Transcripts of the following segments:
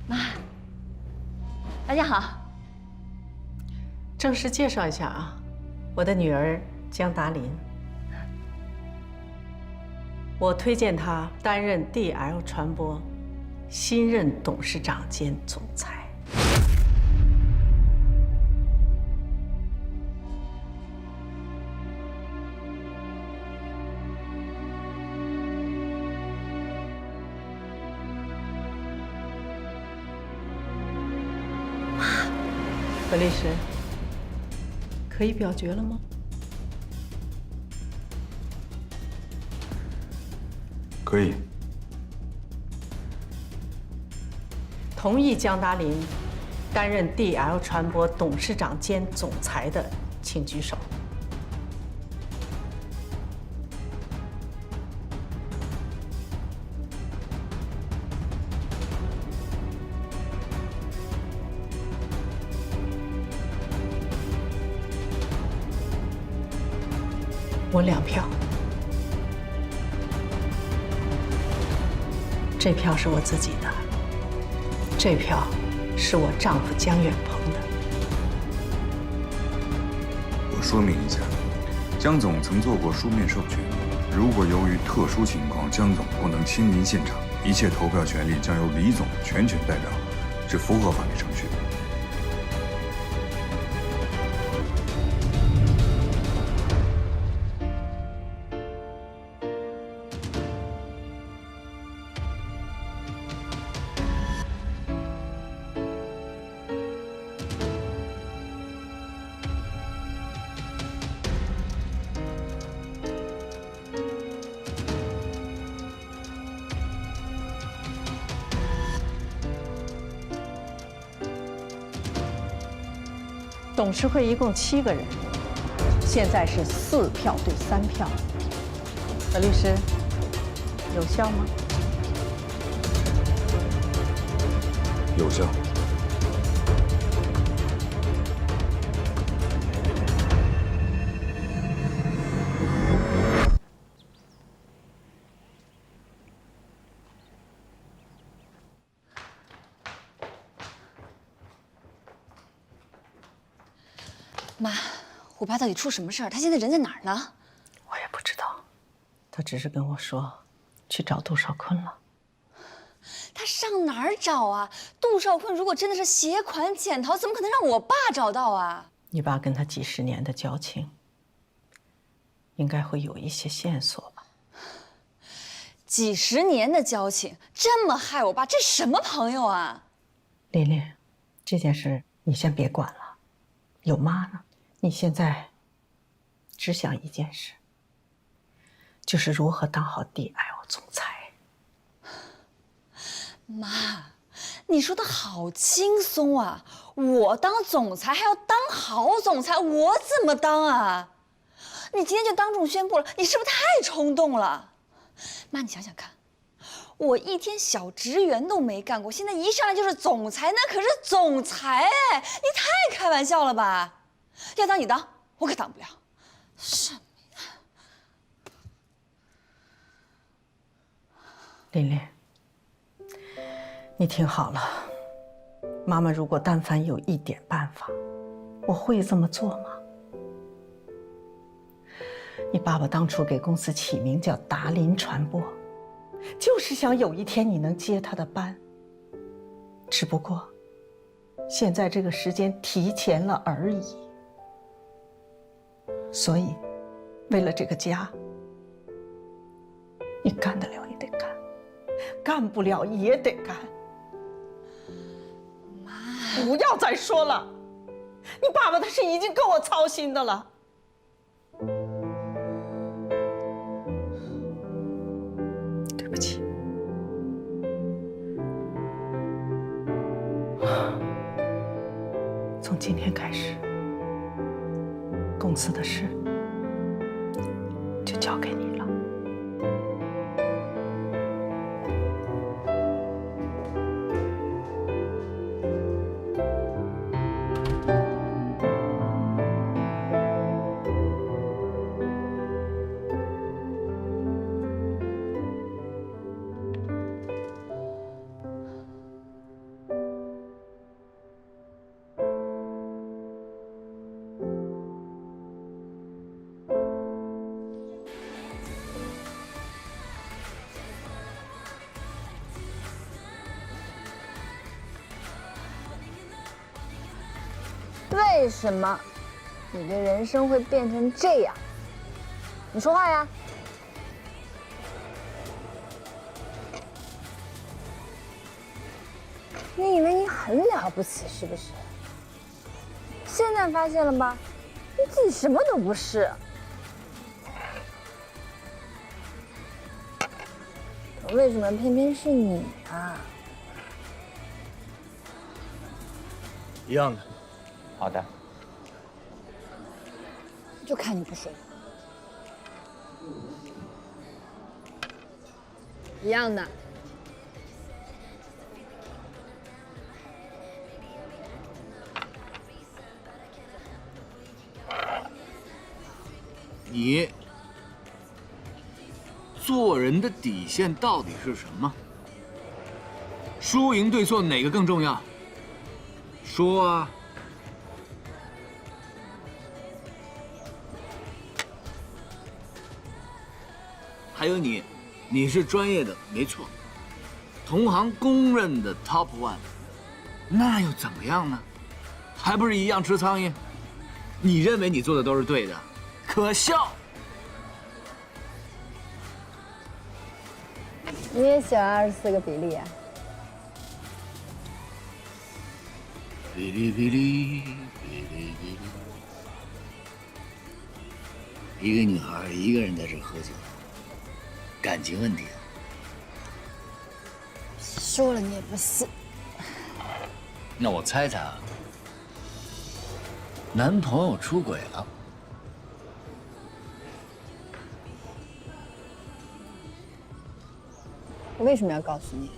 妈，大家好。正式介绍一下啊，我的女儿江达林，我推荐她担任 DL 传播新任董事长兼总裁。何律师，可以表决了吗？可以。同意江达林担任 DL 传播董事长兼总裁的，请举手。我2票，这票是我自己的，这票是我丈夫江远鹏的。我说明一下，江总曾做过书面授权，如果由于特殊情况江总不能亲临现场，一切投票权利将由李总全权代表，是符合法律程序的。董事会一共7个人，现在是4票对3票。何律师，有效吗？有效。妈，我爸到底出什么事儿？他现在人在哪儿呢？我也不知道，他只是跟我说，去找杜少坤了。他上哪儿找啊？杜少坤如果真的是携款潜逃，怎么可能让我爸找到啊？你爸跟他几十年的交情，应该会有一些线索吧？几十年的交情，这么害我爸，这什么朋友啊？琳琳，这件事你先别管了，有妈呢。你现在只想一件事，就是如何当好 DL 总裁。妈，你说的好轻松啊！我当总裁还要当好总裁，我怎么当啊？你今天就当众宣布了，你是不是太冲动了？妈，你想想看，我一天小职员都没干过，现在一上来就是总裁，那可是总裁哎！你太开玩笑了吧？要当你当，我可当不了。什么呀？琳琳，你听好了，妈妈如果但凡有一点办法，我会这么做吗？你爸爸当初给公司起名叫达林传播，就是想有一天你能接他的班。只不过，现在这个时间提前了而已。所以，为了这个家，你干得了也得干，干不了也得干。妈，不要再说了，你爸爸他是已经够我操心的了。对不起。从今天开始，公司的事就交给你了。为什么你的人生会变成这样？你说话呀！你以为你很了不起是不是？现在发现了吧？你自己什么都不是。可为什么偏偏是你啊？一样的。好的。就看你不说。一样的。你做人的底线到底是什么？输赢对错哪个更重要？说啊！还有你，你是专业的，没错，同行公认的 top one， 那又怎么样呢？还不是一样吃苍蝇？你认为你做的都是对的，可笑！你也喜欢24个比例啊？哔哩哔哩，哔哩哔哩。一个女孩一个人在这喝酒，感情问题啊？说了你也不信。那我猜猜啊，男朋友出轨了。我为什么要告诉你？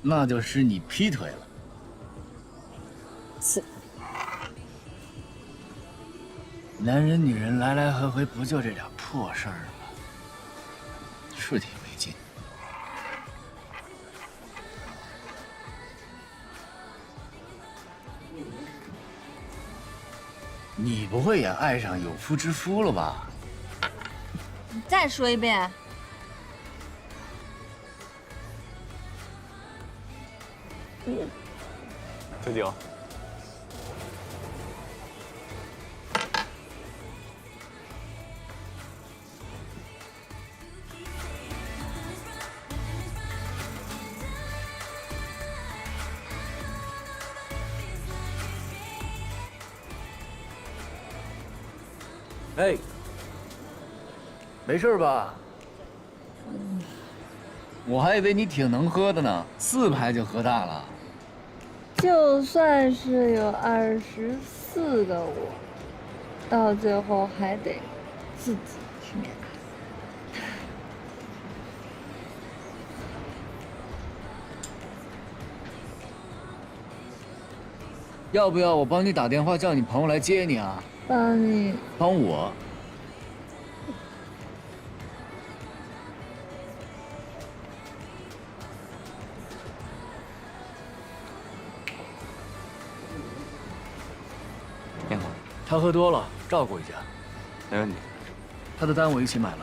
那就是你劈腿了。是。男人女人来来回回不就这点破事儿吗？是挺没劲。你不会也爱上有妇之夫了吧？你再说一遍。喝酒。哎，没事吧？我还以为你挺能喝的呢，4排就喝大了。就算是有24个我，到最后还得自己去面对。要不要我帮你打电话叫你朋友来接你啊？帮你？帮我？你好。他喝多了，照顾一下。没问题。他的单我一起买了。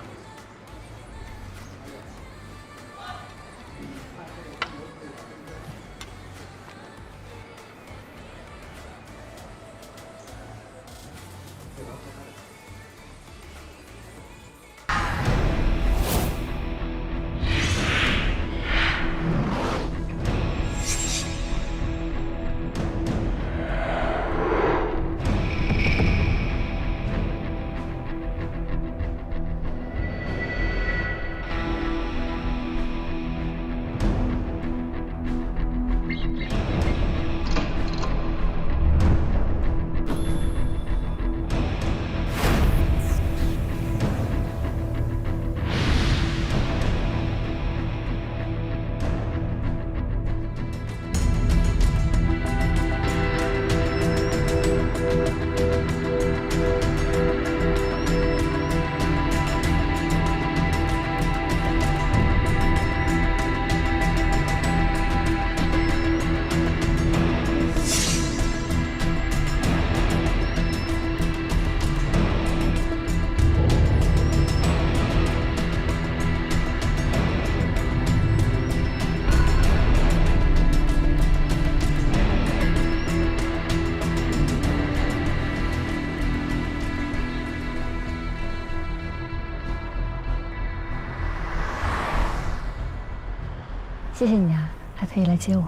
谢谢你啊，还特意来接我。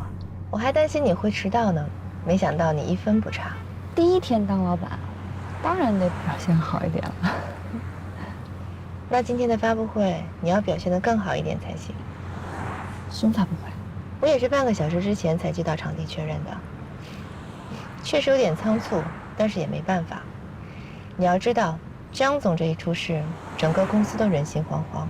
我还担心你会迟到呢，没想到你1分不差。第一天当老板，当然得表现好一点了。那今天的发布会你要表现得更好一点才行。什么发布会？我也是半个小时之前才接到场地确认的，确实有点仓促，但是也没办法。你要知道，江总这一出事，整个公司都人心惶惶，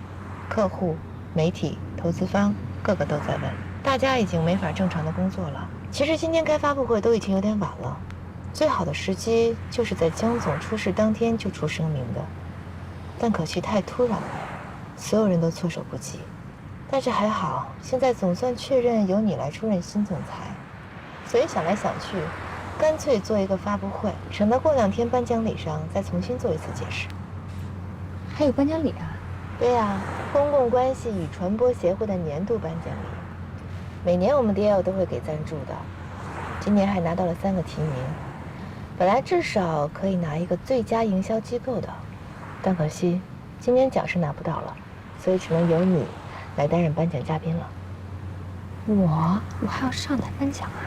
客户、媒体、投资方个个都在问，大家已经没法正常的工作了。其实今天开发布会都已经有点晚了，最好的时机就是在江总出事当天就出声明的，但可惜太突然了，所有人都措手不及。但是还好，现在总算确认由你来出任新总裁，所以想来想去，干脆做一个发布会，省得过2天颁奖礼上再重新做一次解释。还有颁奖礼啊？对呀，公共关系与传播协会的年度颁奖礼，每年我们 DL 都会给赞助的，今年还拿到了3个提名，本来至少可以拿一个最佳营销机构的，但可惜今年奖是拿不到了，所以只能由你来担任颁奖嘉宾了。我还要上台颁奖啊？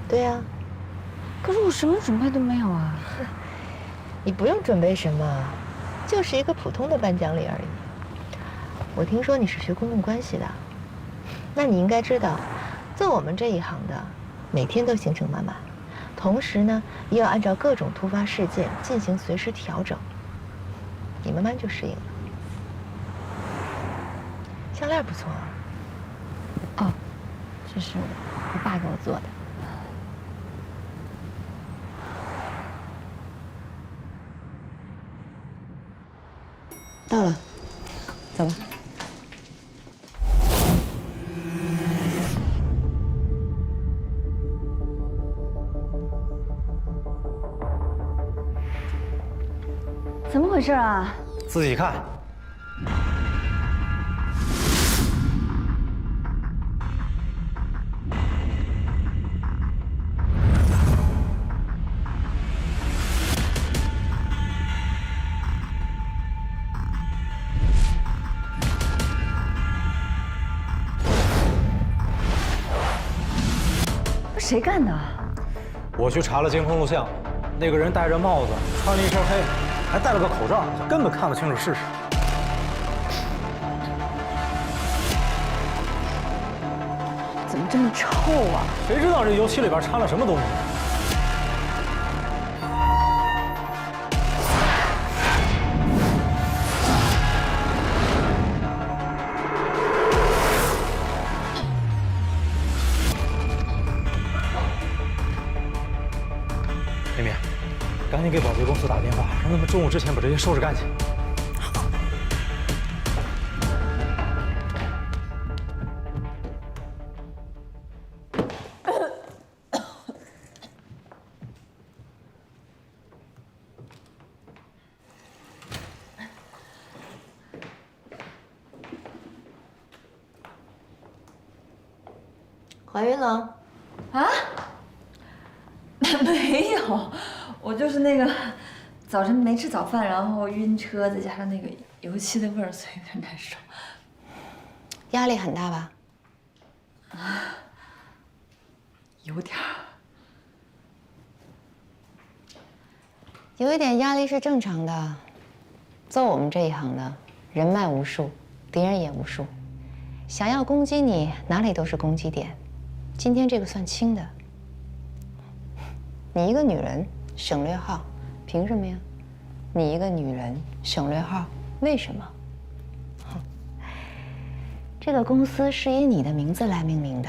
对呀，可是我什么准备都没有啊。你不用准备什么，就是一个普通的颁奖礼而已。我听说你是学公共关系的，那你应该知道，做我们这一行的，每天都行程满满，同时呢，也要按照各种突发事件进行随时调整。你慢慢就适应了。项链不错啊。哦，这是我爸给我做的。到了，走吧。怎么回事啊？自己看。谁干的？我去查了监控录像，那个人戴着帽子，穿了一身黑，还戴了个口罩，根本看不清楚是谁。怎么这么臭啊？谁知道这油漆里边掺了什么东西？妹妹，赶紧给保洁公司打电话，让他们中午之前把这些收拾干净。怀孕了？啊？没有，我就是那个早晨没吃早饭，然后晕车，再加上那个油漆的味儿，所以有点难受。压力很大吧？有点儿。有一点压力是正常的。做我们这一行的，人脉无数，敌人也无数，想要攻击你，哪里都是攻击点。今天这个算轻的。你一个女人省略号，凭什么呀？你一个女人省略号，为什么？这个公司是以你的名字来命名的。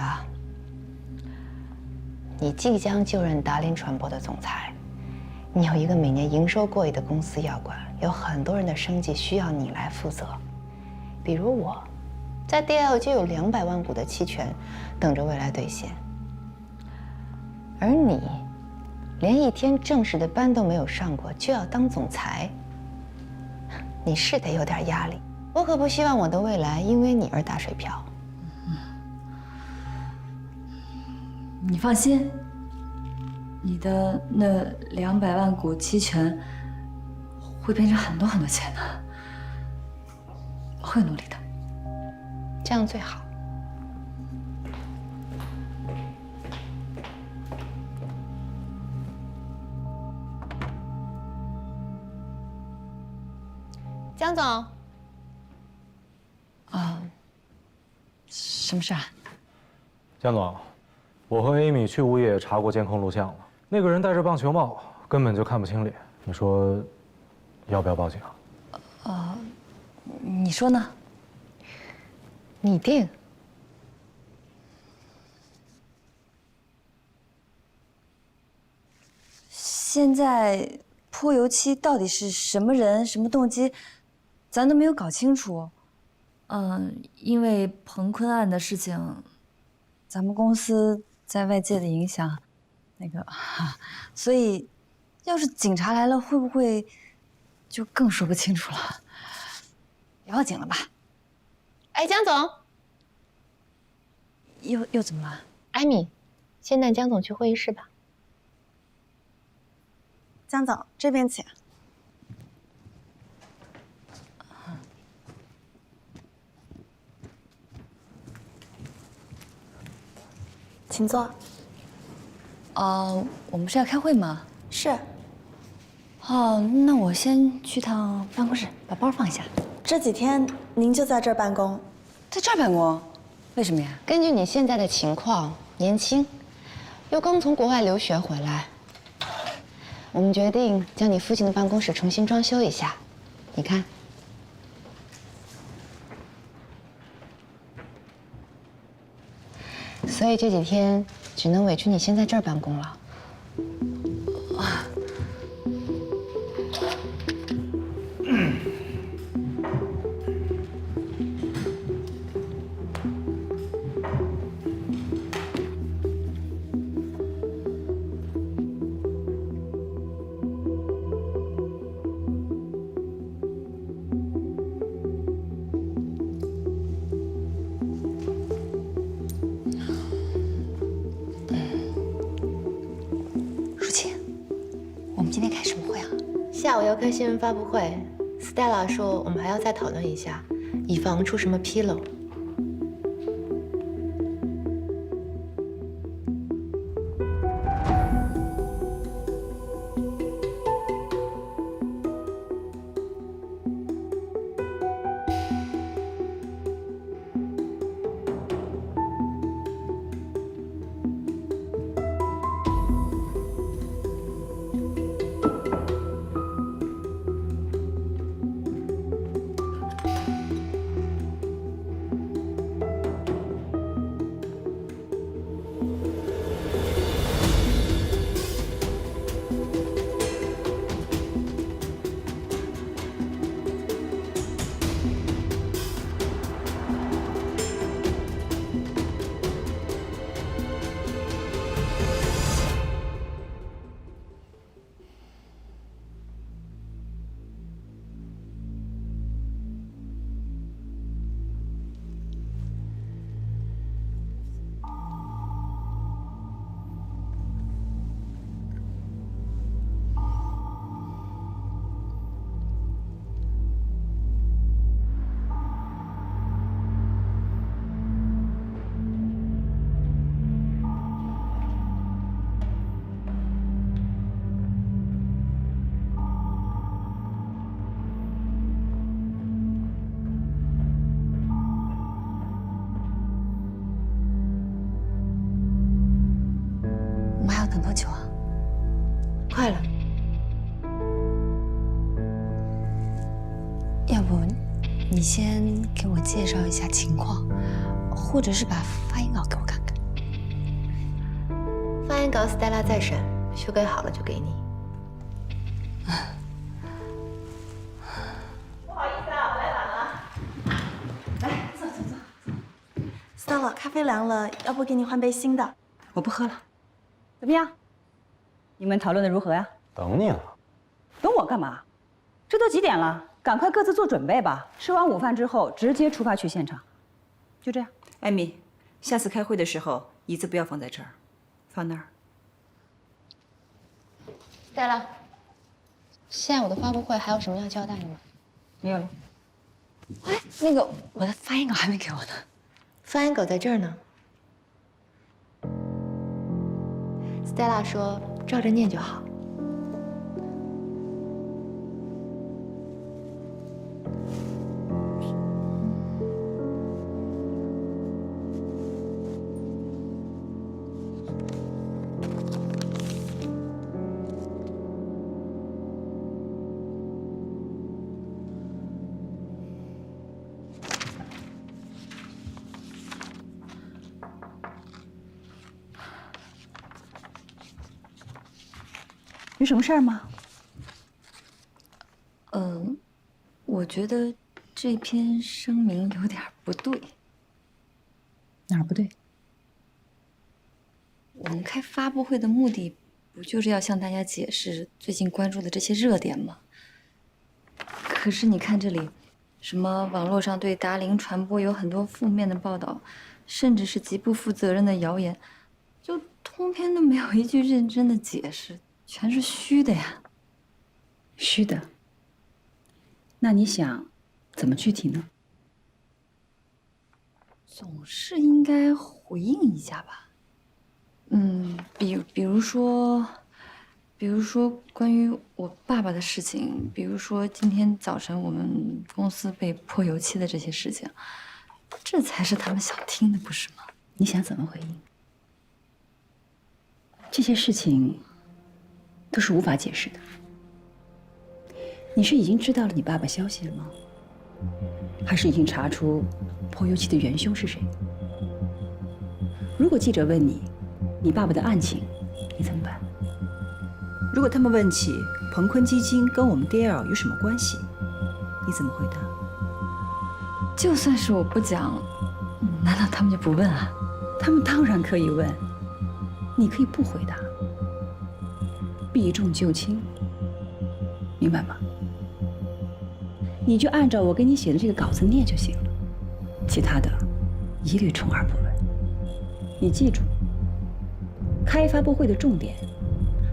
你即将就任达林传播的总裁，你有一个每年营收过亿的公司要管，有很多人的生计需要你来负责。比如我，在 DL 就有200万股的期权，等着未来兑现。而你，连1天正式的班都没有上过，就要当总裁，你是得有点压力。我可不希望我的未来因为你而打水漂。你放心，你的那200万股期权会变成很多很多钱的，我会努力的。这样最好。江总。什么事啊？江总，我和 Amy 去物业查过监控录像了，那个人戴着棒球帽，根本就看不清脸。你说，要不要报警啊？你说呢？你定。现在泼油漆到底是什么人、什么动机，咱都没有搞清楚。因为彭坤案的事情，咱们公司在外界的影响，所以要是警察来了，会不会就更说不清楚了？别报警了吧？哎，江总，又怎么了？艾米，先带江总去会议室吧。江总，这边请。请坐。我们是要开会吗？是。哦，那我先去趟办公室，把包放下。这几天您就在这儿办公？在这儿办公？为什么呀？根据你现在的情况，年轻，又刚从国外留学回来，我们决定将你父亲的办公室重新装修一下。你看，所以这几天只能委屈你先在这儿办公了。今天开什么会啊？下午要开新闻发布会 ，Stella 说我们还要再讨论一下，以防出什么纰漏。等多久啊？快了。要不你先给我介绍一下情况，或者是把发言稿给我看看。发言稿 Stella 在审，修改好了就给你。不好意思啊，我来晚了。来，坐。Stella， 咖啡凉了，要不给你换杯新的？我不喝了。怎么样？你们讨论的如何呀？等你了。等我干嘛？这都几点了？赶快各自做准备吧。吃完午饭之后，直接出发去现场。就这样。艾米，下次开会的时候，椅子不要放在这儿，放那儿。Stella，下午的发布会还有什么要交代的吗？没有了。哎，我的发言稿还没给我呢。发言稿在这儿呢。Stella 说：“照着念就好。”有什么事儿吗？我觉得这篇声明有点不对。哪儿不对？我们开发布会的目的，不就是要向大家解释最近关注的这些热点吗？可是你看这里，什么网络上对达林传播有很多负面的报道，甚至是极不负责任的谣言，就通篇都没有一句认真的解释，全是虚的呀。虚的。那你想怎么具体呢？总是应该回应一下吧。比如说关于我爸爸的事情，比如说今天早晨我们公司被泼油漆的这些事情，这才是他们想听的，不是吗？你想怎么回应？这些事情都是无法解释的。你是已经知道了你爸爸消息了吗？还是已经查出泼油漆的元凶是谁？如果记者问你爸爸的案情，你怎么办？如果他们问起鹏坤基金跟我们 DL 有什么关系，你怎么回答？就算是我不讲，难道他们就不问啊？他们当然可以问，你可以不回答，避重就轻，明白吗？你就按照我给你写的这个稿子念就行了，其他的一律充耳不闻。你记住，开发布会的重点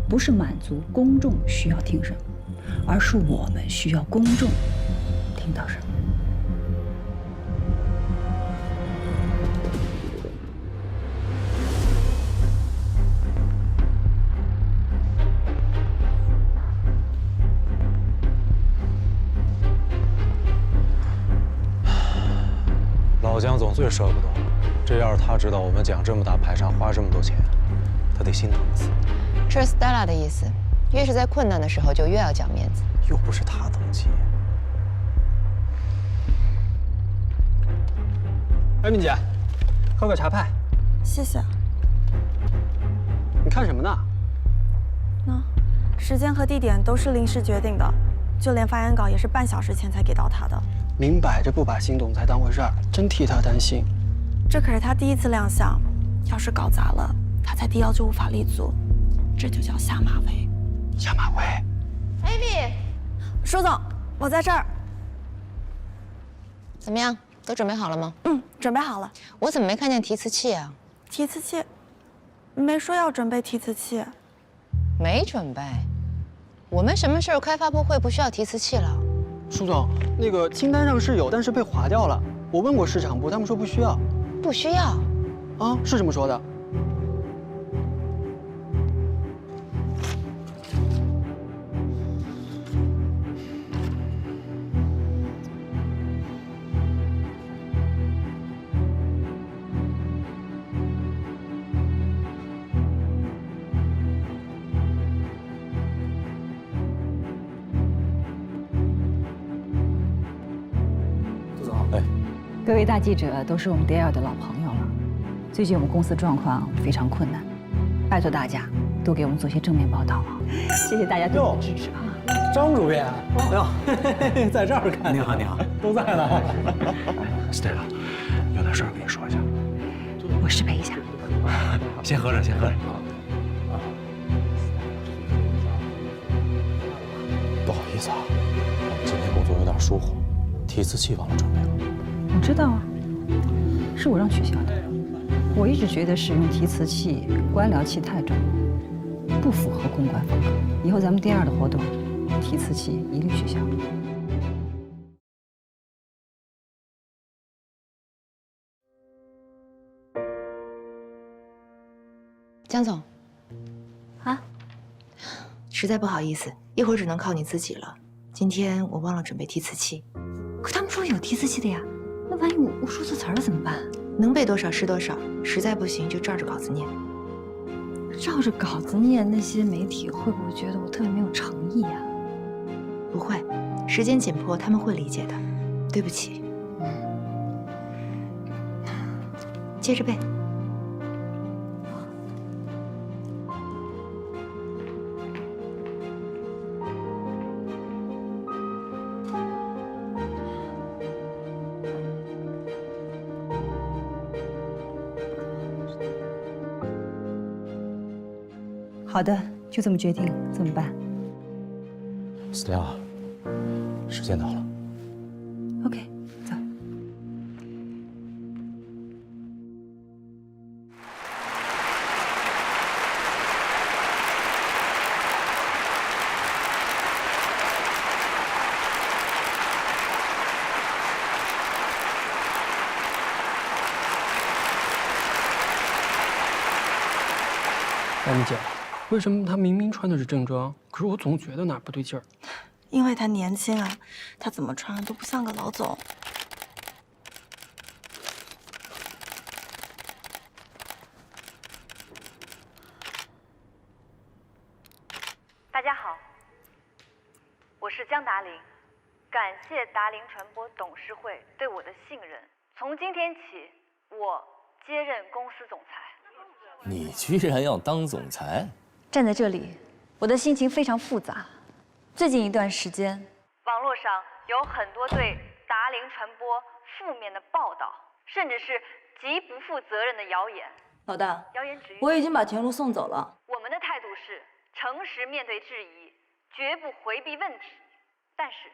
不是满足公众需要听什么，而是我们需要公众听到什么。老姜总最舍不得，这要是他知道我们讲这么大排场花这么多钱，他得心疼死。这是 Stella 的意思，越是在困难的时候就越要讲面子。又不是他登记。哎，敏姐，喝个茶派。谢谢。你看什么呢？时间和地点都是临时决定的，就连发言稿也是半小时前才给到他的。明摆着不把新总裁当回事儿，真替他担心。这可是他第一次亮相，要是搞砸了，他在DL就无法立足，这就叫下马威。下马威。Amy，舒总，我在这儿。怎么样？都准备好了吗？准备好了。我怎么没看见提词器啊？提词器？没说要准备提词器。没准备。我们什么时候开发布会不需要提词器了？舒总，那个清单上是有，但是被划掉了。我问过市场部，他们说不需要。不需要？啊，是这么说的。各位大记者都是我们 DL 的老朋友了，最近我们公司状况非常困难，拜托大家多给我们做些正面报道啊！谢谢大家对我们的支持啊！张主编，哟，在这儿看。你好，你好，都在呢。Stella， 有点事儿跟你说一下。我失陪一下。先喝着，先喝着。不好意思啊，我们今天工作有点疏忽，提词器忘了准备了。我知道啊，是我让取消的。我一直觉得使用提词器、官僚气太重，不符合公关风格。以后咱们DL的活动，提词器一律取消。江总，实在不好意思，一会儿只能靠你自己了。今天我忘了准备提词器。可他们说有提词器的呀，那万一我说错词儿了怎么办？能背多少是多少，实在不行就照着稿子念。照着稿子念，那些媒体会不会觉得我特别没有诚意啊？不会，时间紧迫，他们会理解的。对不起。接着背。好的，就这么决定，怎么办 Stella， 时间到了。 ？OK， 走。艾米姐，为什么他明明穿的是正装，可是我总觉得哪儿不对劲儿？因为他年轻啊，他怎么穿都不像个老总。大家好，我是江达林，感谢达林传播董事会对我的信任。从今天起，我接任公司总裁。你居然要当总裁？站在这里，我的心情非常复杂。最近一段时间，网络上有很多对达林传播负面的报道，甚至是极不负责任的谣言。老大，谣言止于我已经把田路送走了。我们的态度是诚实面对质疑，绝不回避问题。但是，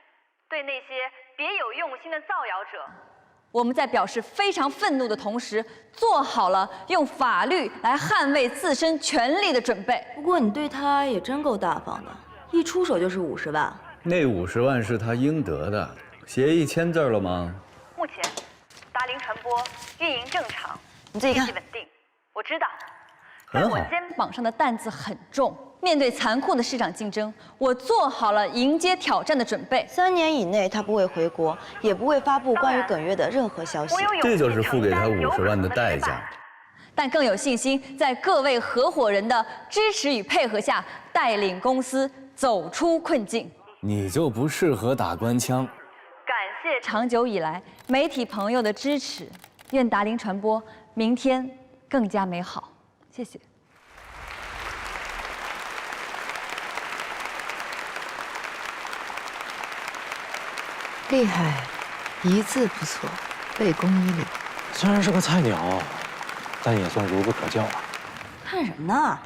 对那些别有用心的造谣者，我们在表示非常愤怒的同时，做好了用法律来捍卫自身权利的准备。不过你对他也真够大方的，一出手就是50万。那50万是他应得的，协议签字了吗？目前，达林传播运营正常，你自己看，业绩稳定。我知道，在我肩膀上的担子很重。面对残酷的市场竞争，我做好了迎接挑战的准备。3年以内他不会回国，也不会发布关于耿月的任何消息。这就是付给他50万的代价。但更有信心，在各位合伙人的支持与配合下，带领公司走出困境。你就不适合打官腔。感谢长久以来媒体朋友的支持，愿达林传播明天更加美好。谢谢。厉害，一字不错，背公1里。虽然是个菜鸟，但也算孺子可教啊。看什么呢？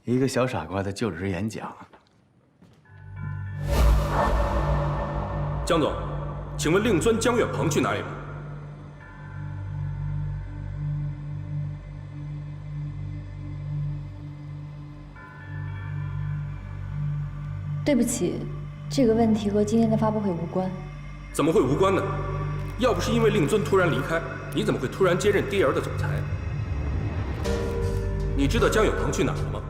一个小傻瓜的就职演讲。江总，请问令尊江远鹏去哪里了？对不起，这个问题和今天的发布会无关。怎么会无关呢？要不是因为令尊突然离开，你怎么会突然接任 DL 的总裁？你知道江远鹏去哪儿了吗？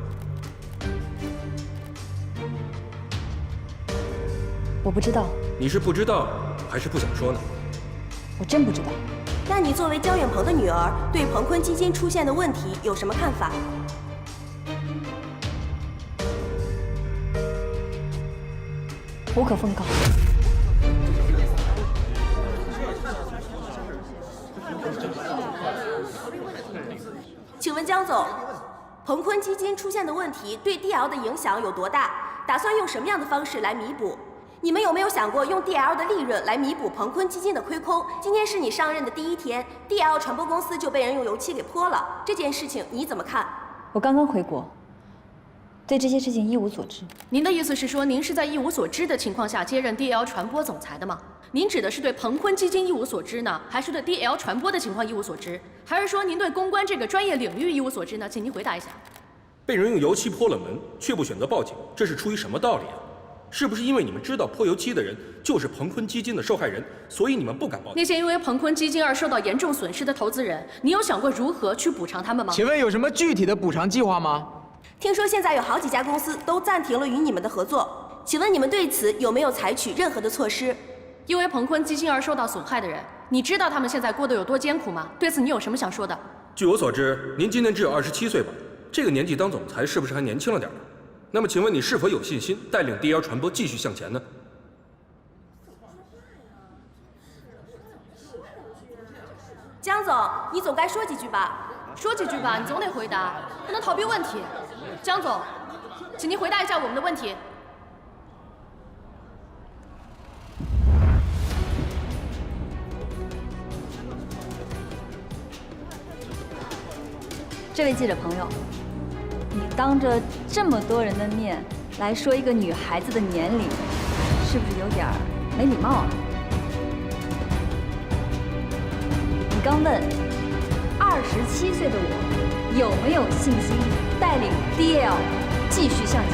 我不知道。你是不知道，还是不想说呢？我真不知道。那你作为江远鹏的女儿，对鹏坤基金出现的问题有什么看法？无可奉告。请问江总，鹏坤基金出现的问题对 DL 的影响有多大？打算用什么样的方式来弥补？你们有没有想过用 DL 的利润来弥补鹏坤基金的亏空？今天是你上任的第1天 ，DL 传播公司就被人用油漆给泼了，这件事情你怎么看？我刚刚回国。对这些事情一无所知。您的意思是说，您是在一无所知的情况下接任 DL 传播总裁的吗？您指的是对鹏坤基金一无所知呢，还是对 DL 传播的情况一无所知，还是说您对公关这个专业领域一无所知呢？请您回答一下。被人用油漆泼了门，却不选择报警，这是出于什么道理啊？是不是因为你们知道泼油漆的人就是鹏坤基金的受害人，所以你们不敢报警？那些因为鹏坤基金而受到严重损失的投资人，你有想过如何去补偿他们吗？请问有什么具体的补偿计划吗？听说现在有好几家公司都暂停了与你们的合作，请问你们对此有没有采取任何的措施？因为鹏坤基金而受到损害的人，你知道他们现在过得有多艰苦吗？对此你有什么想说的？据我所知，您今年只有27岁吧？这个年纪当总裁是不是还年轻了点呢？那么请问你是否有信心带领 DL 传播继续向前呢？江总，你总该说几句吧？说几句吧，你总得回答，不能逃避问题。江总，请您回答一下我们的问题。这位记者朋友，你当着这么多人的面来说一个女孩子的年龄，是不是有点没礼貌啊？你刚问27岁的我有没有信心带领 DL 继续向前，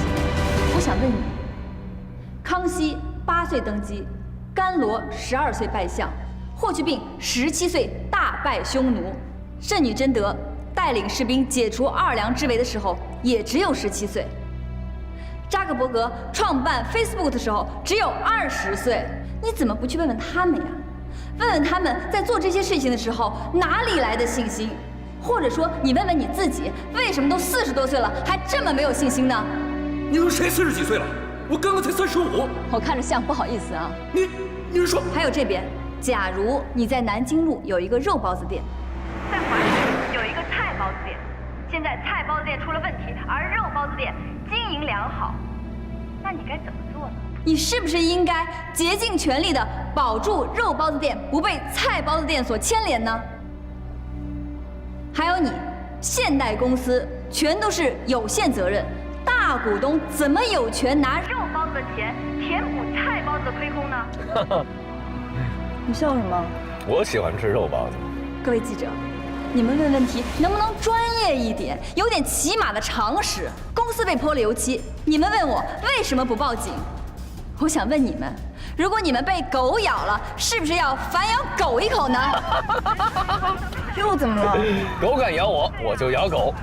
我想问你，康熙8岁登基，甘罗12岁拜相，霍去病17岁大败匈奴，圣女贞德带领士兵解除奥尔良之围的时候也只有17岁，扎克伯格创办 Facebook 的时候只有20岁，你怎么不去问问他们呀？问问他们在做这些事情的时候哪里来的信心？或者说，你问问你自己，为什么都40多岁了还这么没有信心呢？你说谁40几岁了？我刚刚才35。我看着像，不好意思啊。你是说？还有这边，假如你在南京路有一个肉包子店，在淮海有一个菜包子店，现在菜包子店出了问题，而肉包子店经营良好，那你该怎么做呢？你是不是应该竭尽全力的保住肉包子店不被菜包子店所牵连呢？还有你，现代公司全都是有限责任，大股东怎么有权拿肉包子的钱填补菜包子的亏空呢？你笑什么？我喜欢吃肉包子。各位记者，你们问问题能不能专业一点，有点起码的常识？公司被泼了油漆，你们问我为什么不报警？我想问你们，如果你们被狗咬了，是不是要反咬狗一口呢？又怎么了？狗敢咬我，我就咬狗。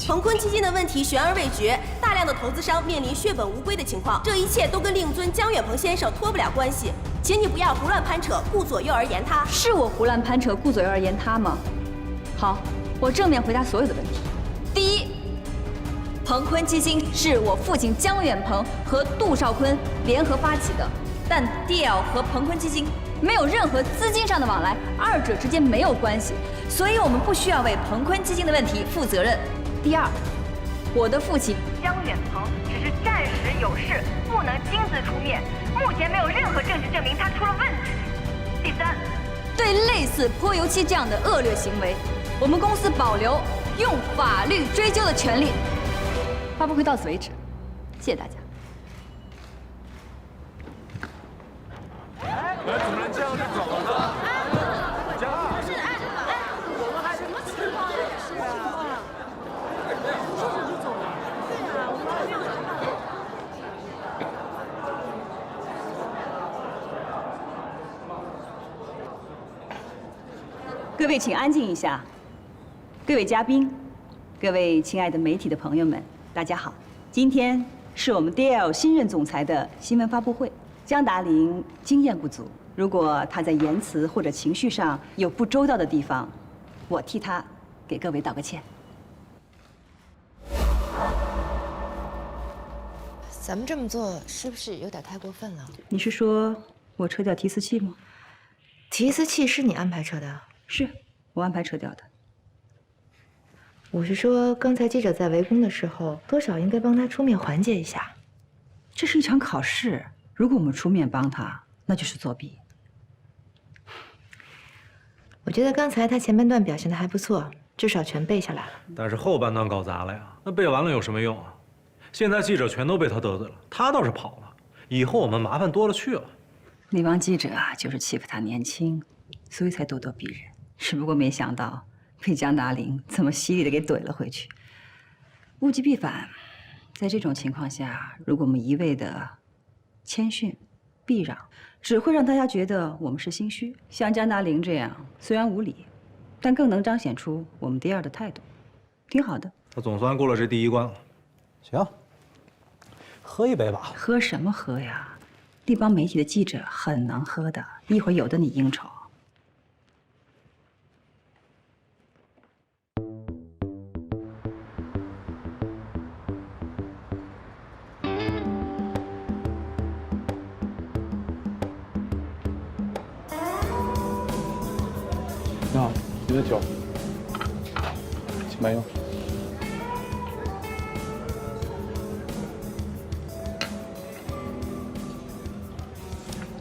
鹏坤基金的问题悬而未决，大量的投资商面临血本无归的情况，这一切都跟令尊江远鹏先生脱不了关系，请你不要胡乱攀扯，顾左右而言他。是我胡乱攀扯，顾左右而言他吗？好，我正面回答所有的问题。第一，鹏坤基金是我父亲江远鹏和杜少坤联合发起的，但 DL 和鹏坤基金没有任何资金上的往来，二者之间没有关系，所以我们不需要为鹏坤基金的问题负责任。第二，我的父亲江远鹏只是暂时有事，不能亲自出面，目前没有任何证据证明他出了问题。第三，对类似泼油漆这样的恶劣行为，我们公司保留用法律追究的权利。发布会到此为止，谢谢大家。主任这样就走了？各位请安静一下。各位嘉宾，各位亲爱的媒体的朋友们，大家好。今天是我们 DL 新任总裁的新闻发布会。江达林经验不足，如果他在言辞或者情绪上有不周到的地方，我替他给各位道个歉。咱们这么做是不是有点太过分了？你是说我撤掉提词器吗？提词器是你安排撤的？是我安排撤掉的。我是说，刚才记者在围攻的时候，多少应该帮他出面缓解一下。这是一场考试，如果我们出面帮他，那就是作弊。我觉得刚才他前半段表现得还不错，至少全背下来了。但是后半段搞砸了呀，那背完了有什么用啊？现在记者全都被他得罪了，他倒是跑了，以后我们麻烦多了去了。那帮记者啊，就是欺负他年轻，所以才咄咄逼人。只不过没想到被江达林这么犀利的给怼了回去。物极必反，在这种情况下，如果我们一味的谦逊、避让，只会让大家觉得我们是心虚。像江达林这样，虽然无理，但更能彰显出我们DL的态度，挺好的。他总算过了这第一关了。行，喝一杯吧。喝什么喝呀？那帮媒体的记者很能喝的，一会儿有的你应酬。你好，你的酒，请慢用。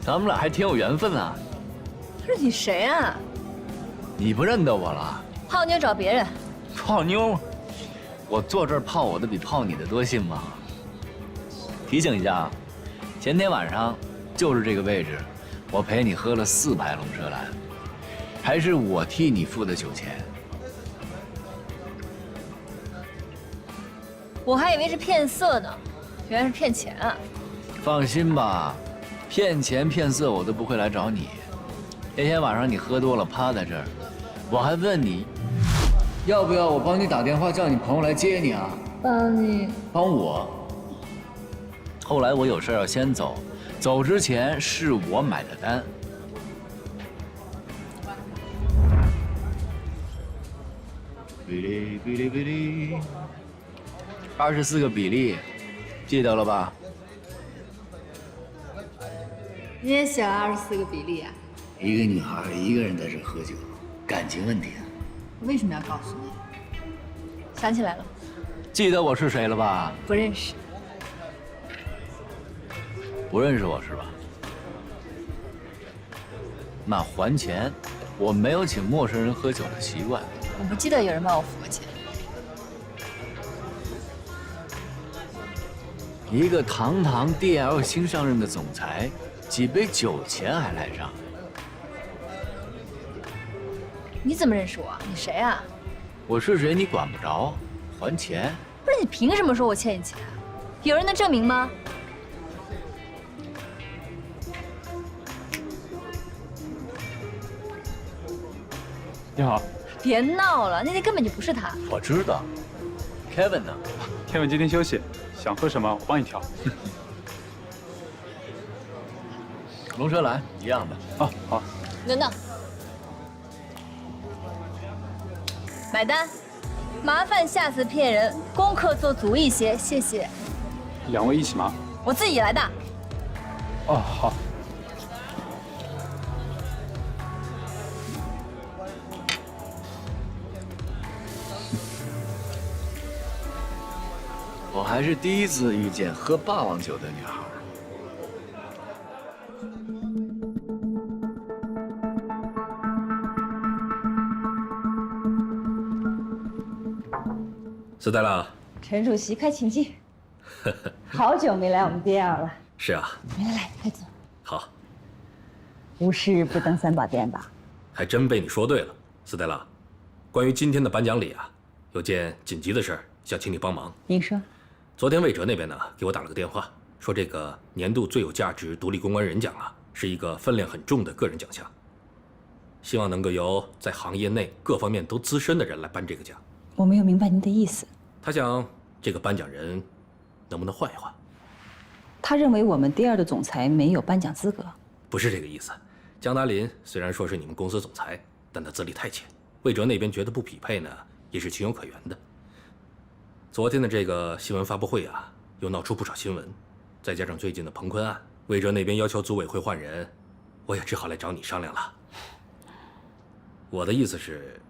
咱们俩还挺有缘分啊！不是你谁啊？你不认得我了？好，你就找别人。泡妞，我坐这儿泡我的比泡你的多，信吗？提醒一下啊，前天晚上就是这个位置，我陪你喝了4排龙舌兰，还是我替你付的酒钱。我还以为是骗色呢，原来是骗钱啊！放心吧，骗钱骗色我都不会来找你。那天晚上你喝多了趴在这儿，我还问你，要不要我帮你打电话叫你朋友来接你啊？帮你？帮我。后来我有事要先走，走之前是我买的单。比利比利比利，24个比利，记得了吧？你也写了24个比利啊？一个女孩一个人在这喝酒，感情问题啊。我为什么要告诉你？想起来了，记得我是谁了吧？不认识。不认识我是吧？那还钱，我没有请陌生人喝酒的习惯。我不记得有人帮我付过钱。一个堂堂 DL 新上任的总裁，几杯酒钱还赖账。你怎么认识我？你谁啊？我是谁你管不着，还钱。不是你凭什么说我欠你钱？有人能证明吗？你好。别闹了，那天根本就不是他。我知道 ，Kevin 呢 ？Kevin 今天休息，想喝什么我帮你调。龙舌兰一样的。哦，好。等等，买单。麻烦下次骗人功课做足一些，谢谢。2位一起吗？我自己来的。哦，好。我还是第一次遇见喝霸王酒的女孩。斯黛拉，陈主席，快请进。好久没来我们DL了。是啊。来，快走。好。无事不登三宝殿吧？还真被你说对了，斯黛拉。关于今天的颁奖礼啊，有件紧急的事儿想请你帮忙。您说。昨天魏哲那边呢给我打了个电话，说这个年度最有价值独立公关人奖啊，是一个分量很重的个人奖项，希望能够由在行业内各方面都资深的人来颁这个奖。我没有明白您的意思。他想这个颁奖人能不能换一换？他认为我们DL的总裁没有颁奖资格。不是这个意思。江达林虽然说是你们公司总裁，但他资历太浅，魏哲那边觉得不匹配呢，也是情有可原的。昨天的这个新闻发布会啊，又闹出不少新闻，再加上最近的彭坤案，魏哲那边要求组委会换人，我也只好来找你商量了。我的意思是，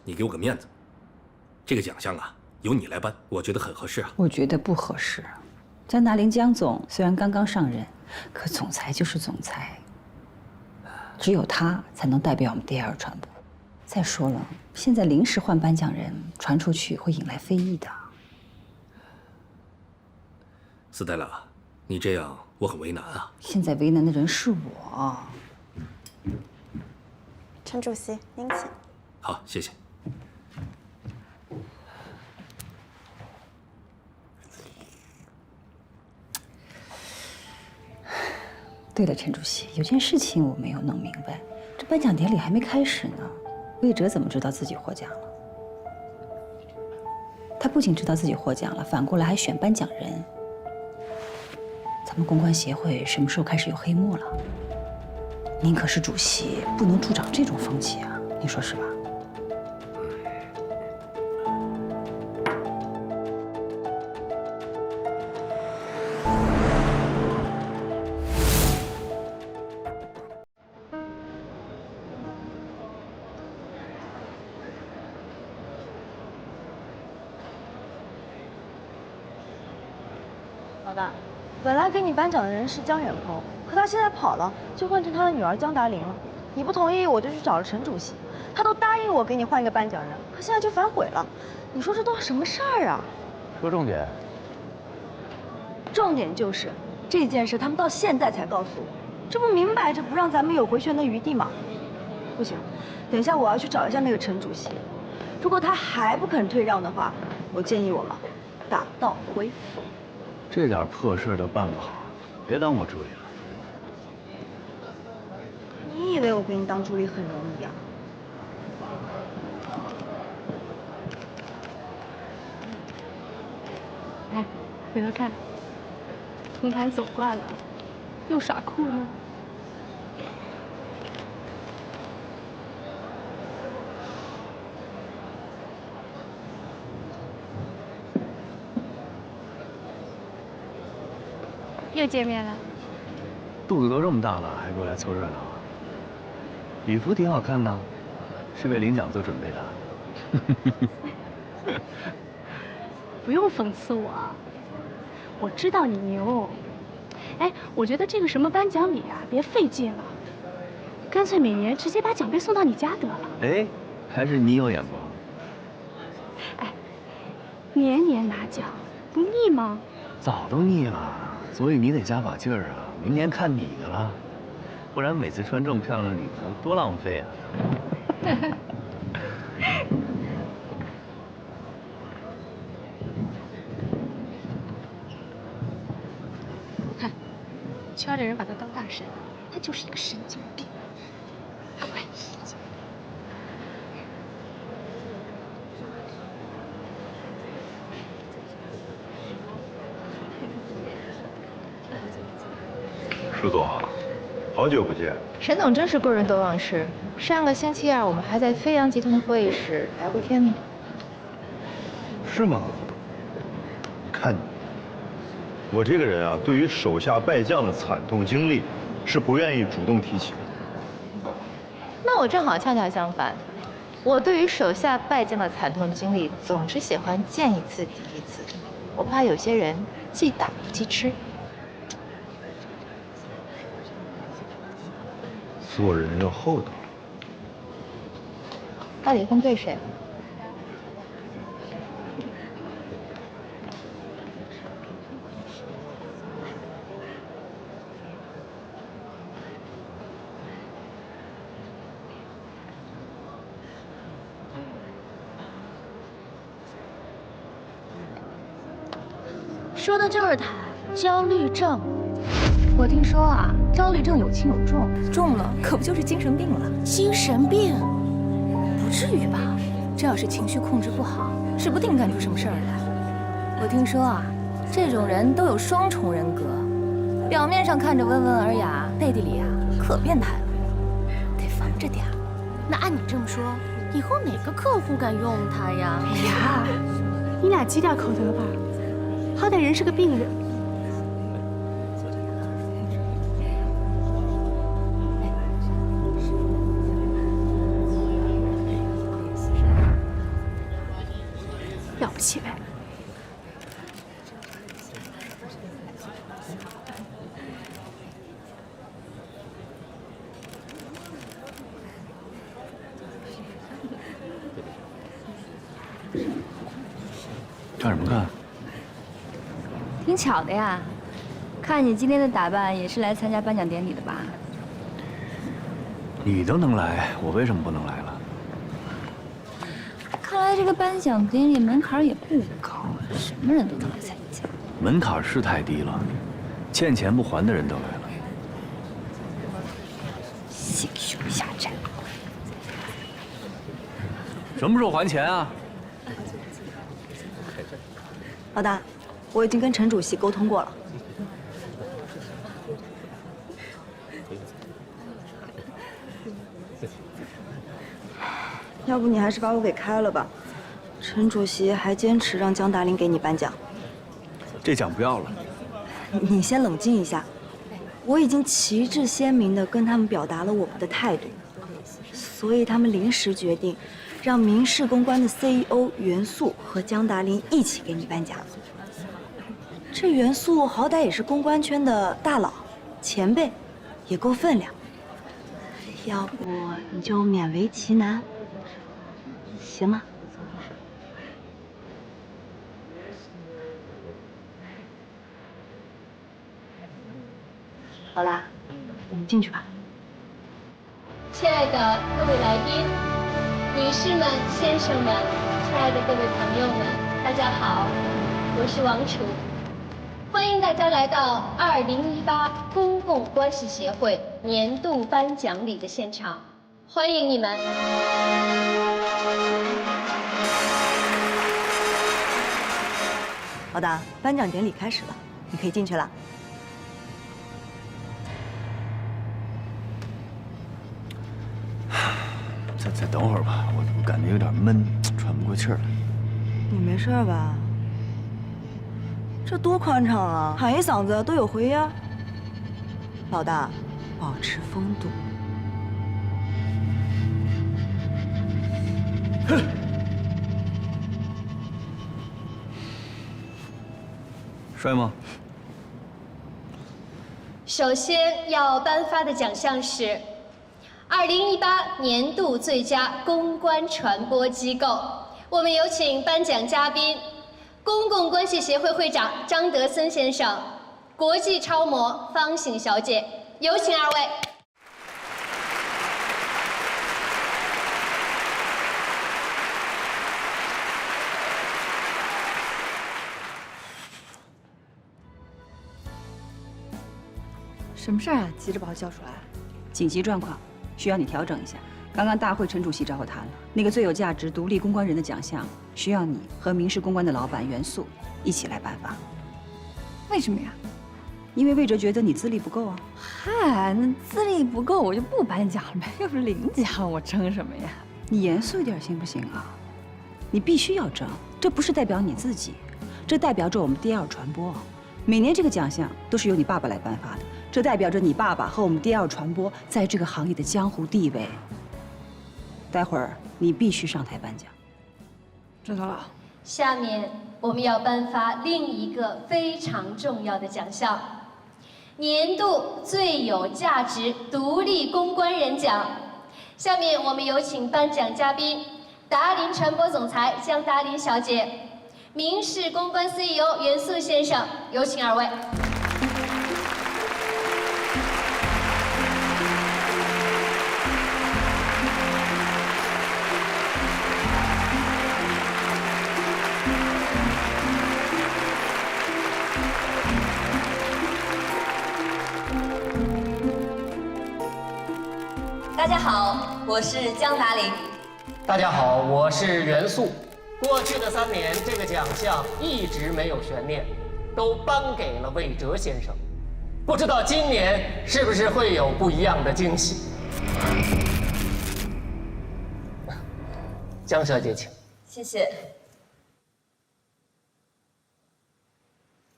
你给我个面子，这个奖项啊由你来颁，我觉得很合适啊。我觉得不合适。江达林江总虽然刚刚上任，可总裁就是总裁，只有他才能代表我们DL传播。再说了，现在临时换颁奖人，传出去会引来非议的。斯黛拉，你这样我很为难啊。现在为难的人是我。陈主席，您请。好，谢谢。对了，陈主席，有件事情我没有弄明白，这颁奖典礼还没开始呢，魏哲怎么知道自己获奖了？他不仅知道自己获奖了，反过来还选颁奖人。咱们公关协会什么时候开始有黑幕了？您可是主席，不能助长这种风气啊，你说是吧？老大，本来给你颁奖的人是江远鹏，可他现在跑了，就换成他的女儿江达林了。你不同意，我就去找了陈主席。他都答应我给你换一个颁奖人，可现在就反悔了。你说这都是什么事儿啊？说重点。重点就是这件事，他们到现在才告诉我，这不明摆着不让咱们有回旋的余地吗？不行，等一下我要去找一下那个陈主席，如果他还不肯退让的话，我建议我们打道回府。这点破事都办不好，别当我助理了。你以为我给你当助理很容易呀？哎，回头看，红毯走惯了，又耍酷呢。又见面了。肚子都这么大了，还过来凑热闹啊？礼服挺好看的，是为领奖做准备的。不用讽刺我，我知道你牛。哎，我觉得这个什么颁奖礼啊，别费劲了，干脆每年直接把奖杯送到你家得了。哎，还是你有眼光。哎，年年拿奖，不腻吗？早都腻了，所以你得加把劲儿啊！明年看你的了，不然每次穿这么漂亮的礼服多浪费啊！看，圈里人把他当大神，他就是一个神经病。乖。舒总，好久不见。沈总真是贵人多忘事。上个星期二，我们还在飞扬集团的会议室聊过天呢。是吗？看你，我这个人啊，对于手下败将的惨痛经历，是不愿意主动提起的。那我正好恰恰相反，我对于手下败将的惨痛经历，总是喜欢见一次抵一次。我怕有些人既打不记吃。做人要厚道。到底针对谁？说的就是他，焦虑症。我听说啊，焦虑症有轻有重，中了可不就是精神病了？精神病？不至于吧？这要是情绪控制不好，指不定干出什么事儿来。我听说啊，这种人都有双重人格，表面上看着温文尔雅，背地里啊可变态了，得防着点儿。那按你这么说，以后哪个客户敢用他呀？哎呀，你俩积点口德吧，好歹人是个病人。了不起呗！看什么看？挺巧的呀，看你今天的打扮，也是来参加颁奖典礼的吧？你都能来，我为什么不能来了？看来这个颁奖典礼门槛也不高，什么人都能来参加。门槛是太低了，欠钱不还的人都来了。心胸狭窄。什么时候还钱啊？老大，我已经跟陈主席沟通过了。要不你还是把我给开了吧。陈主席还坚持让江达林给你颁奖。这奖不要了。你先冷静一下，我已经旗帜鲜明地跟他们表达了我们的态度，所以他们临时决定，让民事公关的 CEO 袁素和江达林一起给你颁奖。这袁素好歹也是公关圈的大佬、前辈，也够分量。要不你就勉为其难，行吗？好啦，我们进去吧。亲爱的各位来宾、女士们、先生们，亲爱的各位朋友们，大家好，我是王楚，欢迎大家来到2018公共关系协会年度颁奖礼的现场，欢迎你们。好的，颁奖典礼开始了，你可以进去了。再等会儿吧，我感觉有点闷，喘不过气儿来。你没事吧？这多宽敞啊，喊一嗓子都有回音。老大，保持风度。哼。帅吗？首先要颁发的奖项是2018年度最佳公关传播机构。我们有请颁奖嘉宾，公共关系协会会长张德森先生，国际超模方醒小姐，有请二位。什么事儿啊？急着把我叫出来？紧急状况，需要你调整一下。刚刚大会陈主席找我谈了，那个最有价值独立公关人的奖项，需要你和明世公关的老板袁素一起来颁发。为什么呀？因为魏哲觉得你资历不够啊。嗨，那资历不够我就不颁奖了呗，又不是领奖，我争什么呀？你严肃一点行不行啊？你必须要争，这不是代表你自己，这代表着我们DL传播。每年这个奖项都是由你爸爸来颁发的，这代表着你爸爸和我们DL传播在这个行业的江湖地位。待会儿你必须上台颁奖。知道了。下面我们要颁发另一个非常重要的奖项——年度最有价值独立公关人奖。下面我们有请颁奖嘉宾达林传播总裁江达林小姐、明世公关 CEO 袁素先生，有请二位。大家好，我是江达林。大家好，我是袁素。过去的3年，这个奖项一直没有悬念，都颁给了魏哲先生。不知道今年是不是会有不一样的惊喜？江小姐，请。谢谢。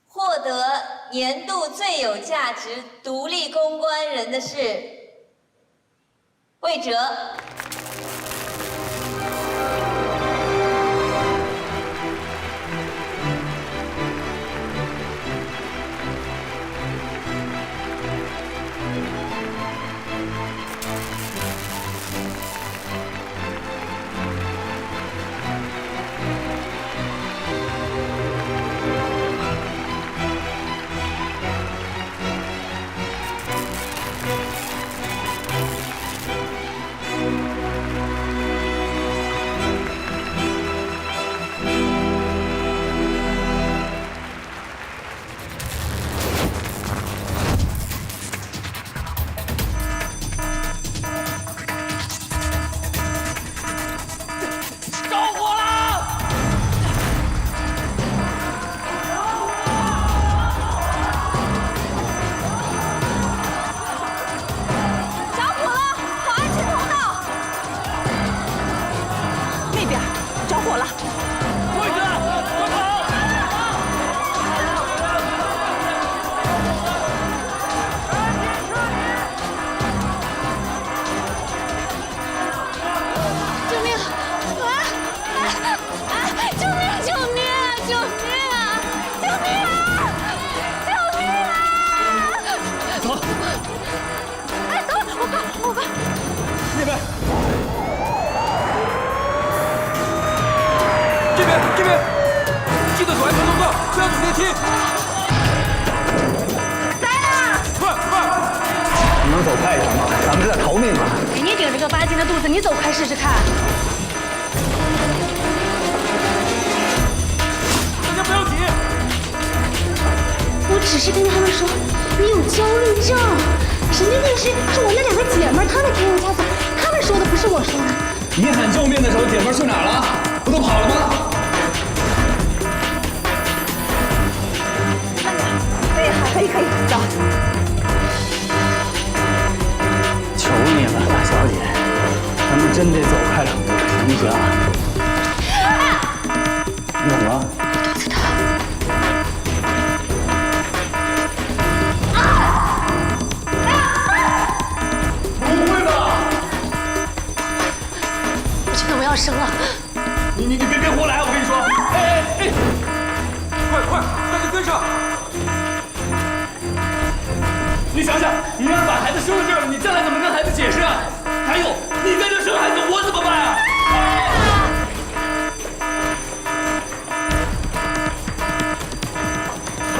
获得年度最有价值独立公关人的是魏哲。不要走电梯！来了！快快！你能走快一点吗？咱们是在逃命啊！给你顶着个8斤的肚子，你走快试试看。大家不要急。我只是跟他们说你有焦虑症，神经病是我那2个姐们儿，她们添油加醋，她们说的，不是我说的。你喊救命的时候，姐妹去哪儿了？不都跑了吗？可以，走。求你了，大小姐，咱们真得走快2步，行不行？你怎么了？肚子疼。不会吧？我觉得我要生了。你别胡来！我跟你说，哎，快，大家跟上！你想想，你要是把孩子生了这儿，你将来怎么跟孩子解释啊？还有，你在这生孩子，我怎么办啊？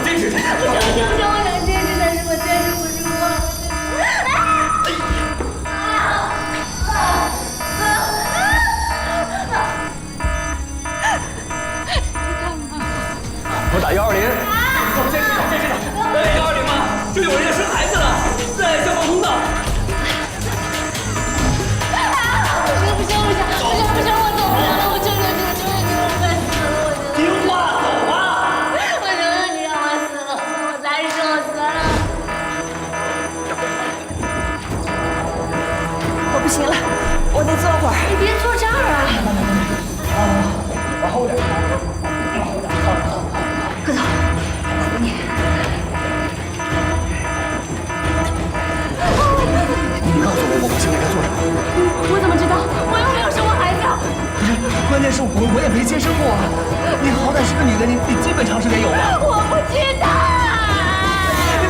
坚持！不行，我想坚持，但是我坚持不住。我打120。坚持着！120嘛，就有人要生孩子了，在消防通道。不行，我走不了了，我求求你，我快死了，我觉得。听话，走啊！我求求你让我死了，我才是我死了。我不行了，我得坐会儿。你别坐这儿啊！往后点。快走，你。你告诉我现在该做什么？我怎么知道？我又没有生过孩子。不是，关键是我也没接生过啊！你好歹是个女的，你基本常识得有吧？我不知道。别，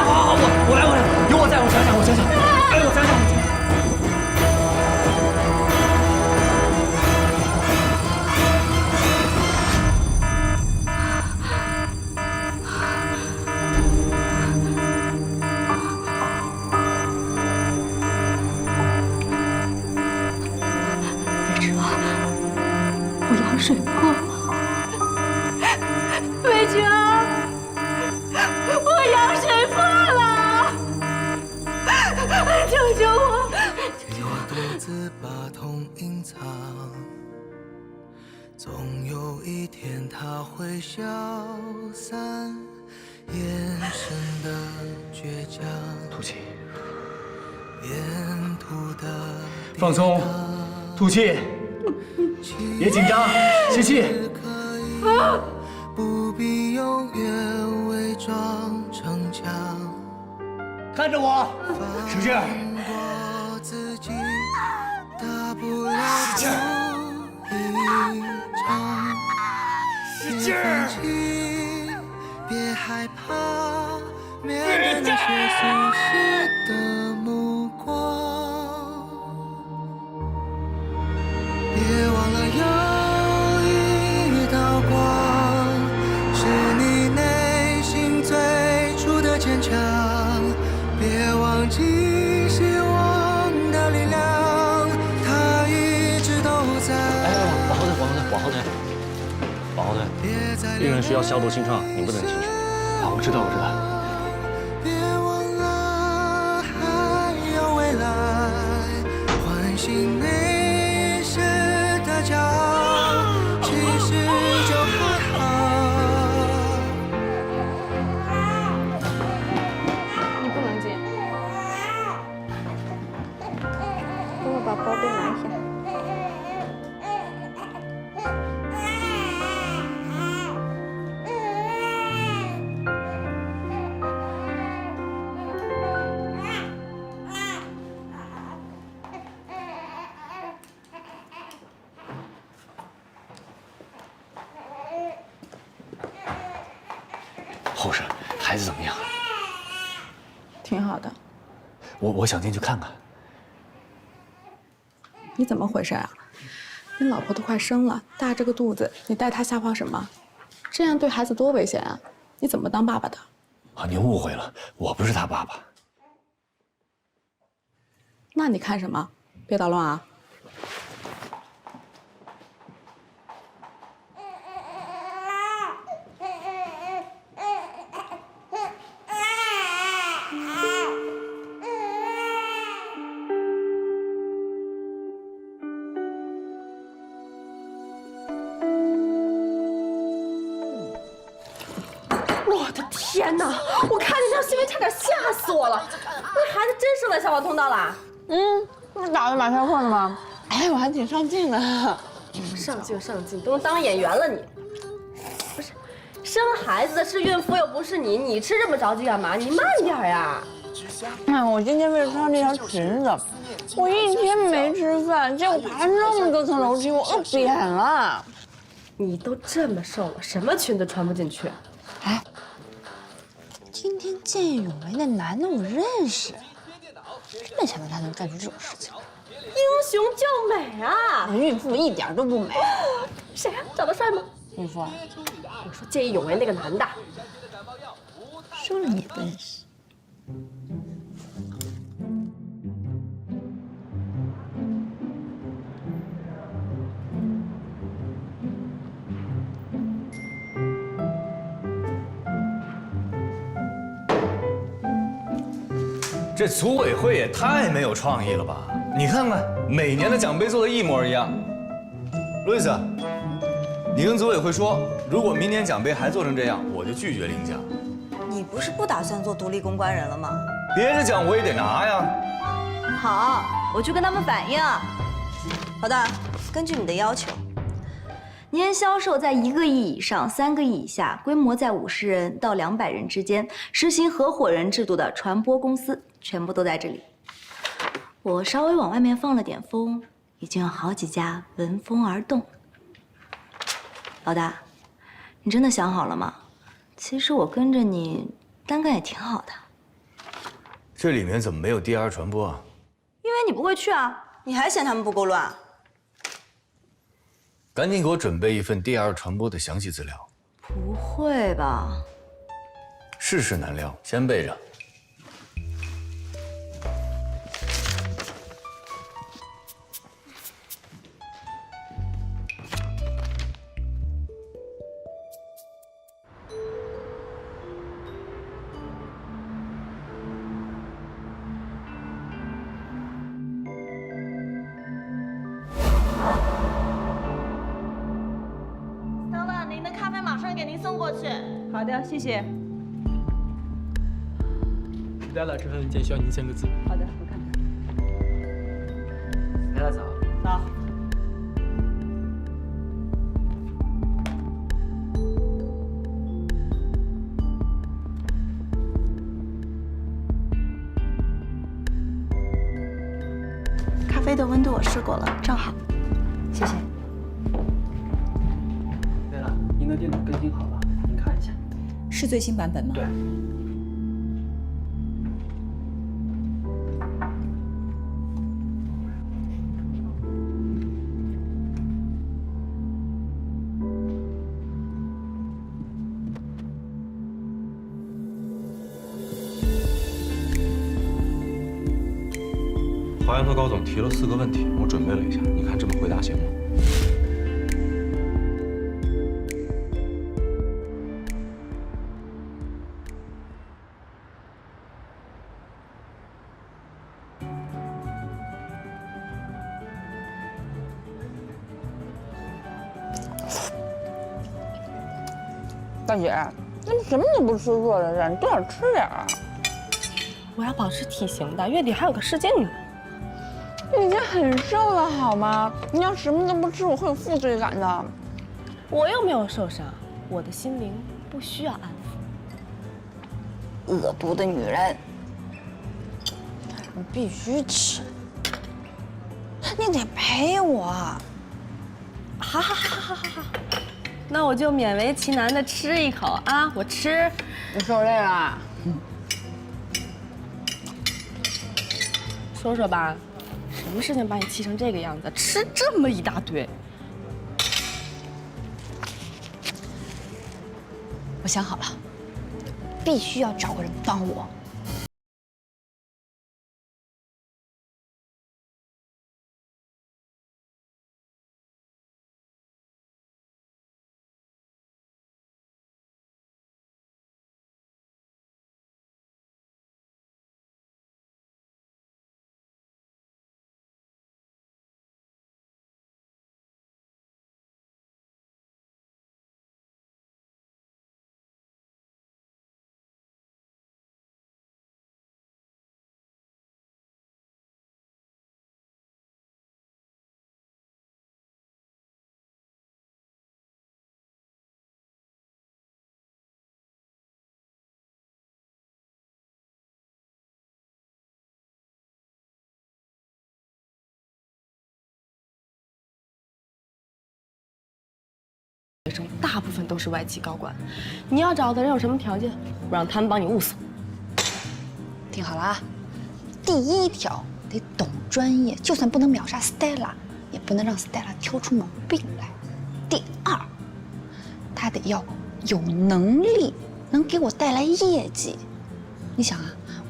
好，我来，有我在，我想想。哎，我想想。我羊水破了，魏哲，我羊水破了，救救我！我独自把痛隐藏，总有一天它会消散，眼神的倔强。吐气，沿途的放松，吐气。别紧张，吸气。不必永远伪装逞强，看着我，使劲。大不了使劲。使劲。别害怕，面对那些俗世的目光。别忘了有一道光，是你内心最初的坚强。别忘记希望的力量，它一直都在。往后退。病人需要消毒清创，你不能进去。好，我知道。别忘了还有未来，唤醒你时的骄傲，其实就还好。你不能进。给我把宝贝拿一下。后事，孩子怎么样？挺好的。我想进去看看。你怎么回事啊？你老婆都快生了，大着个肚子，你带她瞎跑什么？这样对孩子多危险啊！你怎么当爸爸的？啊，您误会了，我不是他爸爸。那你看什么？别捣乱啊！我的天哪！我看那条新闻差点吓死我了。那孩子真上了消防通道了？不是打的马赛克的吗？哎，我还挺上镜的。上镜，都能当演员了你。不是，生孩子的是孕妇又不是你，你吃这么着急干嘛？你慢点呀。哎，我今天为了穿这条裙子，我一天没吃饭，结果爬那么多层楼梯，我饿扁了。你都这么瘦了，什么裙子穿不进去？哎，今天见义勇为那男的我认识，真没想到他能干出这种事情。英雄救美啊！孕妇一点都不美。谁呀？长得帅吗？孕妇啊？我说见义勇为那个男的。说了你也不认识。这组委会也太没有创意了吧！你看看，每年的奖杯做的一模一样。路易斯，你跟组委会说，如果明年奖杯还做成这样，我就拒绝领奖。你不是不打算做独立公关人了吗？别的奖我也得拿呀。好，我去跟他们反映。老大，根据你的要求，年销售在1个亿以上、3个亿以下，规模在50人到200人之间，实行合伙人制度的传播公司，全部都在这里。我稍微往外面放了点风，已经有好几家闻风而动。老大，你真的想好了吗？其实我跟着你，单干也挺好的。这里面怎么没有 DR 传播啊？因为你不会去啊，你还嫌他们不够乱？赶紧给我准备一份 DR 传播的详细资料。不会吧？世事难料，先备着。好的，谢谢。来了，这份文件需要您签个字。好的，我看看。来了，早。早。咖啡的温度我试过了，正好。谢谢。对了，您的电脑更新好了，您看一下。是最新版本吗？对。华阳的高总提了4个问题，我准备了一下，你看这么回答行吗？大姐，你怎么什么都不吃做的呀？你多少吃点啊！我要保持体型的，月底还有个试镜呢。你已经很瘦了好吗？你要什么都不吃，我会有负罪感的。我又没有受伤，我的心灵不需要安抚。恶毒的女人，你必须吃，你得陪我。好，那我就勉为其难的吃一口啊！我吃。你受累了。说说吧，什么事情把你气成这个样子？吃这么一大堆。我想好了，必须要找个人帮我。学生大部分都是外企高管，你要找的人有什么条件？我让他们帮你物色。听好了啊，第一条得懂专业，就算不能秒杀 Stella， 也不能让 Stella 挑出毛病来。第二，他得要有能力，能给我带来业绩。你想啊，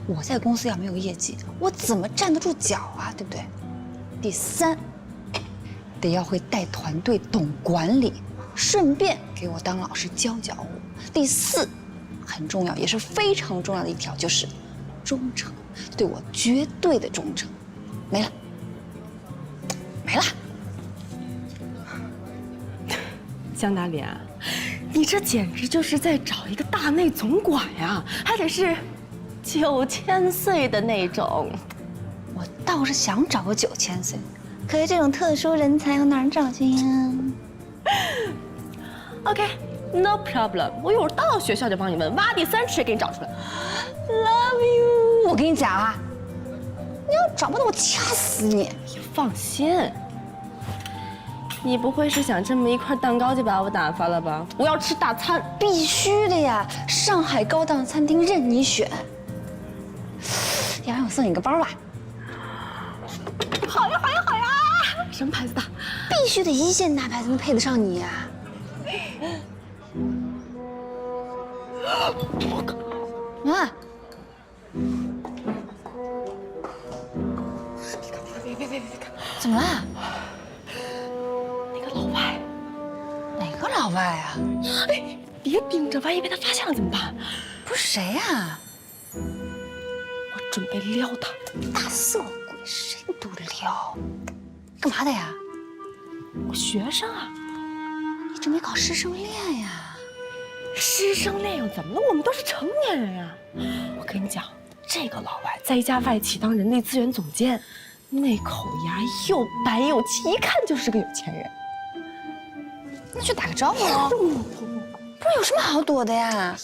我在公司要没有业绩，我怎么站得住脚啊？对不对？第三，得要会带团队，懂管理。顺便给我当老师教教我。第四，很重要也是非常重要的一条就是忠诚，对我绝对的忠诚。没了，没了。江大脸，你这简直就是在找一个大内总管呀，还得是9000岁的那种。我倒是想找个9000岁，可是这种特殊人才要哪儿找去呀？OK，no problem， 我一会儿到学校就帮你问，挖地3尺给你找出来。Love you， 我跟你讲啊，你要找不到我掐死你。你放心，你不会是想这么一块蛋糕就把我打发了吧？我要吃大餐，必须的呀！上海高档餐厅任你选。要不然我送你个包吧。好呀好呀好呀！什么牌子的？必须得1线大牌才能配得上你呀。我靠！啊！别！怎么了？那个老外。哪个老外啊？哎，别盯着，万一被他发现了怎么办？不是谁呀？我准备撩他。大色鬼，谁都撩。干嘛的呀？我学生啊。你准备搞师生恋呀？师生恋又怎么了？我们都是成年人呀！我跟你讲，这个老外在一家外企当人力资源总监，那口牙又白又齐，一看就是个有钱人。那就打个招呼喽。不是有什么好躲的呀？哎呀，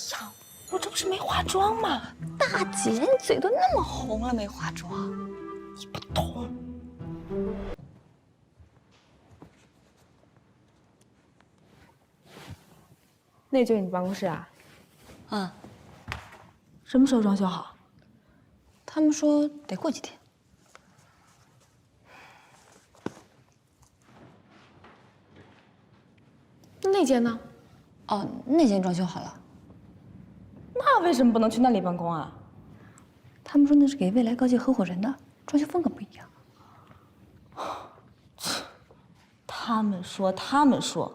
我这不是没化妆吗？大姐，你嘴都那么红了，没化妆，你不懂。那就是你办公室啊？嗯。什么时候装修好？他们说得过几天。那间呢？哦，那间装修好了。那为什么不能去那里办公啊？他们说那是给未来高级合伙人的，装修风格不一样。他们说，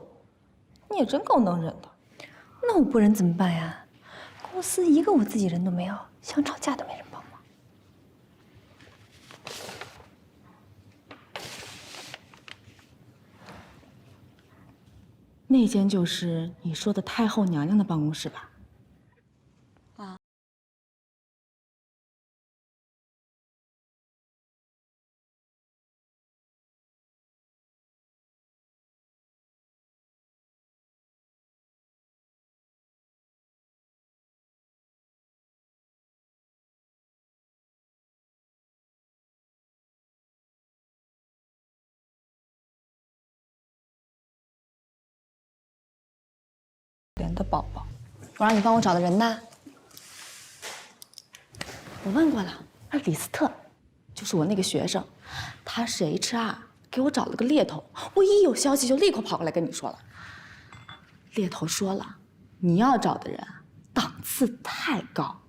你也真够能忍的。那我不忍怎么办呀？公司一个我自己人都没有，想吵架都没人帮忙。那间就是你说的太后娘娘的办公室吧？啊。的宝宝，我让你帮我找的人呢？我问过了，李斯特，就是我那个学生，他是 HR， 给我找了个猎头，我一有消息就立刻跑过来跟你说了。猎头说了，你要找的人啊，档次太高，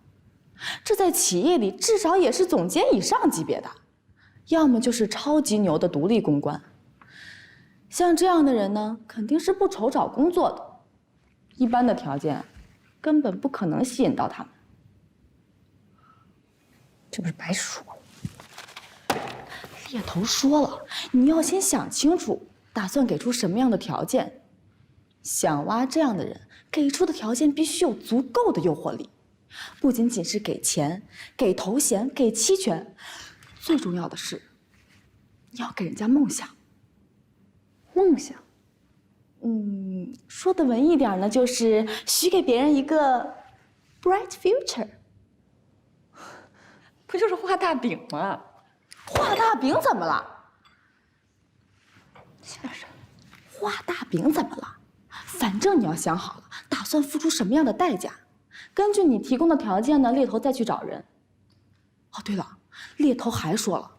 这在企业里至少也是总监以上级别的，要么就是超级牛的独立公关。像这样的人呢，肯定是不愁找工作的，一般的条件根本不可能吸引到他们。这不是白说了？猎头说了，你要先想清楚，打算给出什么样的条件。想挖这样的人，给出的条件必须有足够的诱惑力，不仅仅是给钱、给头衔、给期权，最重要的是，你要给人家梦想。梦想，说的文艺点呢，就是许给别人一个 bright future。不就是画大饼吗？画大饼怎么了？画大饼怎么了？反正你要想好了，打算付出什么样的代价，根据你提供的条件呢，猎头再去找人。哦，对了，猎头还说了，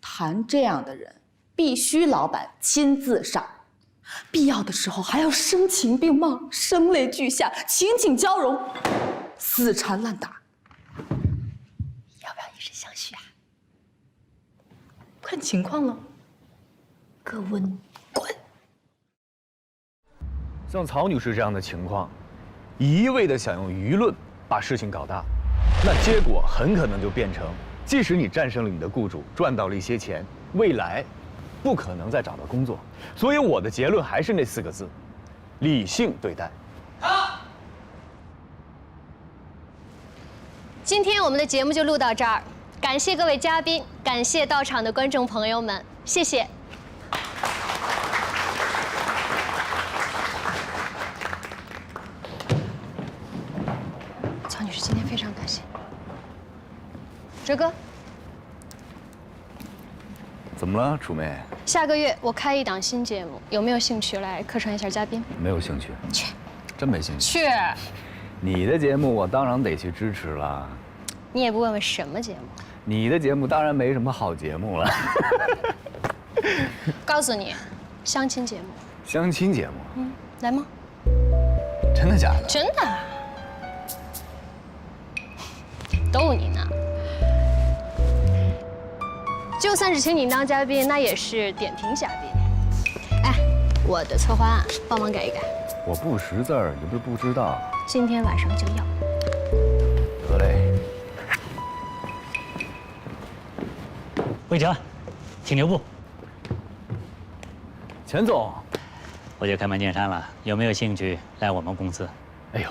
谈这样的人必须老板亲自上，必要的时候还要声情并茂、声泪俱下、情景交融、死缠烂打。要不要以身相许啊？看情况了。各温滚。像曹女士这样的情况，一味的想用舆论把事情搞大，那结果很可能就变成，即使你战胜了你的雇主，赚到了一些钱，未来不可能再找到工作。所以我的结论还是那4个字：理性对待。今天我们的节目就录到这儿，感谢各位嘉宾，感谢到场的观众朋友们，谢谢。曹女士，今天非常感谢。哲哥，怎么了，楚妹？下个月我开一档新节目，有没有兴趣来客串一下嘉宾？没有兴趣。去。真没兴趣。去。你的节目我当然得去支持了。你也不问问什么节目？你的节目当然没什么好节目了。告诉你，相亲节目。相亲节目？来吗？真的假的？真的。逗你呢。就算是请你当嘉宾，那也是点评嘉宾。哎，我的策划案帮忙改一改。我不识字儿，你不是不知道。今天晚上就要。得嘞。魏哲，请留步。钱总，我就开门见山了，有没有兴趣来我们公司？哎呦，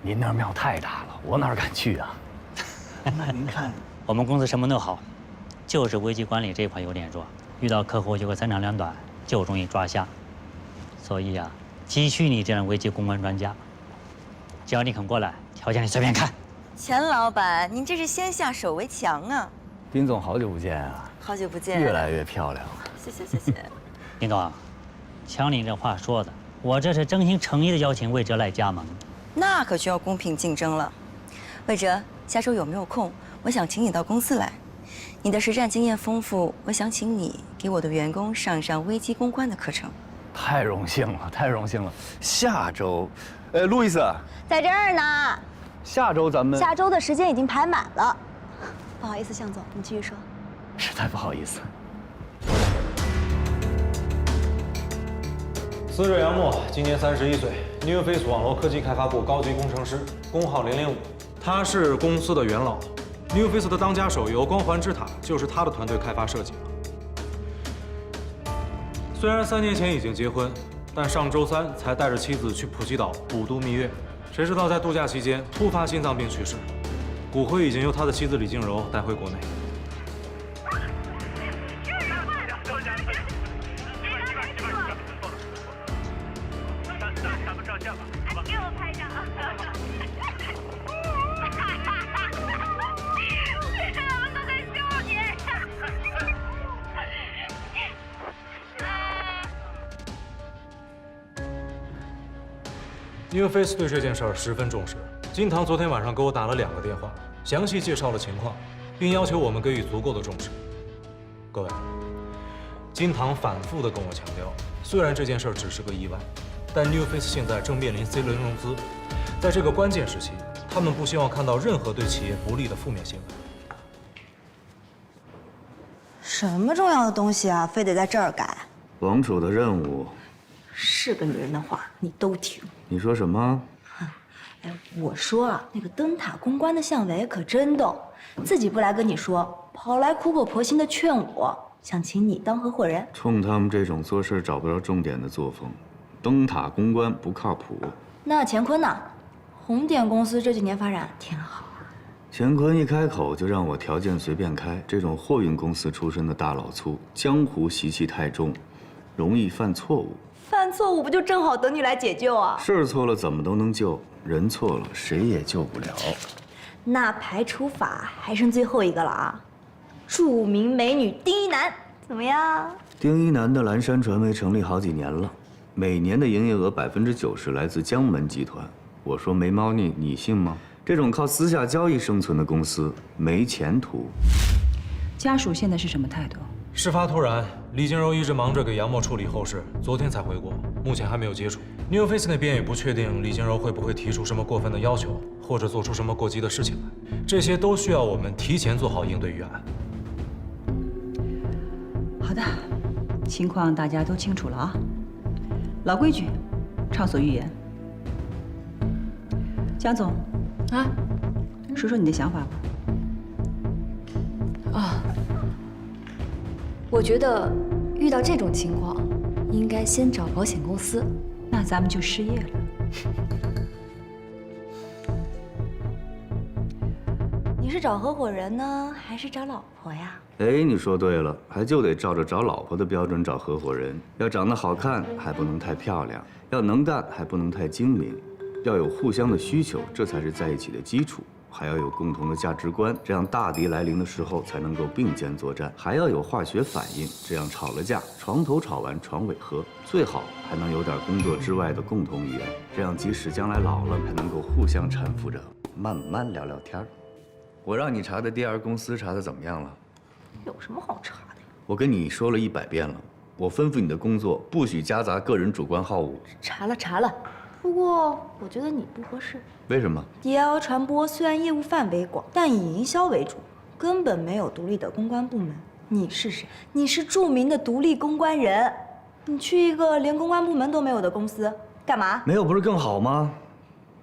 您那庙太大了，我哪敢去啊？那您看，我们公司什么都好，就是危机管理这一块有点弱，遇到客户有个3长2短，就容易抓瞎。所以啊，急需你这样危机公关专家。只要你肯过来，条件你随便看。钱老板，您这是先下手为强啊！丁总，好久不见啊！好久不见，越来越漂亮了。谢谢谢谢。丁总，瞧你这话说的，我这是真心诚意的邀请魏哲来加盟。那可就要公平竞争了。魏哲，下周有没有空？我想请你到公司来。你的实战经验丰富，我想请你给我的员工上一上危机公关的课程。太荣幸了，太荣幸了！下周，路易斯在这儿呢。下周咱们下周的时间已经排满了。不好意思，向总，你继续说。实在不好意思。死者杨默，今年31岁 ，New Face 网络科技开发部高级工程师，工号005。他是公司的元老 ，New Face 的当家手游《光环之塔》就是他的团队开发设计的。虽然3年前已经结婚，但上周3才带着妻子去普吉岛5度蜜月，谁知道在度假期间突发心脏病去世，骨灰已经由他的妻子李静柔带回国内。给我拍张。我都在笑你。New Face 对这件事儿十分重视。金堂昨天晚上给我打了2个电话，详细介绍了情况，并要求我们给予足够的重视。各位，金堂反复地跟我强调，虽然这件事儿只是个意外，但 New Face 现在正面临 C 轮融资，在这个关键时期，他们不希望看到任何对企业不利的负面新闻。什么重要的东西啊，非得在这儿改？王储的任务。是个女人的话，你都听。你说什么？哎，我说啊，那个灯塔公关的向伟可真逗，自己不来跟你说，跑来苦口婆心的劝我，想请你当合伙人。冲他们这种做事找不着重点的作风，灯塔公关不靠谱。那乾坤呢？红点公司这几年发展挺好。乾坤一开口就让我条件随便开，这种货运公司出身的大老粗，江湖习气太重，容易犯错误。犯错误不就正好等你来解救啊？事儿错了怎么都能救，人错了谁也救不了。那排除法还剩最后一个了啊！著名美女丁一楠，怎么样？丁一楠的蓝山传媒成立好几年了，每年的营业额90%来自江门集团。我说没猫腻，你信吗？这种靠私下交易生存的公司没前途。家属现在是什么态度？事发突然，李金柔一直忙着给杨默处理后事，昨天才回国，目前还没有接触。New Face 那边也不确定李金柔会不会提出什么过分的要求，或者做出什么过激的事情来，这些都需要我们提前做好应对预案。好的，情况大家都清楚了啊。老规矩，畅所欲言。江总，啊，说说你的想法吧。啊，我觉得遇到这种情况，应该先找保险公司。那咱们就失业了。你是找合伙人呢，还是找老婆呀？哎，你说对了，还就得照着找老婆的标准找合伙人。要长得好看，还不能太漂亮；要能干，还不能太精明；要有互相的需求，这才是在一起的基础。还要有共同的价值观，这样大敌来临的时候才能够并肩作战。还要有化学反应，这样吵了架，床头吵完床尾和。最好还能有点工作之外的共同语言，这样即使将来老了，还能够互相搀扶着，慢慢聊聊天。我让你查的DR公司查的怎么样了？有什么好查的？我跟你说了100遍了，我吩咐你的工作不许夹杂个人主观好恶。查了，不过我觉得你不合适。为什么 ？DL 传播虽然业务范围广，但以营销为主，根本没有独立的公关部门。你是谁？你是著名的独立公关人，你去一个连公关部门都没有的公司干嘛？没有不是更好吗？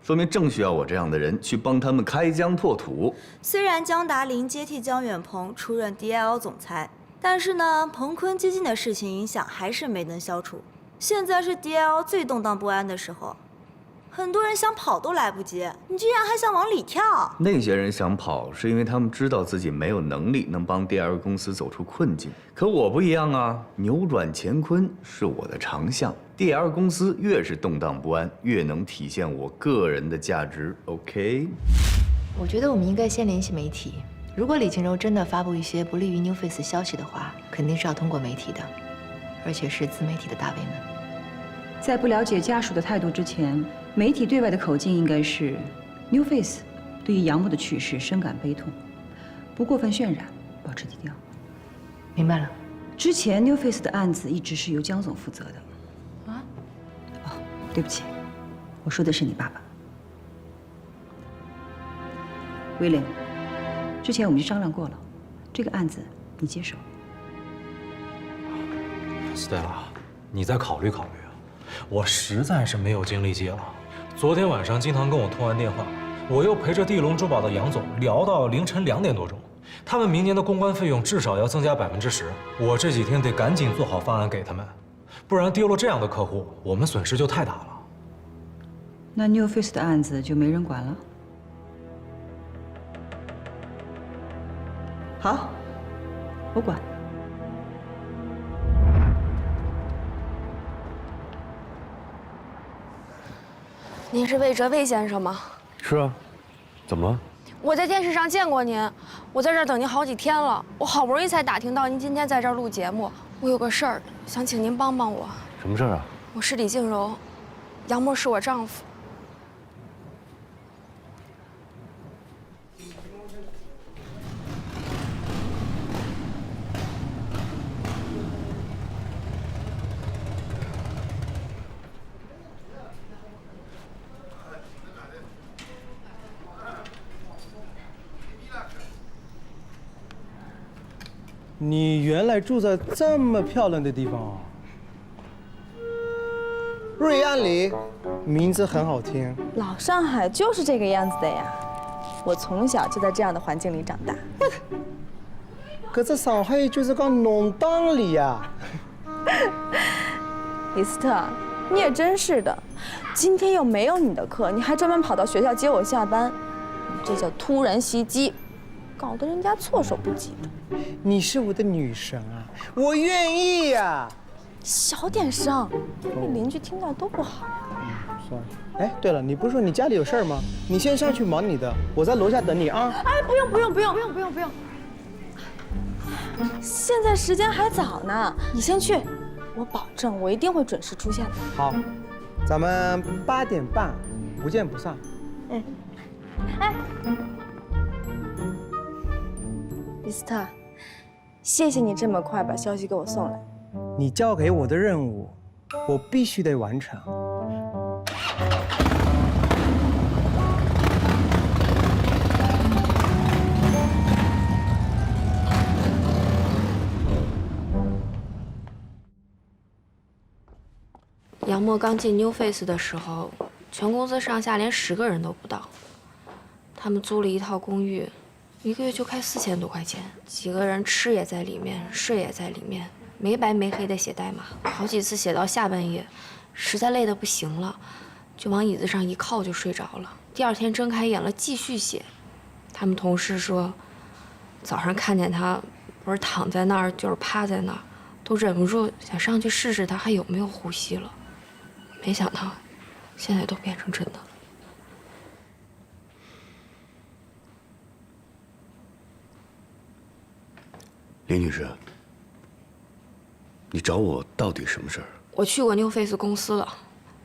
说明正需要我这样的人去帮他们开疆拓土。虽然江达林接替江远鹏出任 DL 总裁，但是呢，鹏坤基金的事情影响还是没能消除。现在是 DL 最动荡不安的时候。很多人想跑都来不及，你居然还想往里跳？那些人想跑，是因为他们知道自己没有能力能帮 DR 公司走出困境。可我不一样啊，扭转乾坤是我的长项。DR 公司越是动荡不安，越能体现我个人的价值。OK？ 我觉得我们应该先联系媒体。如果李金柔真的发布一些不利于 New Face 消息的话，肯定是要通过媒体的，而且是自媒体的大 V 们。在不了解家属的态度之前，媒体对外的口径应该是 New Face 对于杨默的去世深感悲痛，不过分渲染，保持低调。明白了。之前 New Face 的案子一直是由江总负责的。啊？哦，对不起，我说的是你爸爸。William， 之前我们就商量过了，这个案子你接手。Stella， 你再考虑考虑啊！我实在是没有精力接了。昨天晚上金堂跟我通完电话，我又陪着地龙珠宝的杨总聊到凌晨2点多钟。他们明年的公关费用至少要增加10%，我这几天得赶紧做好方案给他们，不然丢了这样的客户，我们损失就太大了。那 New Face 的案子就没人管了？好，我管。您是魏哲魏先生吗？是啊，怎么了？我在电视上见过您，我在这儿等您好几天了，我好不容易才打听到您今天在这儿录节目。我有个事儿想请您帮帮我。什么事儿啊？我是李静柔，杨默是我丈夫。你原来住在这么漂亮的地方啊？瑞安里，名字很好听。老上海就是这个样子的呀，我从小就在这样的环境里长大。可是上海就是个弄堂里呀。李斯特，你也真是的，今天又没有你的课，你还专门跑到学校接我下班，这叫突然袭击，搞得人家措手不及的。你是我的女神啊，我愿意呀。小点声，被邻居听到多不好。算了。哎，对了，你不是说你家里有事儿吗？你先上去忙你的，我在楼下等你啊。哎，不用。现在时间还早呢，你先去，我保证我一定会准时出现的。好，咱们8点半不见不散。嗯。哎，李斯特，谢谢你这么快把消息给我送来。你交给我的任务，我必须得完成。杨默刚进 New Face 的时候，全公司上下连10个人都不到。他们租了一套公寓，1个月就开4000多块钱，几个人吃也在里面，睡也在里面，没白没黑的写代码，好几次写到下半夜，实在累得不行了，就往椅子上一靠就睡着了。第2天睁开眼了继续写。他们同事说，早上看见他不是躺在那儿就是趴在那儿，都忍不住想上去试试他还有没有呼吸了。没想到，现在都变成真的了。林女士，你找我到底什么事儿？我去过 New Face 公司了，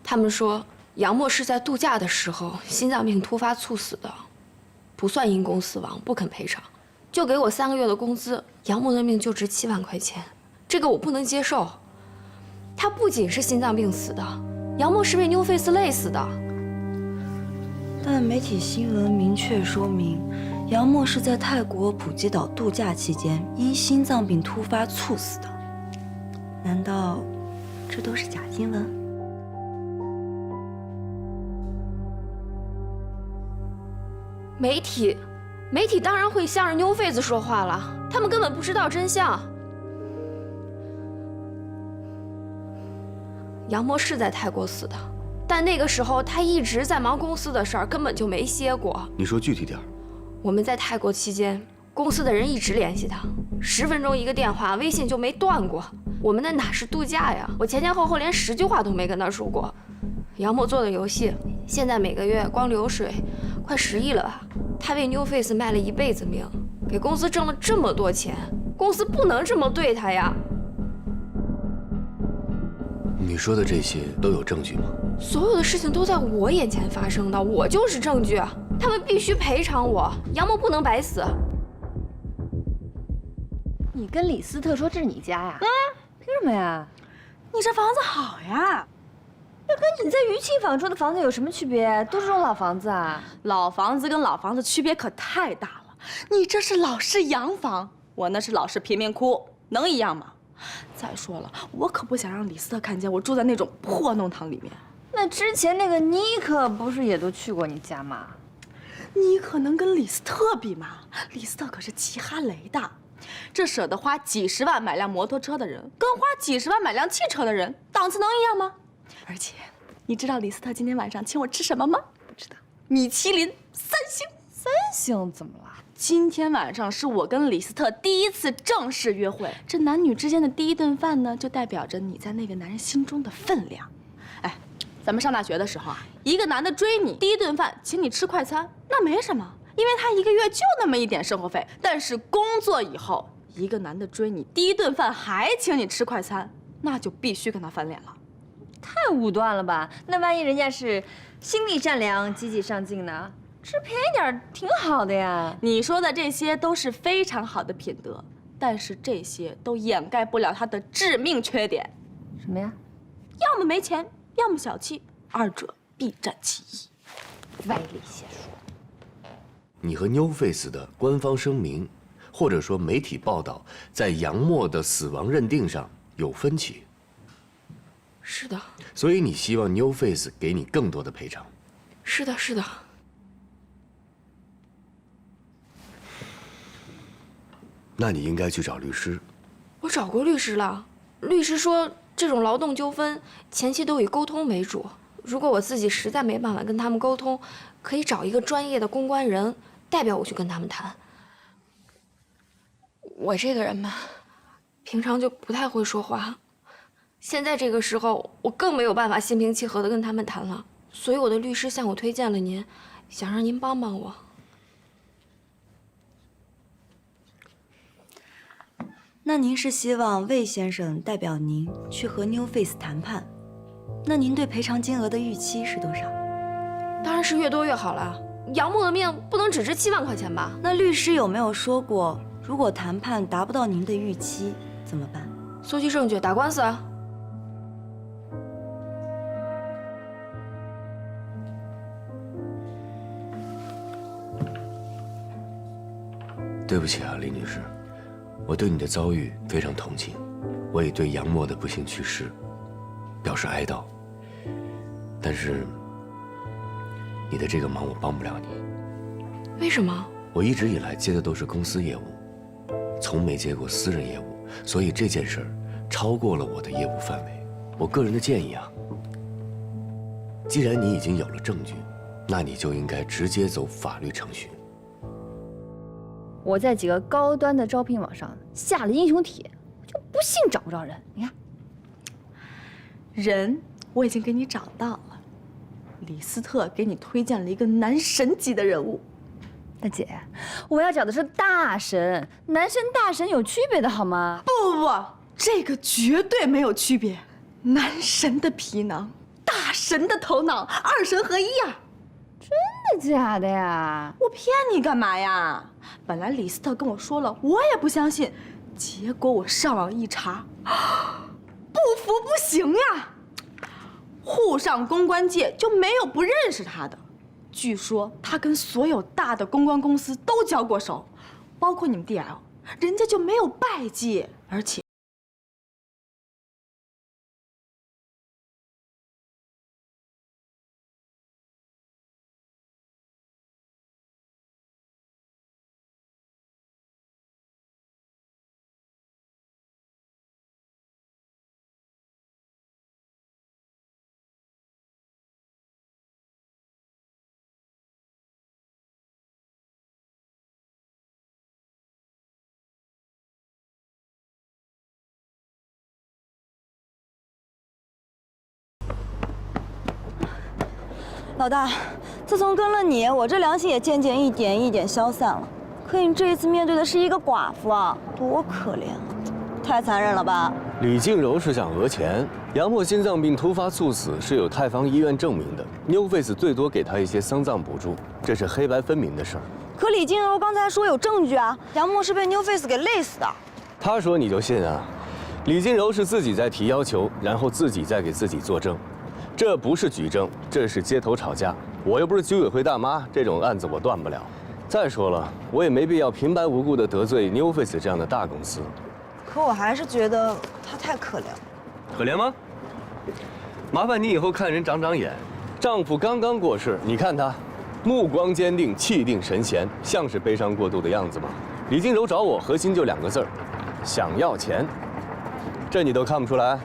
他们说杨默是在度假的时候心脏病突发猝死的，不算因公死亡，不肯赔偿，就给我3个月的工资。杨默的命就值7万块钱，这个我不能接受。他不仅是心脏病死的，杨默是被 New Face 累死的。但媒体新闻明确说明，杨默是在泰国普吉岛度假期间因心脏病突发猝死的。难道这都是假新闻？媒体当然会向着 New Face 说话了，他们根本不知道真相。杨默是在泰国死的，但那个时候他一直在忙公司的事儿，根本就没歇过。你说具体点儿。我们在泰国期间，公司的人一直联系他，10分钟一个电话，微信就没断过。我们那哪是度假呀？我前后连10句话都没跟他说过。杨默做的游戏，现在每个月光流水快10亿了吧？他为 New Face 卖了一辈子命，给公司挣了这么多钱，公司不能这么对他呀。你说的这些都有证据吗？所有的事情都在我眼前发生的，我就是证据。他们必须赔偿我，杨默不能白死。你跟李斯特说这是你家呀？凭什么呀？你这房子好呀，那跟你在余庆坊住的房子有什么区别？都是这种老房子啊。老房子跟老房子区别可太大了。你这是老式洋房，我那是老式贫民窟，能一样吗？再说了，我可不想让李斯特看见我住在那种破弄堂里面。那之前那个尼克不是也都去过你家吗？尼克能跟李斯特比吗？李斯特可是骑哈雷的，这舍得花几十万买辆摩托车的人，跟花几十万买辆汽车的人，档次能一样吗？而且，你知道李斯特今天晚上请我吃什么吗？不知道。米其林3星。3星怎么了？今天晚上是我跟李斯特第1次正式约会，这男女之间的第1顿饭呢，就代表着你在那个男人心中的分量。哎，咱们上大学的时候啊，一个男的追你，第1顿饭请你吃快餐，那没什么，因为他1个月就那么一点生活费。但是工作以后，一个男的追你，第1顿饭还请你吃快餐，那就必须跟他翻脸了。太武断了吧？那万一人家是心地善良、积极上进呢？吃便宜点挺好的呀。你说的这些都是非常好的品德，但是这些都掩盖不了他的致命缺点。什么呀？要么没钱，要么小气，2者必占其一。歪理邪说。你和 New Face 的官方声明或者说媒体报道在杨默的死亡认定上有分歧。是的，所以你希望 New Face 给你更多的赔偿。是的，是的。那你应该去找律师。我找过律师了，律师说这种劳动纠纷前期都以沟通为主。如果我自己实在没办法跟他们沟通，可以找一个专业的公关人代表我去跟他们谈。我这个人嘛，平常就不太会说话，现在这个时候我更没有办法心平气和地跟他们谈了。所以我的律师向我推荐了您，想让您帮帮我。那您是希望魏先生代表您去和 New Face 谈判？那您对赔偿金额的预期是多少？当然是越多越好了。杨默的命不能只值7万块钱吧？那律师有没有说过，如果谈判达不到您的预期怎么办？搜集证据，打官司啊。对不起啊，李女士，我对你的遭遇非常同情，我也对杨默的不幸去世表示哀悼。但是，你的这个忙我帮不了你。为什么？我一直以来接的都是公司业务，从没接过私人业务，所以这件事儿超过了我的业务范围。我个人的建议啊，既然你已经有了证据，那你就应该直接走法律程序。我在几个高端的招聘网上下了英雄帖，就不信找不着人。你看，人我已经给你找到了，李斯特给你推荐了一个男神级的人物。大姐，我要找的是大神，男神大神有区别的好吗？不，这个绝对没有区别。男神的皮囊，大神的头脑，2神合一呀！真的假的呀？我骗你干嘛呀？本来李斯特跟我说了，我也不相信，结果我上网一查，不服不行呀！沪上公关界就没有不认识他的。据说他跟所有大的公关公司都交过手，包括你们 DL， 人家就没有拜绩，而且。老大，自从跟了你，我这良心也渐渐一点一点消散了。可你这一次面对的是一个寡妇啊，多可怜啊，太残忍了吧？李静柔是想讹钱，杨默心脏病突发猝死是有泰方医院证明的 ，New Face 最多给他一些丧葬补助，这是黑白分明的事儿。可李静柔刚才说有证据啊，杨默是被 New Face 给累死的。他说你就信啊？李静柔是自己在提要求，然后自己再给自己作证。这不是举证，这是街头吵架。我又不是居委会大妈，这种案子我断不了。再说了，我也没必要平白无故的得罪 New Face 这样的大公司。可我还是觉得他太可怜了。可怜吗？麻烦你以后看人长长眼。丈夫刚刚过世，你看他，目光坚定，气定神闲，像是悲伤过度的样子吗？李静柔找我，核心就2个字儿：想要钱。这你都看不出来？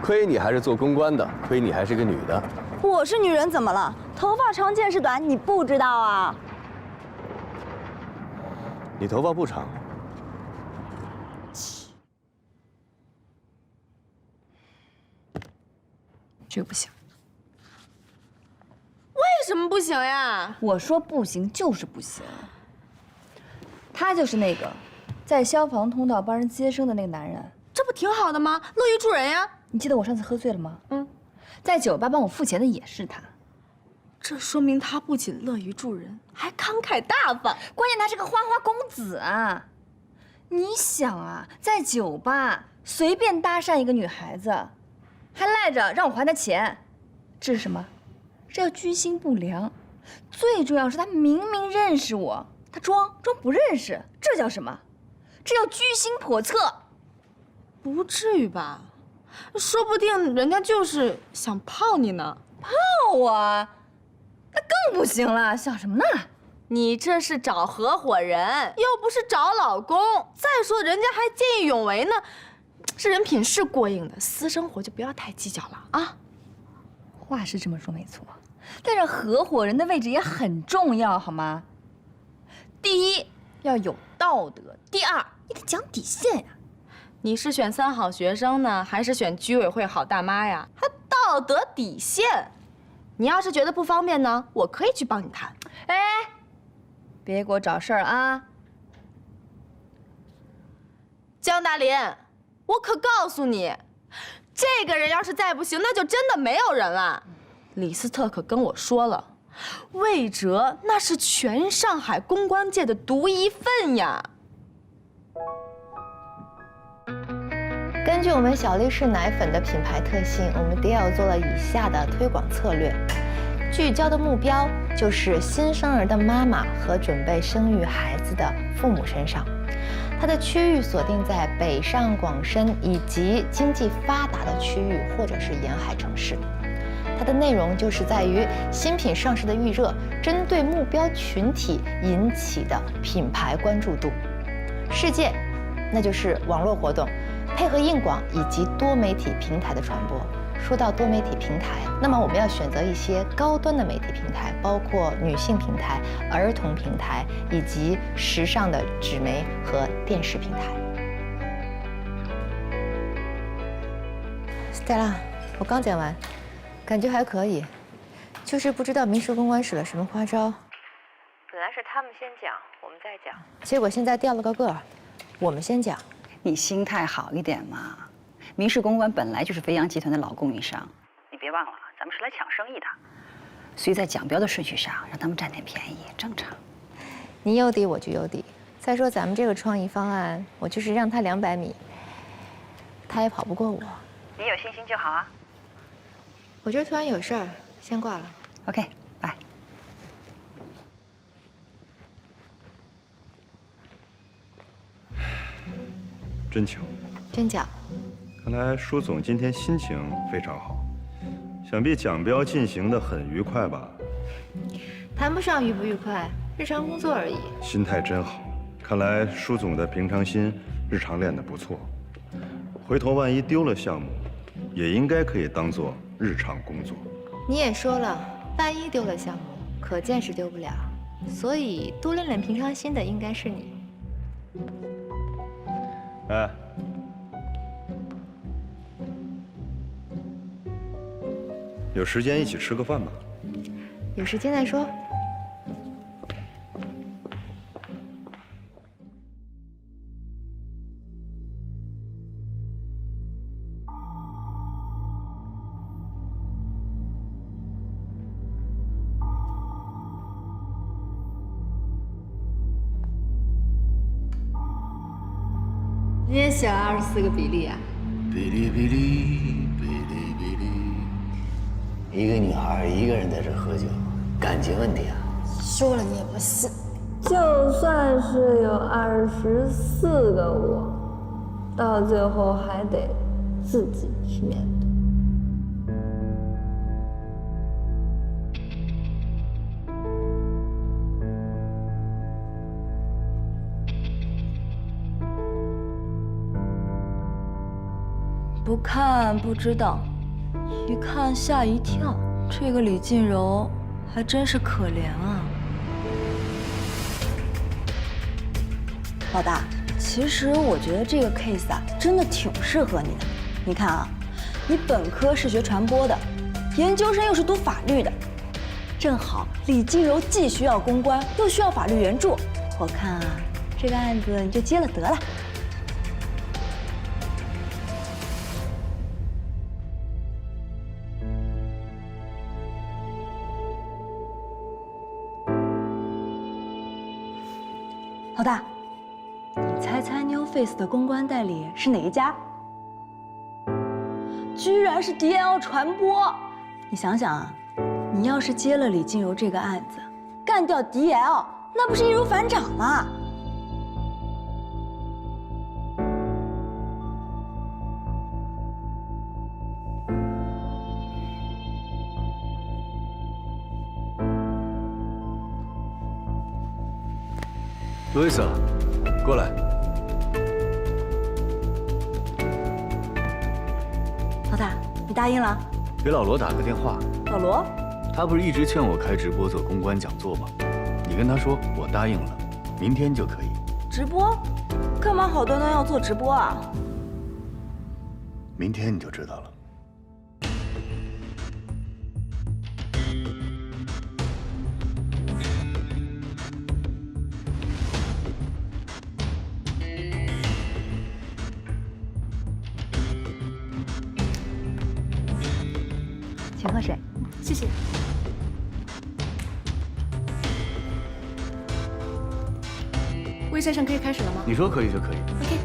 亏你还是做公关的，亏你还是个女的。我是女人怎么了？头发长见识短，你不知道啊？你头发不长。这个不行。为什么不行呀？我说不行就是不行。他就是那个在消防通道帮人接生的那个男人，这不挺好的吗？乐于助人呀。你记得我上次喝醉了吗？在酒吧帮我付钱的也是他。这说明他不仅乐于助人，还慷慨大方。关键他是个花花公子啊！你想啊，在酒吧随便搭讪一个女孩子，还赖着让我还他钱，这是什么？这叫居心不良。最重要是他明明认识我，他装不认识，这叫什么？这要居心叵测。不至于吧？说不定人家就是想泡你呢。泡我？那更不行了，想什么呢？你这是找合伙人，又不是找老公。再说人家还见义勇为呢，这人品是过硬的，私生活就不要太计较了啊。话是这么说没错，但是合伙人的位置也很重要，好吗？第一要有道德，第二你得讲底线呀。你是选3好学生呢，还是选居委会好大妈呀？还道德底线？你要是觉得不方便呢，我可以去帮你谈。哎，别给我找事儿啊！江大林，我可告诉你，这个人要是再不行，那就真的没有人了。李斯特可跟我说了，魏哲那是全上海公关界的独一份呀。根据我们小丽氏奶粉的品牌特性，我们迪奥做了以下的推广策略：聚焦的目标就是新生儿的妈妈和准备生育孩子的父母身上。它的区域锁定在北上广深以及经济发达的区域或者是沿海城市。它的内容就是在于新品上市的预热，针对目标群体引起的品牌关注度。世界，那就是网络活动。配合硬广以及多媒体平台的传播。说到多媒体平台，那么我们要选择一些高端的媒体平台，包括女性平台、儿童平台以及时尚的纸媒和电视平台。Stella， 我刚讲完，感觉还可以，就是不知道民事公关使了什么花招。本来是他们先讲，我们再讲，结果现在掉了个个儿，我们先讲。你心态好一点嘛！民事公关本来就是飞扬集团的老供应商，你别忘了，咱们是来抢生意的，所以在奖标的顺序上让他们占点便宜正常。你有底我就有底。再说咱们这个创意方案，我就是让他200米，他也跑不过我。你有信心就好啊。我这突然有事儿，先挂了。OK， 拜。真巧，真巧。看来舒总今天心情非常好，想必奖标进行得很愉快吧？谈不上愉不愉快，日常工作而已。心态真好，看来舒总的平常心日常练得不错。回头万一丢了项目，也应该可以当做日常工作。你也说了，万一丢了项目，可见是丢不了，所以多练练平常心的应该是你。哎，有时间一起吃个饭吧。有时间再说。你也写了24个比例啊？比利比利比利比利，一个女孩一个人在这喝酒，感情问题啊？说了你也不信。就算是有24个我，到最后还得自己去面对。不看不知道，一看吓一跳。这个李静柔还真是可怜啊。老大，其实我觉得这个 case 啊，真的挺适合你的。你看啊，你本科是学传播的，研究生又是读法律的，正好李静柔既需要公关，又需要法律援助。我看啊，这个案子你就接了得了。老大，你猜猜 New Face 的公关代理是哪一家？居然是 DL 传播！你想想啊，你要是接了李静柔这个案子，干掉 DL， 那不是易如反掌吗？路易斯，过来。老大，你答应了？给老罗打个电话。老罗？他不是一直劝我开直播做公关讲座吗？你跟他说我答应了，明天就可以。直播？干嘛好端端要做直播啊？明天你就知道了。请喝水。谢谢。魏先生可以开始了吗？你说可以就可以。OK。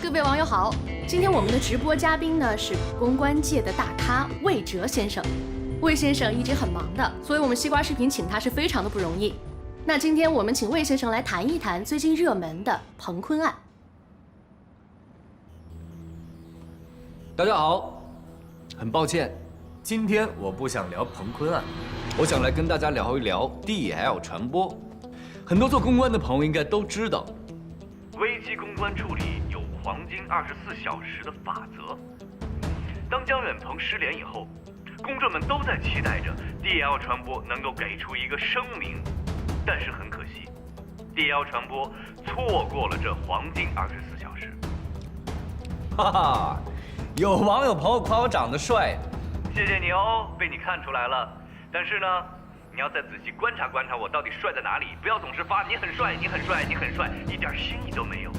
各位网友好，今天我们的直播嘉宾呢是公关界的大咖魏哲先生。魏先生一直很忙的，所以我们西瓜视频请他是非常的不容易。那今天我们请魏先生来谈一谈最近热门的彭坤案。大家好，很抱歉，今天我不想聊彭坤案，我想来跟大家聊一聊 DL 传播。很多做公关的朋友应该都知道，危机公关处理有黄金24小时的法则。当姜远鹏失联以后，公众们都在期待着 DL 传播能够给出一个声明，但是很可惜 ，DL 传播错过了这黄金24小时。哈哈。有网友朋友夸我长得帅，谢谢你哦，被你看出来了。但是呢，你要再仔细观察观察我到底帅在哪里，不要总是发你很帅，你很帅，你很帅，一点新意都没有。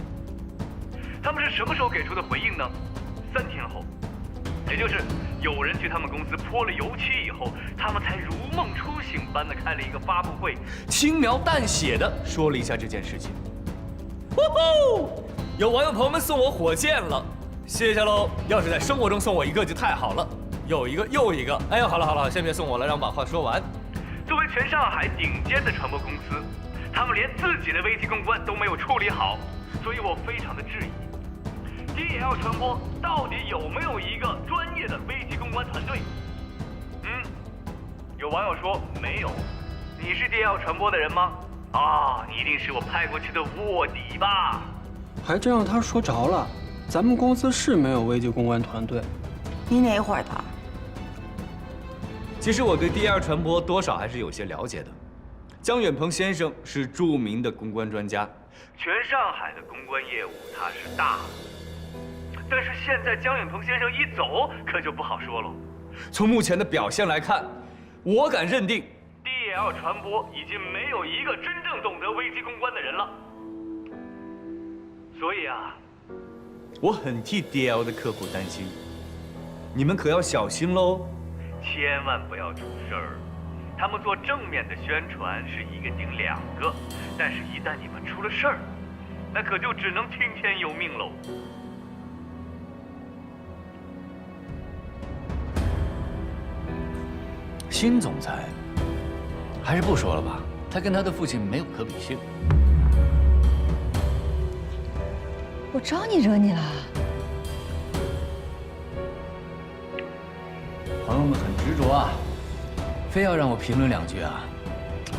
他们是什么时候给出的回应呢？3天后，也就是有人去他们公司泼了油漆以后，他们才如梦初醒般的开了一个发布会，轻描淡写的说了一下这件事情。呼呼，有网友朋友们送我火箭了。谢谢喽！要是在生活中送我一个就太好了，有一个又一个。哎呀，好了，先别送我了，让我把话说完。作为全上海顶尖的传播公司，他们连自己的危机公关都没有处理好，所以我非常的质疑 ，DL 传播到底有没有一个专业的危机公关团队？有网友说没有，你是 DL 传播的人吗？啊，你一定是我派过去的卧底吧？还真让他说着了。咱们公司是没有危机公关团队。你哪会儿的？其实我对 DL 传播多少还是有些了解的。姜远鹏先生是著名的公关专家，全上海的公关业务他是大了。但是现在姜远鹏先生一走，可就不好说了。从目前的表现来看，我敢认定 DL 传播已经没有一个真正懂得危机公关的人了。所以啊，我很替 DL 的客户担心，你们可要小心喽，千万不要出事儿。他们做正面的宣传是一个顶2个，但是一旦你们出了事儿，那可就只能听天由命喽。新总裁，还是不说了吧，他跟他的父亲没有可比性。我招你惹你了？朋友们很执着啊，非要让我评论2句啊。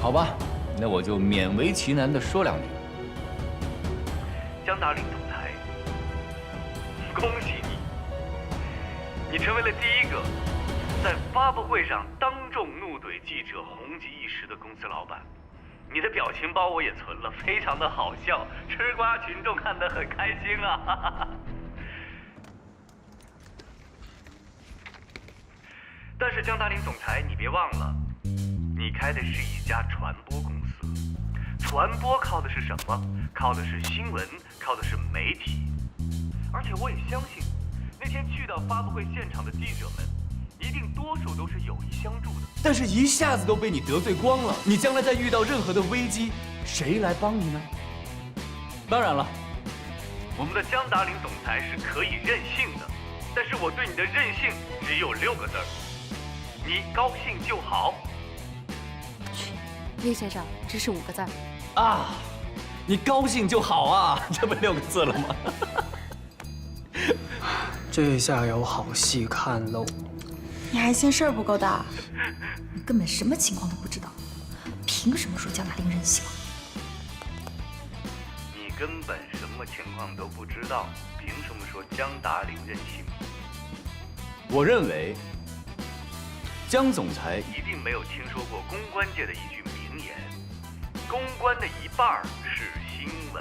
好吧，那我就勉为其难的说2句。江达林总裁，恭喜你，你成为了第一个在发布会上当众怒怼记者红极一时的公司老板。你的表情包我也存了，非常的好笑，吃瓜群众看得很开心啊。但是江达林总裁，你别忘了，你开的是一家传播公司，传播靠的是什么？靠的是新闻，靠的是媒体。而且我也相信，那天去到发布会现场的记者们，一定多数都是有意相助的。但是一下子都被你得罪光了，你将来再遇到任何的危机，谁来帮你呢？当然了，我们的江达林总裁是可以任性的，但是我对你的任性只有6个字儿：你高兴就好。叶先生，这是5个字儿啊！你高兴就好啊，这不6个字了吗？这下有好戏看喽！你还嫌事儿不够大？你根本什么情况都不知道，凭什么说江大林任性？你根本什么情况都不知道，凭什么说江达林任性？我认为，江总裁一定没有听说过公关界的一句名言：公关的一半是新闻。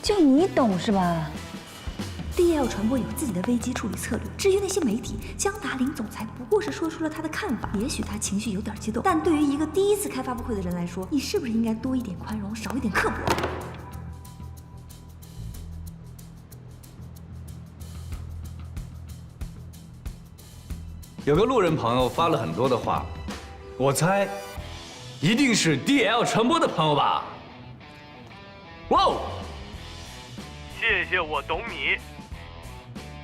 就你懂是吧？ DL 传播有自己的危机处理策略。至于那些媒体，江达林总裁不过是说出了他的看法，也许他情绪有点激动，但对于一个第一次开发布会的人来说，你是不是应该多一点宽容，少一点刻薄？有个路人朋友发了很多的话，我猜，一定是 DL 传播的朋友吧？哇哦！谢谢我懂你。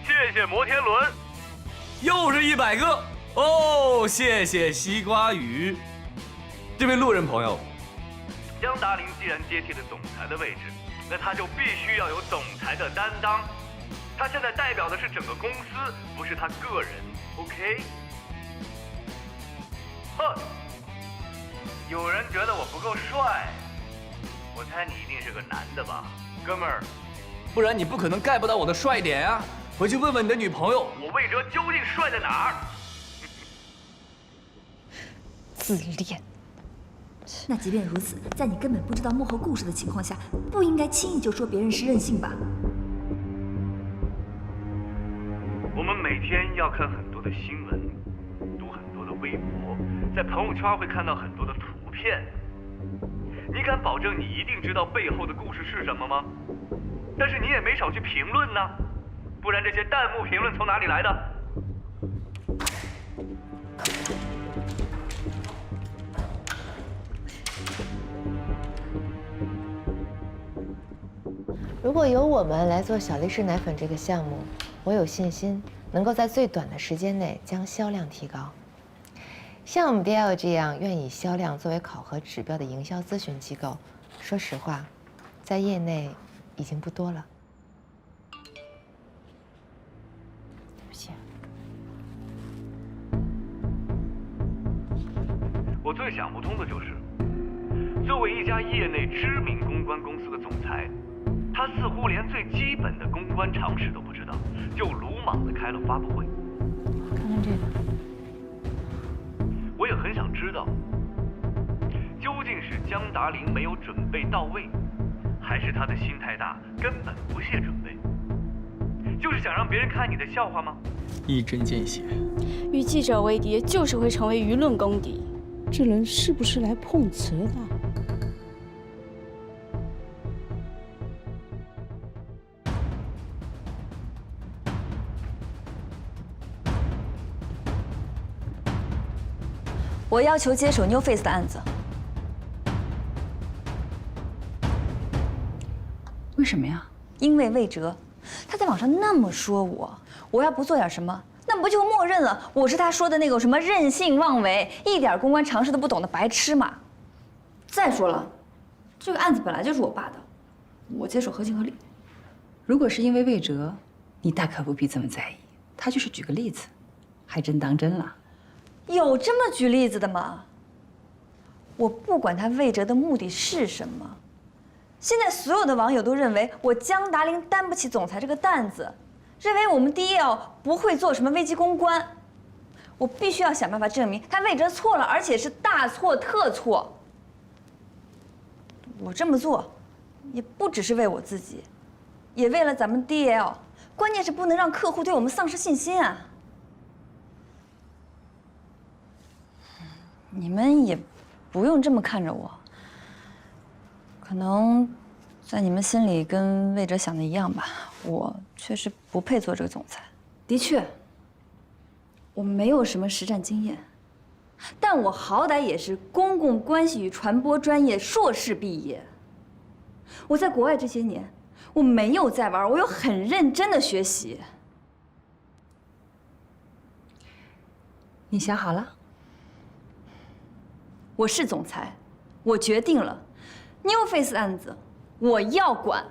谢谢摩天轮，又是100个哦！谢谢西瓜雨。这位路人朋友，江达林既然接替了总裁的位置，那他就必须要有总裁的担当。他现在代表的是整个公司，不是他个人。OK？ 哼，有人觉得我不够帅，我猜你一定是个男的吧，哥们儿。不然你不可能 get 不到我的帅点呀。 回去问问你的女朋友，我魏哲究竟帅在哪儿？自恋。那即便如此，在你根本不知道幕后故事的情况下，不应该轻易就说别人是任性吧？我们每天要看很多的新闻，读很多的微博，在朋友圈会看到很多的图片。你敢保证你一定知道背后的故事是什么吗？但是你也没少去评论呢。 不然这些弹幕评论从哪里来的？如果由我们来做小力士奶粉这个项目，我有信心能够在最短的时间内将销量提高。像我们 DL 这样愿以销量作为考核指标的营销咨询机构，说实话，在业内已经不多了。 我最想不通的就是，作为一家业内知名公关公司的总裁，他似乎连最基本的公关常识都不知道，就鲁莽地开了发布会。看看这个，我也很想知道，究竟是江达林没有准备到位，还是他的心太大，根本不屑准备？就是想让别人看你的笑话吗？一针见血，与记者为敌，就是会成为舆论公敌。 这人是不是来碰瓷的？我要求接手 New Face 的案子。为什么呀？因为魏哲，他在网上那么说我要不做点什么。 那不就默认了我是他说的那个什么任性妄为、一点公关常识都不懂的白痴吗？再说了，这个案子本来就是我爸的，我接手合情合理。如果是因为魏哲，你大可不必这么在意，他就是举个例子，还真当真了。有这么举例子的吗？我不管他魏哲的目的是什么，现在所有的网友都认为我江达林担不起总裁这个担子。 认为我们 DL 不会做什么危机公关，我必须要想办法证明他魏哲错了，而且是大错特错。我这么做，也不只是为我自己，也为了咱们 DL， 关键是不能让客户对我们丧失信心啊！你们也不用这么看着我，可能在你们心里跟魏哲想的一样吧。 我确实不配做这个总裁。的确，我没有什么实战经验，但我好歹也是公共关系与传播专业硕士毕业。我在国外这些年，我没有在玩，我有很认真的学习。你想好了？我是总裁，我决定了 ，New Face 案子我要管。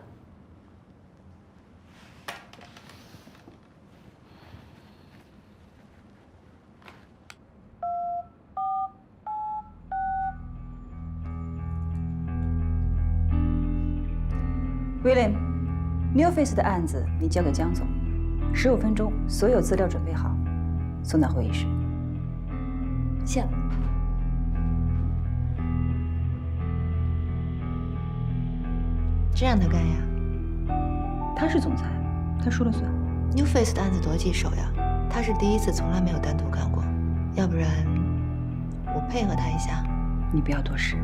William，New Face 的案子你交给江总，15分钟，所有资料准备好，送到会议室。谢了。这让他干呀？他是总裁，他说了算。New Face 的案子多棘手呀，他是第一次，从来没有单独干过。要不然，我配合他一下。你不要多事。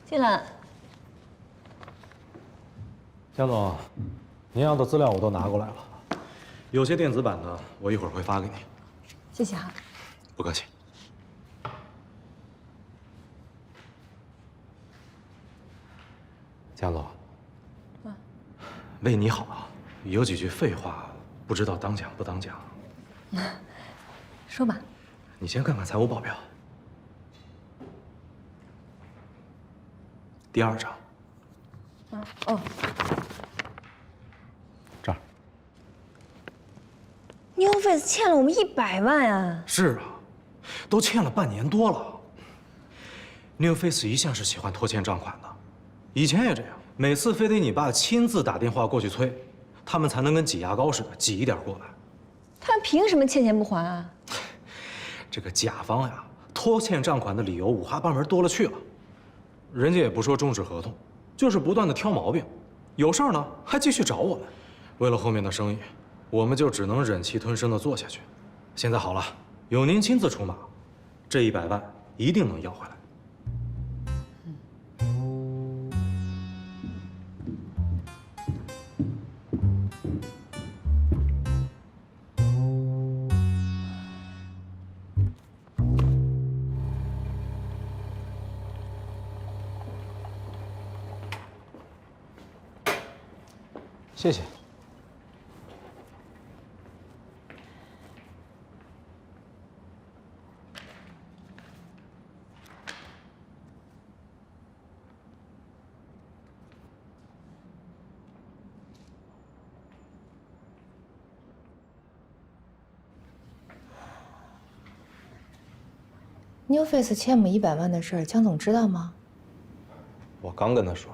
进来。江总，您要的资料我都拿过来了，有些电子版的我一会儿会发给你。谢谢哈。不客气。江总，为你好，有几句废话，不知道当讲不当讲。说吧。你先看看财务报表，第2张。哦。这儿。New Face 欠了我们100万啊！是啊，都欠了半年多了。New Face 一向是喜欢拖欠账款的，以前也这样，每次非得你爸亲自打电话过去催，他们才能跟挤牙膏似的挤一点过来。他们凭什么欠钱不还啊？这个甲方呀，拖欠账款的理由五花八门多了去了，人家也不说终止合同，就是不断的挑毛病，有事儿呢还继续找我们。为了后面的生意，我们就只能忍气吞声的做下去。现在好了，有您亲自出马，这100万一定能要回来。谢谢。New Face 欠我们100万的事儿，江总知道吗？我刚跟他说。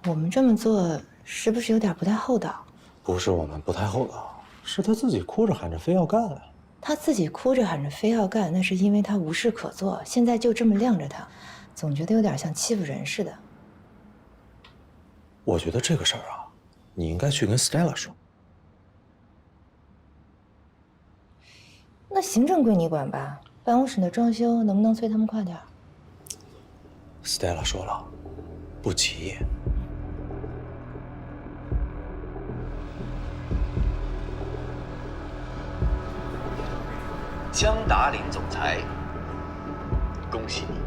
我们这么做是不是有点不太厚道？不是我们不太厚道，是他自己哭着喊着非要干啊。他自己哭着喊着非要干，那是因为他无事可做，现在就这么晾着他，总觉得有点像欺负人似的。我觉得这个事儿啊，你应该去跟 Stella 说。那行政归你管吧，办公室的装修能不能催他们快点？Stella 说了，不急。江达林总裁，恭喜你！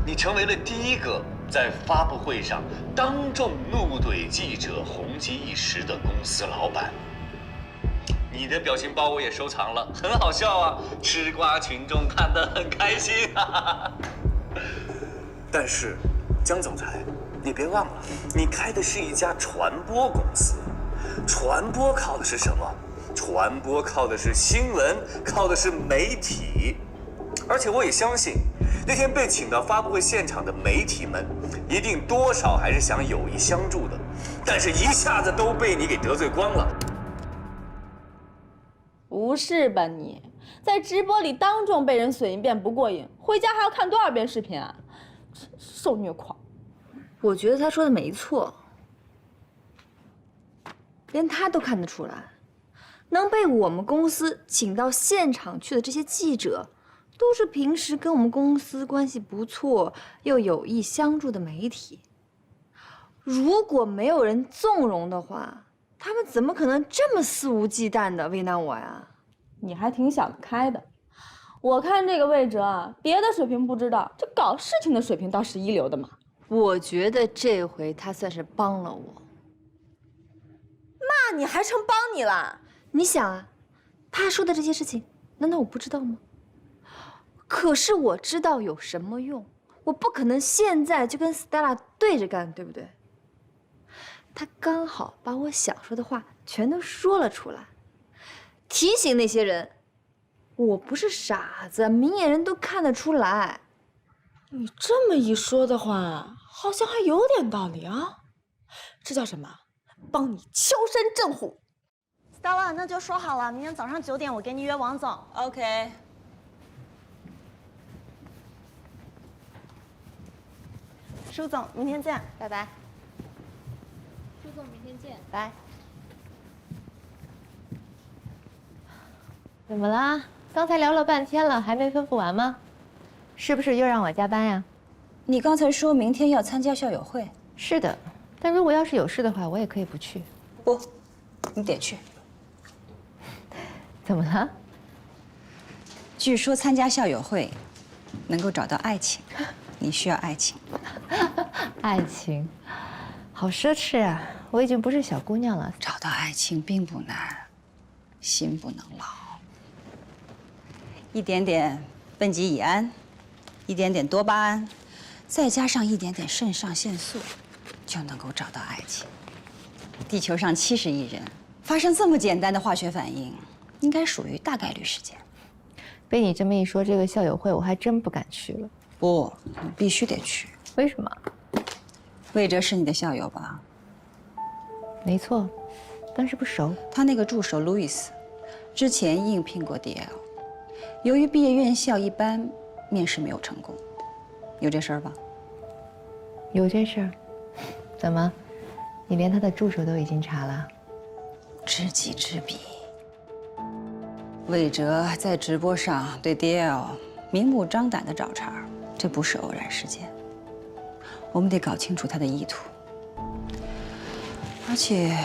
你成为了第一个在发布会上当众怒怼记者、红极一时的公司老板。你的表情包我也收藏了，很好笑啊！吃瓜群众看得很开心啊。但是，江总裁，你别忘了，你开的是一家传播公司，传播靠的是什么？传播靠的是新闻，靠的是媒体。而且我也相信，那天被请到发布会现场的媒体们，一定多少还是想有意相助的，但是一下子都被你给得罪光了。不是吧你？在直播里当众被人损一遍不过瘾，回家还要看多少遍视频啊？受虐狂！我觉得他说的没错，连他都看得出来，能被我们公司请到现场去的这些记者，都是平时跟我们公司关系不错又有意相助的媒体。如果没有人纵容的话，他们怎么可能这么肆无忌惮的为难我呀？你还挺想得开的。我看这个魏哲啊，别的水平不知道，这搞事情的水平倒是一流的嘛。我觉得这回他算是帮了我。那你还成帮你了？你想啊，他说的这些事情，难道我不知道吗？可是我知道有什么用，我不可能现在就跟 Stella 对着干，对不对？他刚好把我想说的话全都说了出来，提醒那些人我不是傻子，明眼人都看得出来。你这么一说的话，好像还有点道理啊。这叫什么？帮你敲山震虎。Stella， 那就说好了，明天早上9点我给你约王总。OK。舒总，明天见，拜拜。舒总，明天见，拜。怎么啦？刚才聊了半天了，还没吩咐完吗？是不是又让我加班呀？你刚才说明天要参加校友会。是的，但如果要是有事的话，我也可以不去。不，你得去。怎么了？据说参加校友会能够找到爱情，你需要爱情。爱情，好奢侈啊！我已经不是小姑娘了。找到爱情并不难，心不能老。一点点苯基乙胺，一点点多巴胺，再加上一点点肾上腺素，就能够找到爱情。地球上70亿人，发生这么简单的化学反应，应该属于大概率事件。被你这么一说，这个校友会我还真不敢去了。不，你必须得去。为什么？魏哲是你的校友吧？没错，但是不熟。他那个助手路易斯，之前应聘过 DL， 由于毕业院校一般，面试没有成功。有这事儿吧？有这事儿。怎么？你连他的助手都已经查了？知己知彼。魏哲在直播上对 DL 明目张胆的找茬，这不是偶然事件。我们得搞清楚他的意图。而且，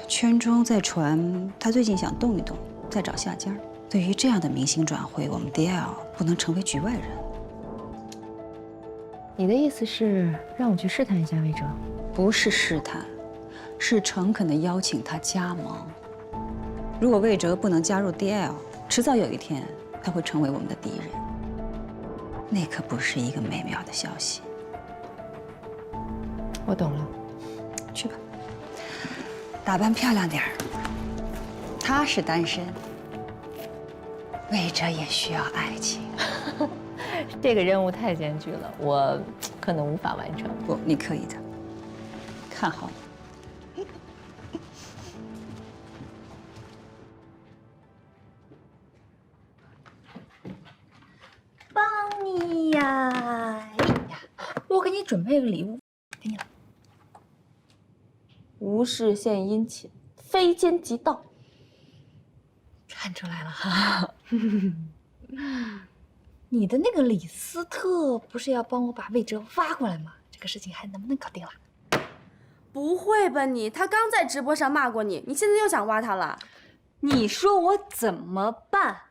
圈中在传他最近想动一动，再找下家。对于这样的明星转会，我们 DL 不能成为局外人。你的意思是让我去试探一下魏哲？不是试探，是诚恳地邀请他加盟。如果魏哲不能加入 DL， 迟早有一天他会成为我们的敌人。那可不是一个美妙的消息。我懂了，去吧，打扮漂亮点儿。他是单身，魏哲也需要爱情。这个任务太艰巨了，我可能无法完成。不，你可以的，看好你。帮你呀！哎呀，我给你准备个礼物，给你了。无事献殷勤，非奸即盗。看出来了哈。你的那个李斯特不是要帮我把魏哲挖过来吗？这个事情还能不能搞定了？不会吧你？他刚在直播上骂过你，你现在又想挖他了？你说我怎么办？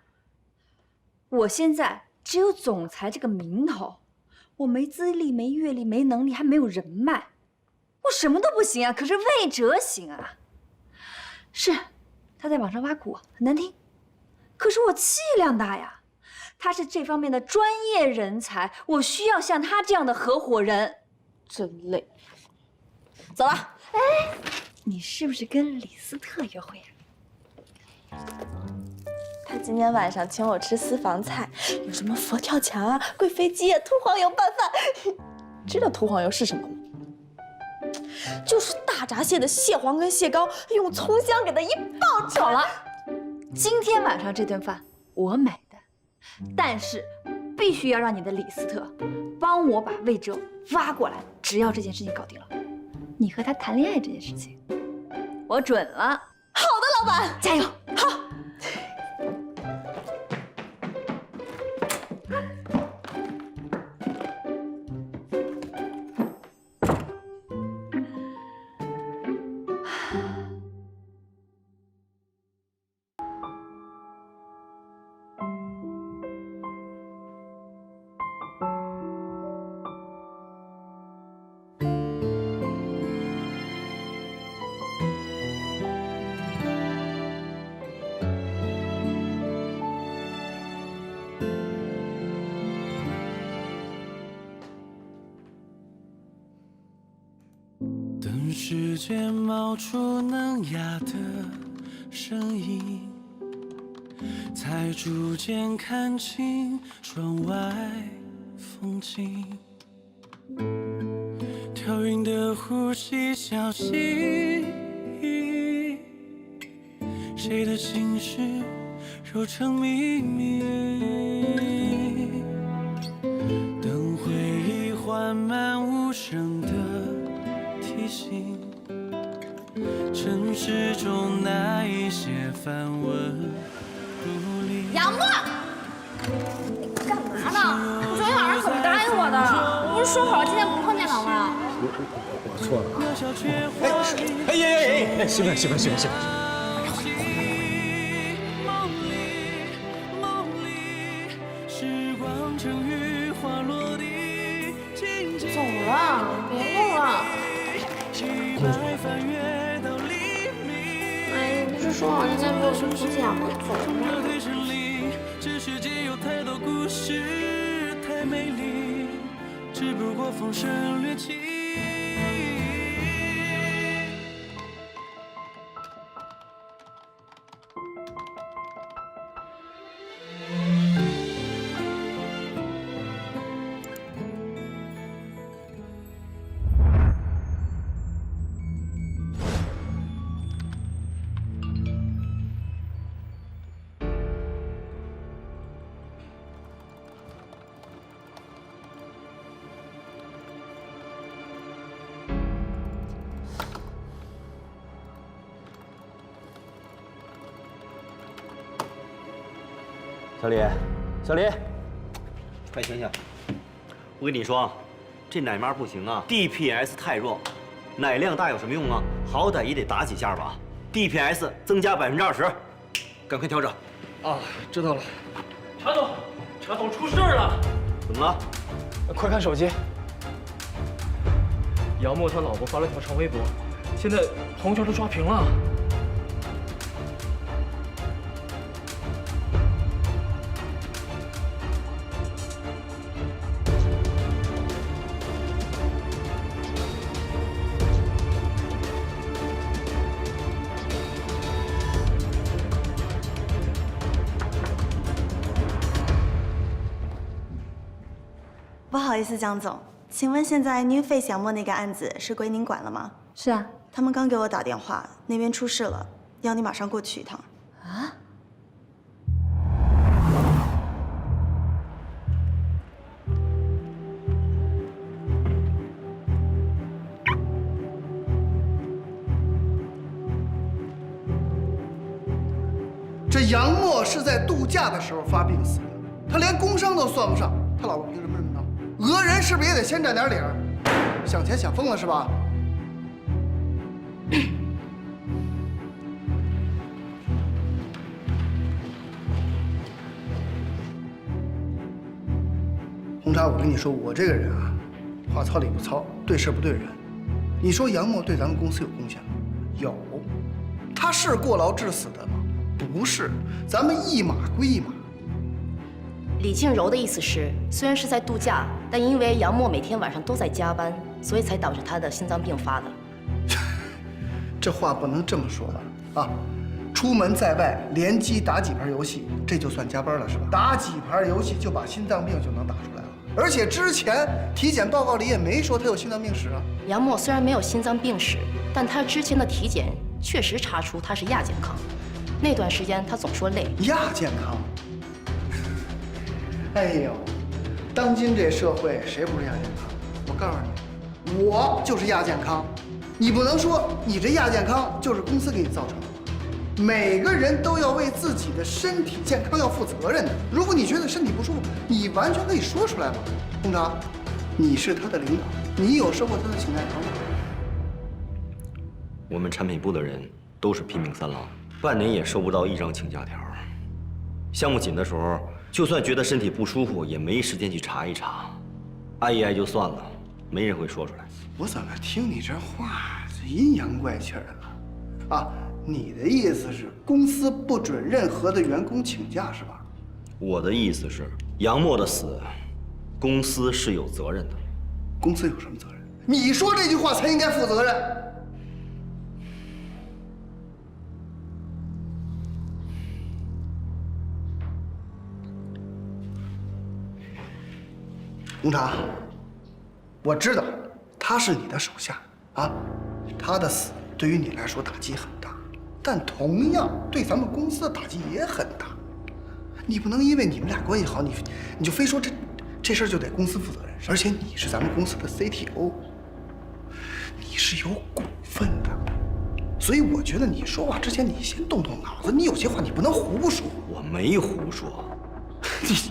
我现在只有总裁这个名头，我没资历、没阅历、没能力，还没有人脉，我什么都不行啊。可是魏哲行啊。是，他在网上挖苦我，很难听。可是我气量大呀。他是这方面的专业人才，我需要像他这样的合伙人。真累。走了。哎，你是不是跟李斯特约会呀？他今天晚上请我吃私房菜，有什么佛跳墙啊、贵妃鸡啊、秃黄油拌饭。知道秃黄油是什么吗？就是大闸蟹的蟹黄跟蟹膏，用葱香给它一爆炒。好了，今天晚上这顿饭我买的。但是，必须要让你的李斯特帮我把魏哲挖过来。只要这件事情搞定了，你和他谈恋爱这件事情，我准了。好的，老板，加油！好。等世界冒出嫩芽的声音，才逐渐看清窗外风景。调匀的呼吸，小心翼翼，谁的情绪揉成秘密。等回忆缓慢无声的提醒，城市中那一些繁文牍砺。杨默，你干嘛呢？我昨天晚上可不答应我的，我不是说好了今天不碰电脑吗？我错了。哎，媳妇儿。走了，别弄了。哎，你不是说好今天陪我去复健吗？走了。这世界有太多故事，太美丽，只不过风声掠起。小李，快醒醒！我跟你说，这奶妈不行啊 ，DPS 太弱，奶量大有什么用啊？好歹也得打几下吧 ，DPS 增加20%，赶快调整。啊，知道了。查总出事了！怎么了？快看手机。杨默他老婆发了条长微博，现在朋友圈都刷屏了。不好意思，江总，请问现在 New Face 杨默那个案子是归您管了吗？是啊，他们刚给我打电话，那边出事了，要你马上过去一趟。啊？这杨默是在度假的时候发病死的，他连工伤都算不上，他老婆凭什么这么闹？讹人是不是也得先占点理儿？想钱想疯了是吧？红茶，我跟你说，我这个人啊，话糙理不糙，对事不对人。你说杨默对咱们公司有贡献吗？有。他是过劳致死的吗？不是。咱们一码归一码。李庆柔的意思是，虽然是在度假，但因为杨默每天晚上都在加班，所以才导致他的心脏病发的。这话不能这么说吧？啊，出门在外连机打几盘游戏，这就算加班了是吧？打几盘游戏就把心脏病就能打出来了，而且之前体检报告里也没说他有心脏病史啊。杨默虽然没有心脏病史，但他之前的体检确实查出他是亚健康。那段时间他总说累。亚健康？哎呦，当今这社会谁不是亚健康？我告诉你，我就是亚健康。你不能说你这亚健康就是公司给你造成的。每个人都要为自己的身体健康要负责任的。如果你觉得身体不舒服，你完全可以说出来嘛。红茶，你是他的领导，你有收过他的请假条吗？我们产品部的人都是拼命三郎，半年也收不到一张请假条。项目紧的时候，就算觉得身体不舒服，也没时间去查一查，挨一挨就算了，没人会说出来。我怎么听你这话阴阳怪气的了？啊，你的意思是公司不准任何的员工请假是吧？我的意思是，杨默的死，公司是有责任的。公司有什么责任？你说这句话才应该负责任。工厂，我知道他是你的手下啊，他的死对于你来说打击很大，但同样对咱们公司的打击也很大。你不能因为你们俩关系好，你就非说这事儿就得公司负责任，而且你是咱们公司的 CTO， 你是有股份的，所以我觉得你说话之前你先动动脑子，你有些话你不能胡说。我没胡说。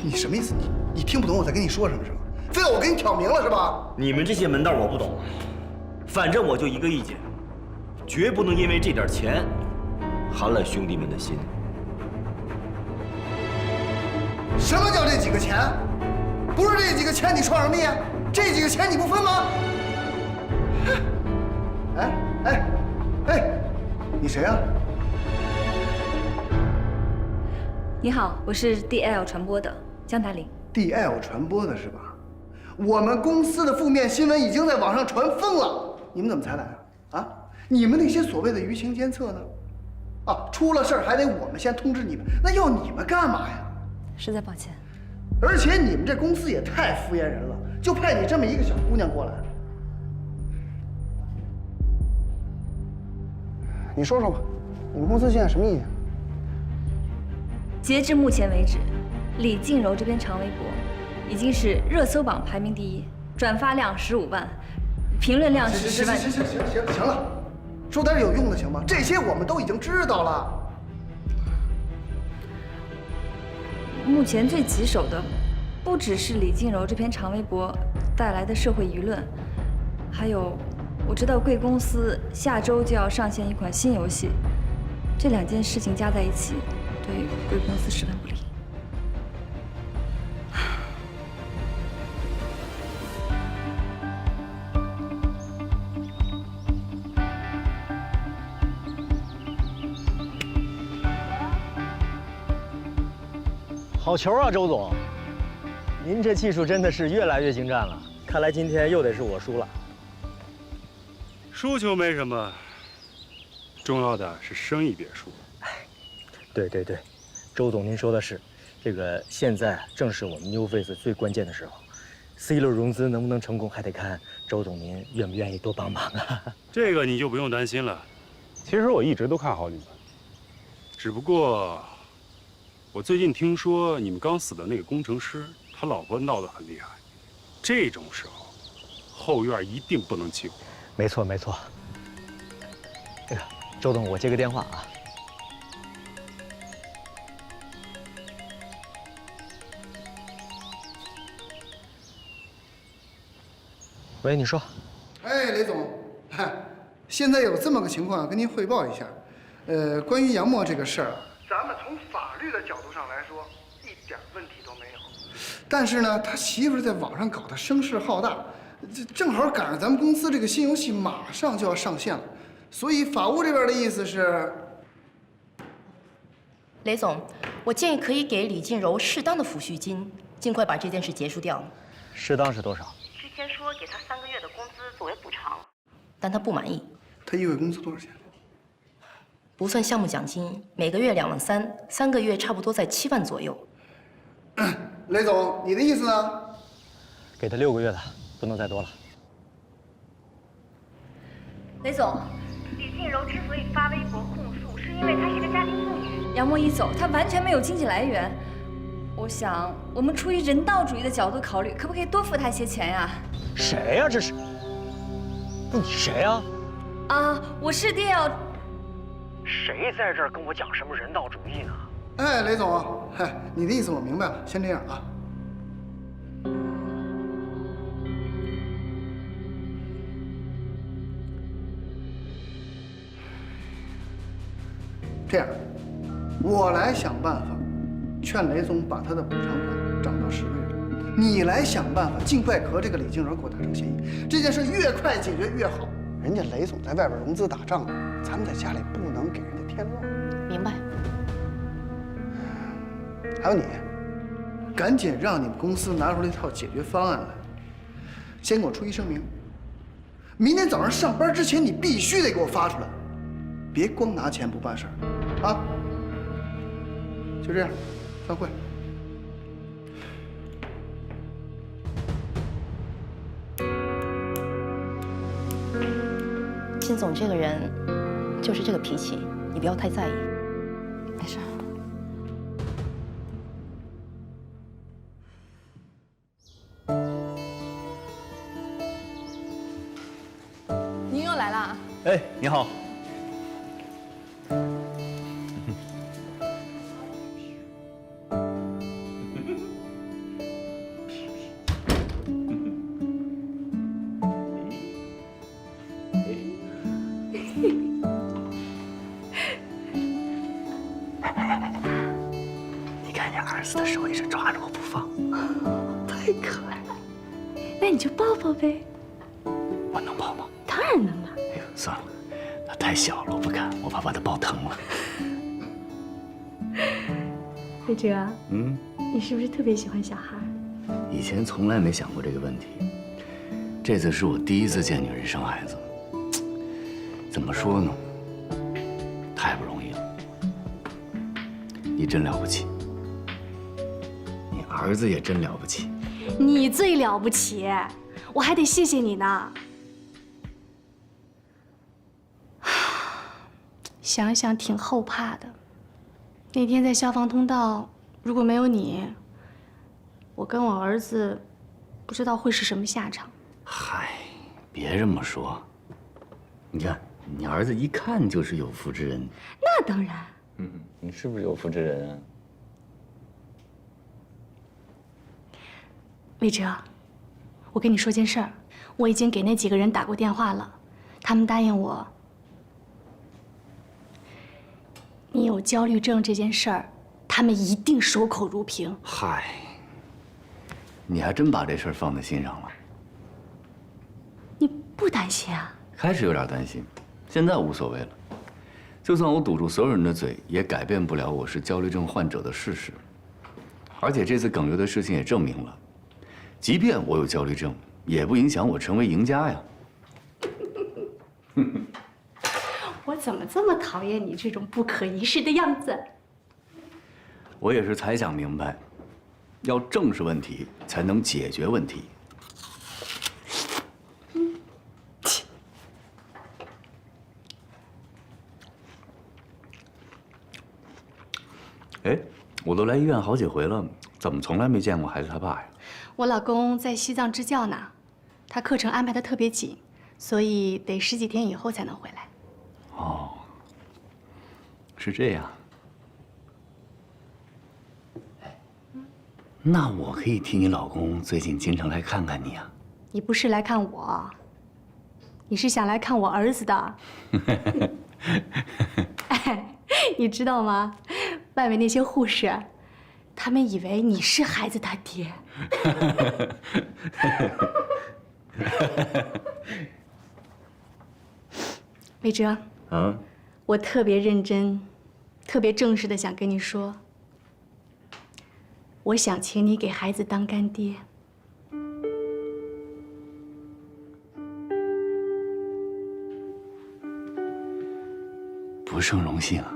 你什么意思？你听不懂我在跟你说什么是吧？非要我给你挑明了是吧？你们这些门道我不懂，反正我就一个意见，绝不能因为这点钱寒了兄弟们的心。什么叫这几个钱？不是这几个钱你创什么业？这几个钱你不分吗？哎，你谁啊？你好，我是 DL 传播的江达林。DL 传播的是吧？我们公司的负面新闻已经在网上传疯了，你们怎么才来啊？啊，你们那些所谓的舆情监测呢？啊，出了事儿还得我们先通知你们，那要你们干嘛呀？实在抱歉。而且你们这公司也太敷衍人了，就派你这么一个小姑娘过来。你说说吧，你们公司现在什么意见？截至目前为止，李静柔这篇长微博已经是热搜榜排名第1，转发量15万，评论量是10万。行了，说点有用的行吗？这些我们都已经知道了。目前最棘手的，不只是李静柔这篇长微博带来的社会舆论，还有我知道贵公司下周就要上线一款新游戏，这2件事情加在一起，对贵公司十分不利。好球啊，周总！您这技术真的是越来越精湛了。看来今天又得是我输了。输球没什么，重要的是生意别输。对，周总您说的是，这个现在正是我们 New Face 最关键的时候 ，C 轮融资能不能成功，还得看周总您愿不愿意多帮忙啊。这个你就不用担心了。其实我一直都看好你们，只不过我最近听说你们刚死的那个工程师，他老婆闹得很厉害。这种时候，后院一定不能轻。没错。哎呀，周总，我接个电话啊。喂，你说。哎，雷总，现在有这么个情况跟您汇报一下。关于杨默这个事儿，咱们从法律的角度上来说，一点问题都没有。但是呢，他媳妇在网上搞得声势浩大，正好赶上咱们公司这个新游戏马上就要上线了，所以法务这边的意思是，雷总，我建议可以给李静柔适当的抚恤金，尽快把这件事结束掉。适当是多少？之前说给他3个月的工资作为补偿，但他不满意。他一个月工资多少钱？不算项目奖金，每个月2万3，3个月差不多在7万左右。雷总，你的意思呢？给他6个月的，不能再多了。雷总，李静柔之所以发微博控诉，是因为她是个家庭妇女。杨默一走，她完全没有经济来源。我想，我们出于人道主义的角度考虑，可不可以多付她一些钱呀？谁呀？这是？不，你谁呀？啊，我是DL。谁在这儿跟我讲什么人道主义呢？哎，雷总，你的意思我明白了，先这样啊。这样，我来想办法，劝雷总把他的补偿款涨到10个月，你来想办法尽快和这个李静柔给我达成协议。这件事越快解决越好。人家雷总在外边融资打仗，咱们在家里不能给人家添乱。明白。还有你，赶紧让你们公司拿出来一套解决方案来，先给我出一声明。明天早上上班之前，你必须得给我发出来，别光拿钱不办事儿，啊！就这样，散会。金总这个人就是这个脾气，你不要太在意。没事。您又来啦？哎，你好。你看你儿子的手一直抓着我不放，太可爱了。那你就抱抱呗。我能抱吗？当然能了。哎呦，算了，他太小了，我不敢，我怕把他抱疼了。慧哲，嗯，你是不是特别喜欢小孩？以前从来没想过这个问题，这次是我第一次见女人生孩子。怎么说呢？太不容易了。你真了不起，你儿子也真了不起。你最了不起，我还得谢谢你呢。想想挺后怕的。那天在消防通道，如果没有你，我跟我儿子不知道会是什么下场。嗨，别这么说。你看，你儿子一看就是有福之人。那当然。你是不是有福之人啊？魏哲，我跟你说件事儿，我已经给那几个人打过电话了，他们答应我，你有焦虑症这件事儿，他们一定守口如瓶。嗨，你还真把这事儿放在心上了。你不担心啊？开始有点担心，现在无所谓了。就算我堵住所有人的嘴，也改变不了我是焦虑症患者的事实。而且这次耿优的事情也证明了，即便我有焦虑症，也不影响我成为赢家呀。我怎么这么讨厌你这种不可一世的样子？我也是才想明白，要正视问题，才能解决问题。哎，我都来医院好几回了，怎么从来没见过孩子他爸呀？我老公在西藏支教呢，他课程安排的特别紧，所以得10几天以后才能回来。哦，是这样。那我可以替你老公最近经常来看看你啊。你不是来看我，你是想来看我儿子的。哎，你知道吗？外面那些护士，他们以为你是孩子他爹。魏哲，我特别认真、特别正式的想跟你说，我想请你给孩子当干爹。不胜荣幸啊。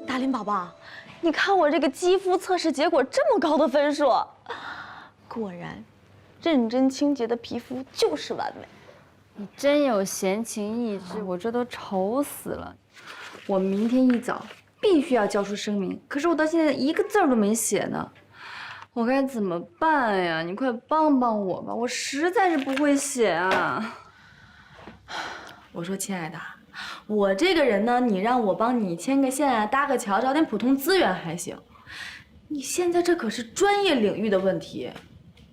大林宝宝，你看我这个肌肤测试结果这么高的分数，果然，认真清洁的皮肤就是完美。你真有闲情逸致，我这都愁死了。我明天一早必须要交出声明，可是我到现在一个字儿都没写呢，我该怎么办呀？你快帮帮我吧，我实在是不会写啊。我说，亲爱的，我这个人呢，你让我帮你牵个线啊，搭个桥，找点普通资源还行。你现在这可是专业领域的问题，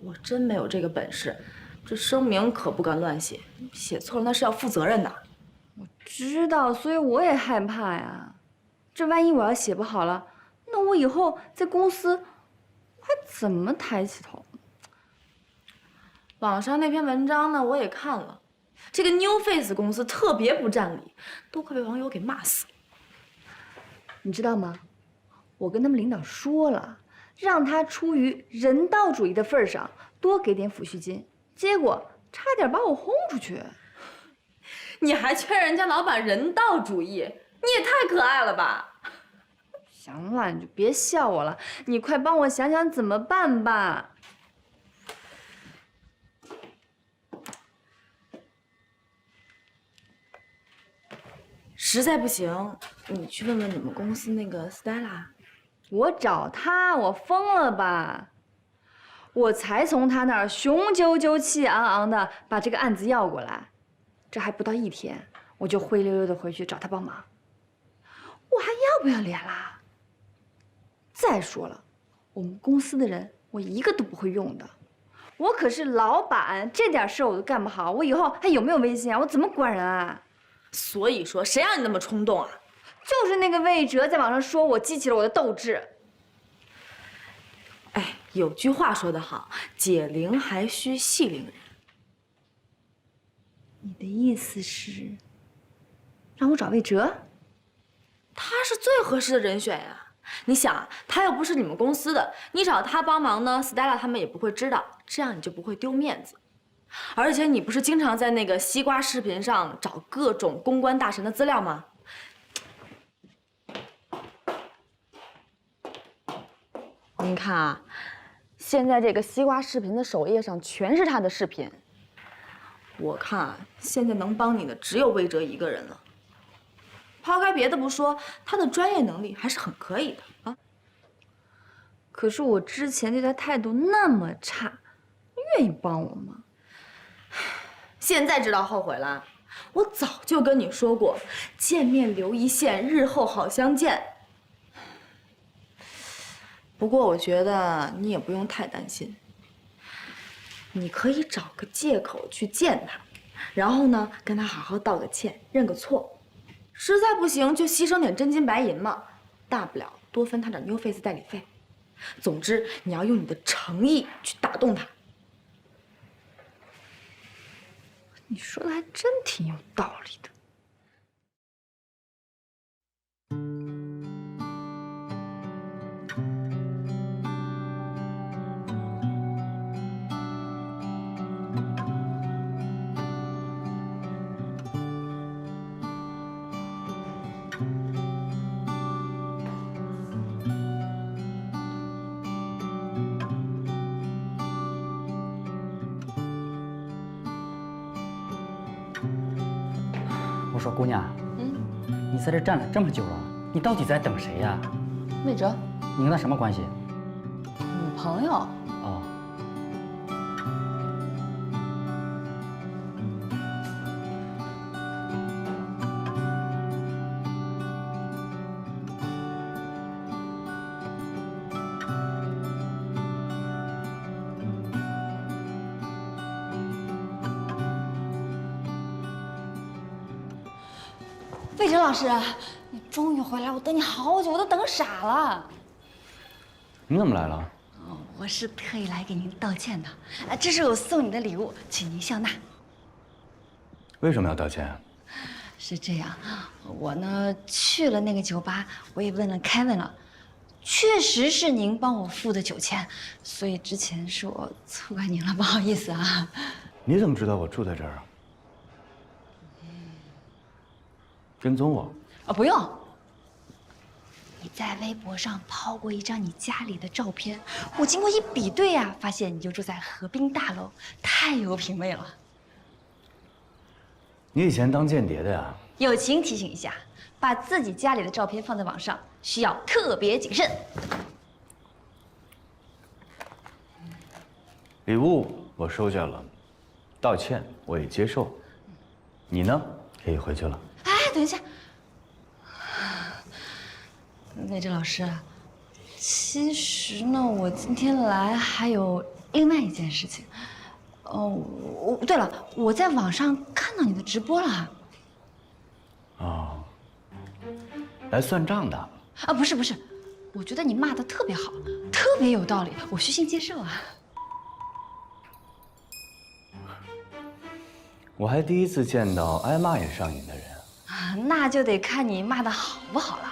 我真没有这个本事。这声明可不敢乱写，写错了那是要负责任的。我知道，所以我也害怕呀。这万一我要写不好了，那我以后在公司还怎么抬起头？网上那篇文章呢，我也看了。这个 New Face 公司特别不占理，都快被网友给骂死了。你知道吗？我跟他们领导说了，让他出于人道主义的份上多给点抚恤金，结果差点把我轰出去。你还劝人家老板人道主义，你也太可爱了吧！行了，你就别笑我了，你快帮我想想怎么办吧。实在不行，你去问问你们公司那个 Stella。我找她，我疯了吧？我才从她那儿雄赳赳气昂昂的把这个案子要过来，这还不到1天，我就灰溜溜的回去找她帮忙，我还要不要脸啦？再说了，我们公司的人我一个都不会用的，我可是老板，这点事我都干不好，我以后还有没有威信啊？我怎么管人啊？所以说，谁让你那么冲动啊？就是那个魏哲在网上说我激起了我的斗志。哎，有句话说得好，解铃还须系铃人。你的意思是让我找魏哲？他是最合适的人选呀。你想，他又不是你们公司的，你找他帮忙呢 ，Stella 他们也不会知道，这样你就不会丢面子。而且你不是经常在那个西瓜视频上找各种公关大神的资料吗？您看啊，现在这个西瓜视频的首页上全是他的视频。我看啊，现在能帮你的只有魏哲一个人了。抛开别的不说，他的专业能力还是很可以的啊。可是我之前对他态度那么差，愿意帮我吗？现在知道后悔了？我早就跟你说过，见面留一线，日后好相见。不过我觉得你也不用太担心，你可以找个借口去见他，然后呢，跟他好好道个歉，认个错。实在不行就牺牲点真金白银嘛，大不了多分他点 New Face 代理费。总之，你要用你的诚意去打动他。你说的还真挺有道理的。我说姑娘，你在这站了这么久了，你到底在等谁呀？魏哲，你跟他什么关系？女朋友。哦。魏哲老师，你终于回来，我等你好久，我都等傻了。你怎么来了？我是特意来给您道歉的，这是我送你的礼物，请您笑纳。为什么要道歉？是这样，我呢去了那个酒吧，我也问了Kevin了，确实是您帮我付的酒钱，所以之前是我错怪您了，不好意思啊。你怎么知道我住在这儿啊？跟踪我？不用。你在微博上抛过一张你家里的照片，我经过一比对啊，发现你就住在河滨大楼，太有品位了。你以前当间谍的呀？友情提醒一下，把自己家里的照片放在网上，需要特别谨慎。礼物我收下了，道歉我也接受。你呢，可以回去了。哎，等一下，魏哲老师，其实呢，我今天来还有另外一件事情。对了，我在网上看到你的直播了。哦，来算账的？啊，不是，我觉得你骂的特别好，特别有道理，我虚心接受啊。我还第一次见到挨骂也上瘾的人。啊，那就得看你骂的好不好了。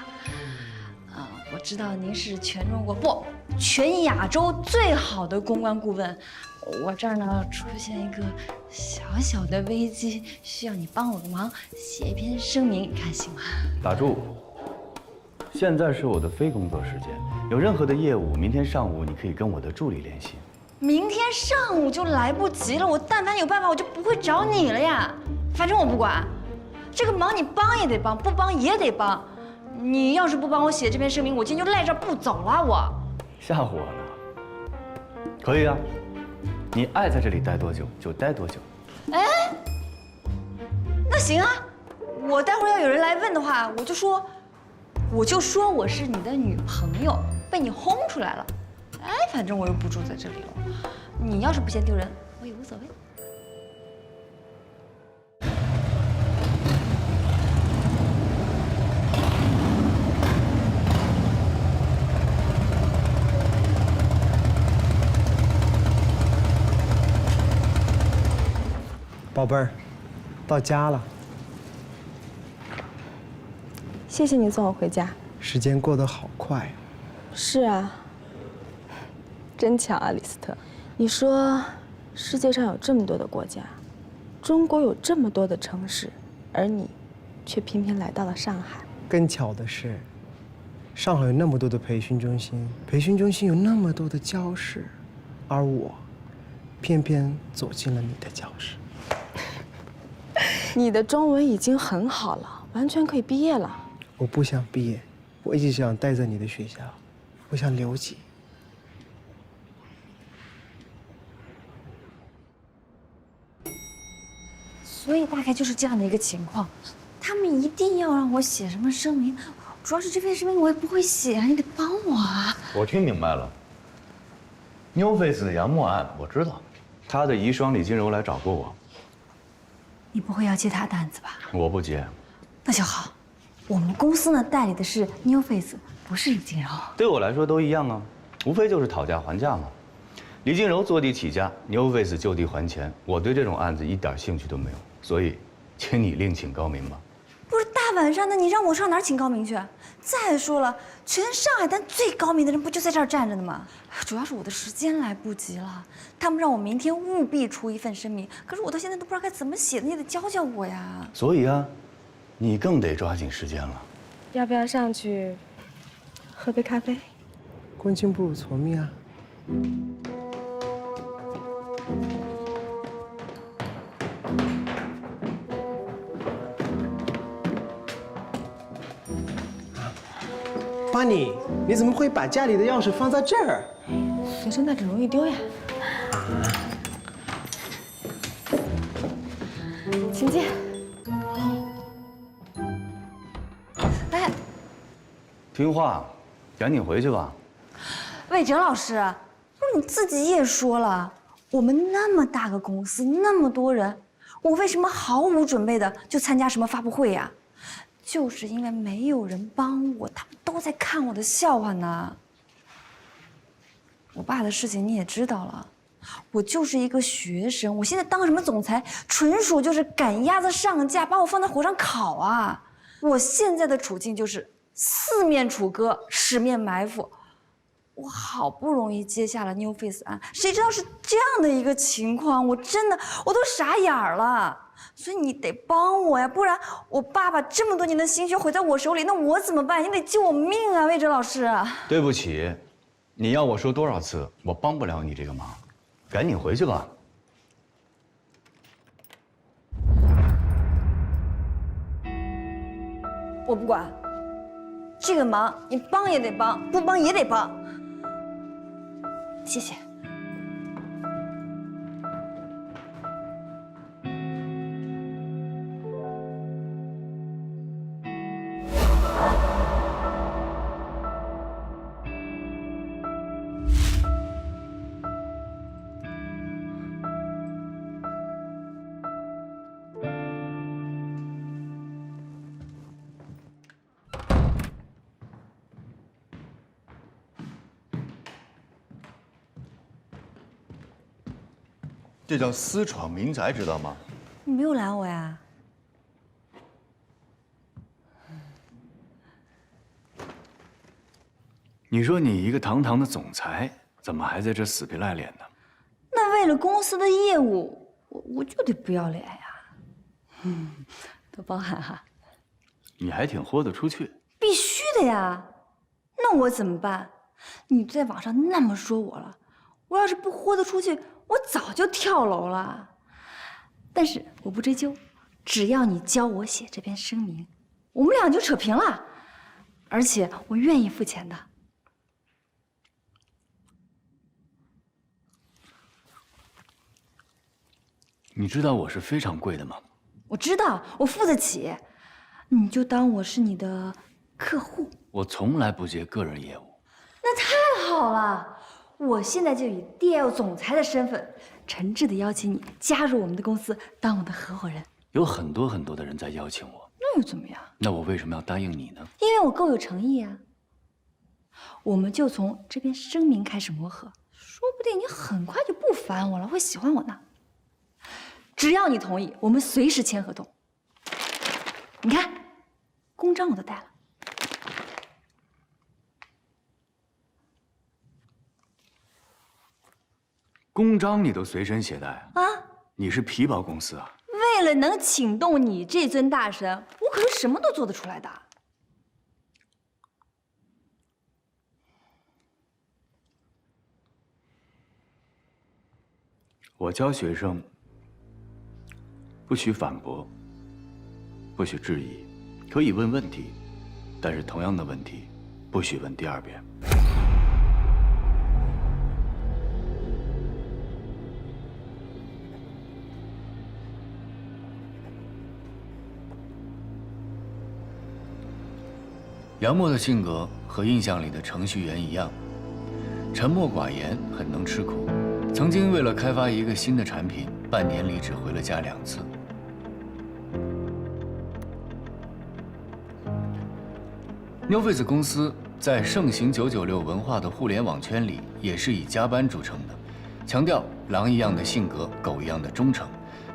我知道您是全中国不，全亚洲最好的公关顾问，我这儿呢出现一个小小的危机，需要你帮我个忙，写一篇声明，你看行吗？打住！现在是我的非工作时间，有任何的业务，明天上午你可以跟我的助理联系。明天上午就来不及了，我但凡有办法，我就不会找你了呀。反正我不管，这个忙你帮也得帮，不帮也得帮。你要是不帮我写这篇声明，我今天就赖这儿不走了。我吓唬我呢？可以啊，你爱在这里待多久就待多久。哎，那行啊，我待会儿要有人来问的话，我就说我是你的女朋友，被你轰出来了。哎，反正我又不住在这里了，你要是不嫌丢人，我也无所谓。宝贝儿，到家了。谢谢你送我回家。时间过得好快。是啊，真巧啊，李斯特。你说，世界上有这么多的国家，中国有这么多的城市，而你却偏偏来到了上海。更巧的是，上海有那么多的培训中心，培训中心有那么多的教室，而我偏偏走进了你的教室。你的中文已经很好了，完全可以毕业了。我不想毕业，我一直想待在你的学校，我想留级。所以大概就是这样的一个情况，他们一定要让我写什么声明，主要是这篇声明我也不会写啊，你得帮我啊。我听明白了，New Face 的杨默案我知道，他的遗孀李金柔来找过我。你不会要接他单子吧？我不接。那就好，我们公司呢代理的是 New Face， 不是李金柔。对我来说都一样啊，无非就是讨价还价嘛。李金柔坐地起价 ，New Face 就地还钱，我对这种案子一点兴趣都没有，所以，请你另请高明吧。不是大晚上的，你让我上哪儿请高明去？再说了，全上海滩最高明的人不就在这儿站着呢吗？主要是我的时间来不及了，他们让我明天务必出一份声明，可是我到现在都不知道该怎么写，你也得教教我呀。所以啊，你更得抓紧时间了。要不要上去喝杯咖啡？恭敬不如从命啊。巴尼，你怎么会把家里的钥匙放在这儿？随身带着容易丢呀。请进。哎，听话，赶紧回去吧。魏哲老师，不是你自己也说了，我们那么大个公司，那么多人，我为什么毫无准备的就参加什么发布会呀？就是因为没有人帮我，他们都在看我的笑话呢。我爸的事情你也知道了，我就是一个学生，我现在当什么总裁，纯属就是赶鸭子上架，把我放在火上烤啊！我现在的处境就是四面楚歌，十面埋伏。我好不容易接下了 New Face 案，谁知道是这样的一个情况，我真的我都傻眼了。所以你得帮我呀，不然我爸爸这么多年的心血毁在我手里，那我怎么办？你得救我命啊，魏哲老师。对不起，你要我说多少次，我帮不了你这个忙，赶紧回去吧。我不管，这个忙你帮也得帮，不帮也得帮。谢谢。这叫私闯民宅，知道吗？你没有拦我呀？你说你一个堂堂的总裁，怎么还在这死皮赖脸呢？那为了公司的业务，我就得不要脸呀。都包涵哈。你还挺豁得出去。必须的呀，那我怎么办？你在网上那么说我了，我要是不豁得出去，我早就跳楼了。但是我不追究，只要你教我写这篇声明，我们俩就扯平了。而且我愿意付钱的。你知道我是非常贵的吗？我知道，我付得起。你就当我是你的客户。我从来不接个人业务。那太好了，我现在就以 DL 总裁的身份，诚挚地邀请你加入我们的公司，当我的合伙人。有很多很多的人在邀请我，那又怎么样？那我为什么要答应你呢？因为我够有诚意啊。我们就从这篇声明开始磨合，说不定你很快就不烦我了，会喜欢我呢。只要你同意，我们随时签合同。你看，公章我都带了。公章你都随身携带啊？啊，你是皮包公司啊？为了能请动你这尊大神，我可是什么都做得出来的。我教学生，不许反驳，不许质疑，可以问问题，但是同样的问题，不许问第二遍。杨默的性格和印象里的程序员一样，沉默寡言，很能吃苦。曾经为了开发一个新的产品，半年里只回了家2次。NewFace 公司在盛行996文化的互联网圈里，也是以加班著称的，强调狼一样的性格，狗一样的忠诚。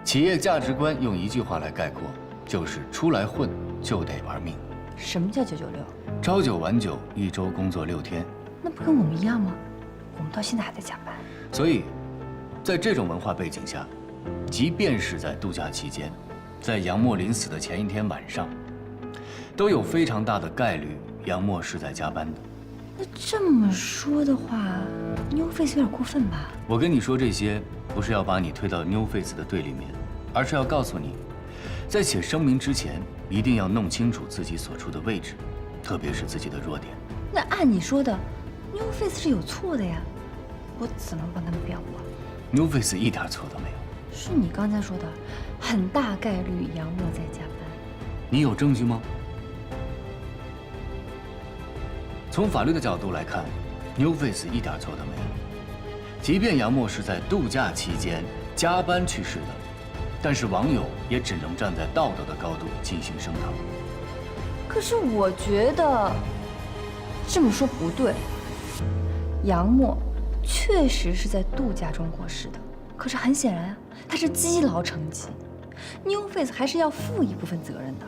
企业价值观用一句话来概括，就是出来混就得玩命。什么叫996？朝9晚9，一周工作6天。那不跟我们一样吗？我们到现在还在加班。所以，在这种文化背景下，即便是在度假期间，在杨默临死的前一天晚上，都有非常大的概率杨默是在加班的。那这么说的话，NewFace 有点过分吧？我跟你说这些，不是要把你推到 NewFace 的对立面，而是要告诉你，在写声明之前，一定要弄清楚自己所处的位置，特别是自己的弱点。那按你说的，NewFace 是有错的呀，我怎么帮他们辩护啊 ？NewFace 一点错都没有。是你刚才说的，很大概率杨默在加班。你有证据吗？从法律的角度来看 ，NewFace 一点错都没有。即便杨默是在度假期间加班去世的，但是网友也只能站在道德的高度进行声讨。可是我觉得这么说不对。杨默确实是在度假中过世的，可是很显然啊，他是积劳成疾 ，NewFace 还是要负一部分责任的。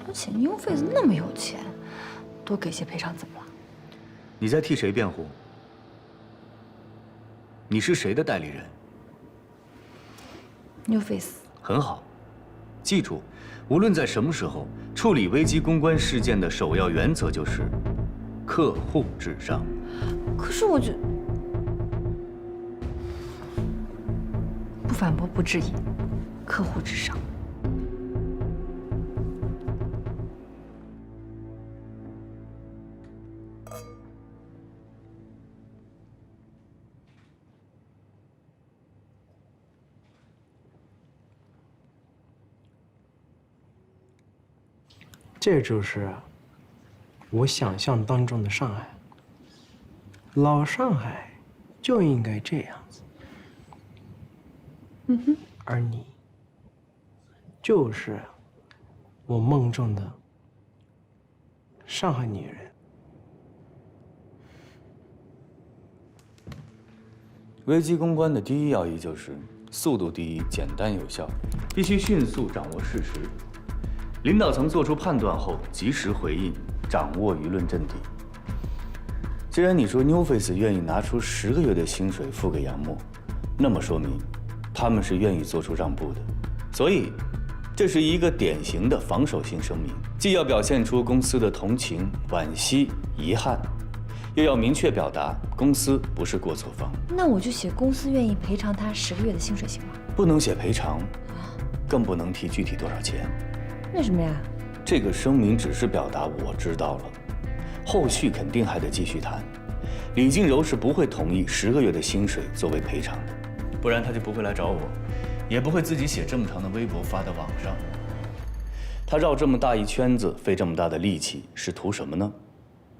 而且 NewFace 那么有钱，多给些赔偿怎么了？你在替谁辩护？你是谁的代理人 ？NewFace。很好，记住，无论在什么时候，处理危机公关事件的首要原则就是客户至上。可是我觉不反驳不质疑，客户至上。这就是我想象当中的上海。老上海就应该这样子。而你就是我梦中的上海女人。危机公关的第一要义就是速度第一，简单有效，必须迅速掌握事实。领导层做出判断后，及时回应，掌握舆论阵地。既然你说 NewFace 愿意拿出10个月的薪水付给杨默，那么说明他们是愿意做出让步的。所以，这是一个典型的防守性声明，既要表现出公司的同情、惋惜、遗憾，又要明确表达公司不是过错方。那我就写公司愿意赔偿他10个月的薪水，行吗？不能写赔偿，更不能提具体多少钱。为什么呀？这个声明只是表达我知道了，后续肯定还得继续谈。李静柔是不会同意10个月的薪水作为赔偿的，不然他就不会来找我，也不会自己写这么长的微博发到网上。他绕这么大一圈子，费这么大的力气，是图什么呢？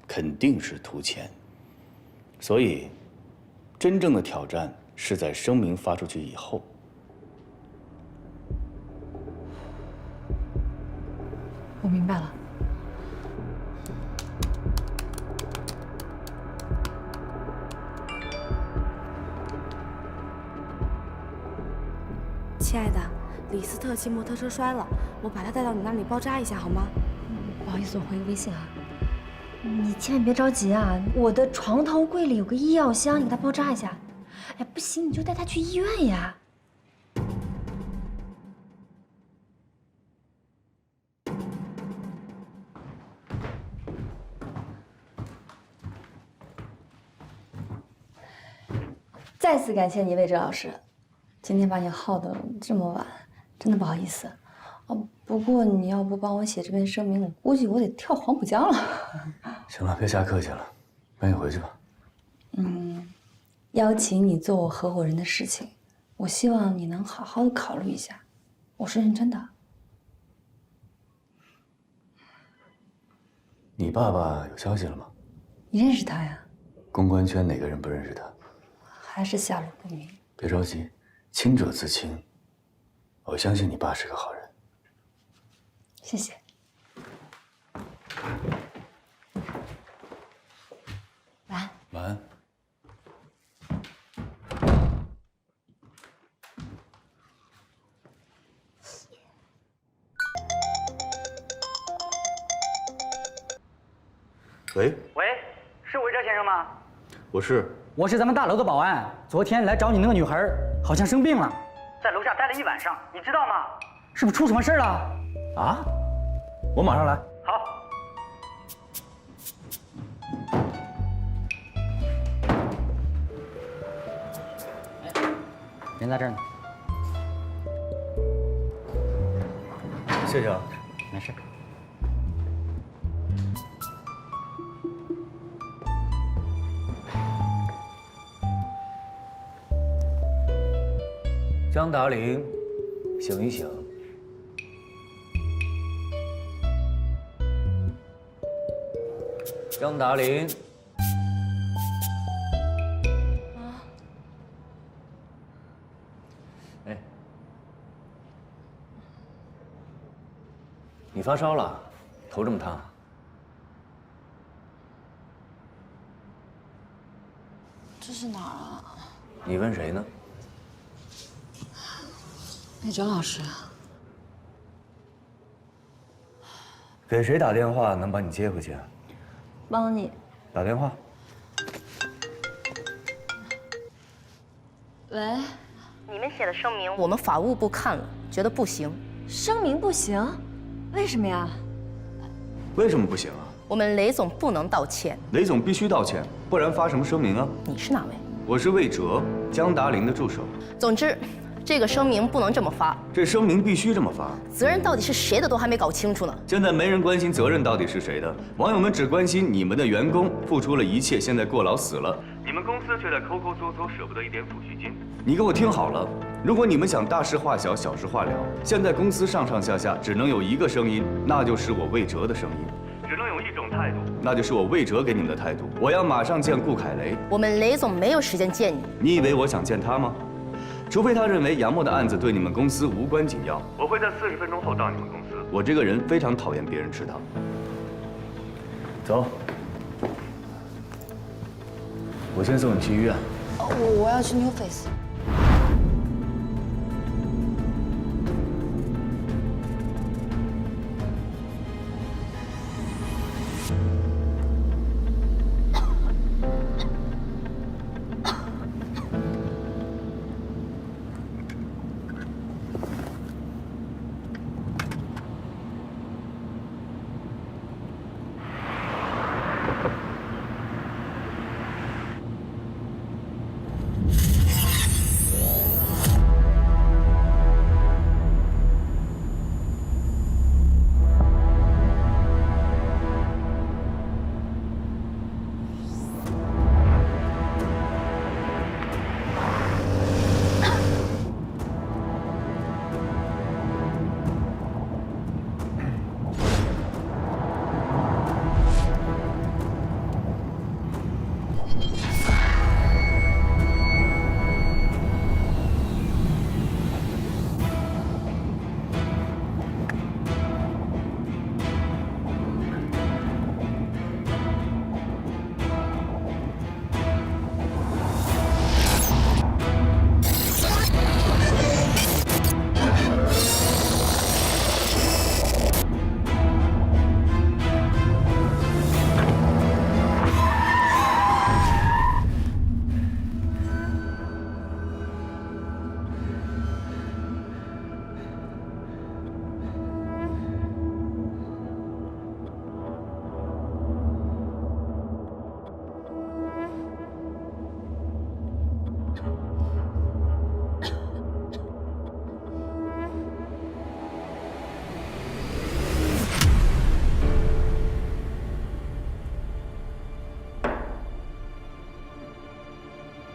肯定是图钱。所以，真正的挑战是在声明发出去以后。我明白了。亲爱的，李斯特骑摩托车摔了，我把他带到你那里包扎一下好吗？不好意思，我回个微信啊。你千万别着急啊，我的床头柜里有个医药箱，你给他包扎一下。哎，不行你就带他去医院呀。再次感谢你，魏哲老师，今天把你耗得这么晚，真的不好意思。哦，不过你要不帮我写这篇声明，我估计我得跳黄浦江了。行了，别瞎客气了，赶紧回去吧。邀请你做我合伙人的事情，我希望你能好好的考虑一下，我是认真的。你爸爸有消息了吗？你认识他呀？公关圈哪个人不认识他？还是下落不明。别着急，清者自清。我相信你爸是个好人。谢谢。晚安。晚安。喂，喂，是韦哲先生吗？我是。我是咱们大楼的保安，昨天来找你那个女孩，好像生病了，在楼下待了1晚上，你知道吗？是不是出什么事了？啊？我马上来。好。人在这儿呢。谢谢啊。没事。张达林，醒一醒。张达林。哎，你发烧了，头这么烫。这是哪儿啊？你问谁呢？魏哲老师。给谁打电话能把你接回去？帮你。打电话。喂。你们写的声明，我们法务部看了，觉得不行。声明不行？为什么呀？为什么不行啊？我们雷总不能道歉。雷总必须道歉，不然发什么声明啊？你是哪位？我是魏哲，江达林的助手。总之，这个声明不能这么发。这声明必须这么发。责任到底是谁的都还没搞清楚呢。现在没人关心责任到底是谁的，网友们只关心你们的员工付出了一切，现在过劳死了。你们公司却在抠抠搜搜，舍不得一点抚恤金。你给我听好了，如果你们想大事化小，小事化了，现在公司上上下下只能有一个声音，那就是我魏哲的声音。只能有一种态度，那就是我魏哲给你们的态度。我要马上见顾凯雷。我们雷总没有时间见你。你以为我想见他吗？除非他认为杨默的案子对你们公司无关紧要。我会在40分钟后到你们公司。我这个人非常讨厌别人迟到。走，我先送你去医院。我要去 New Face。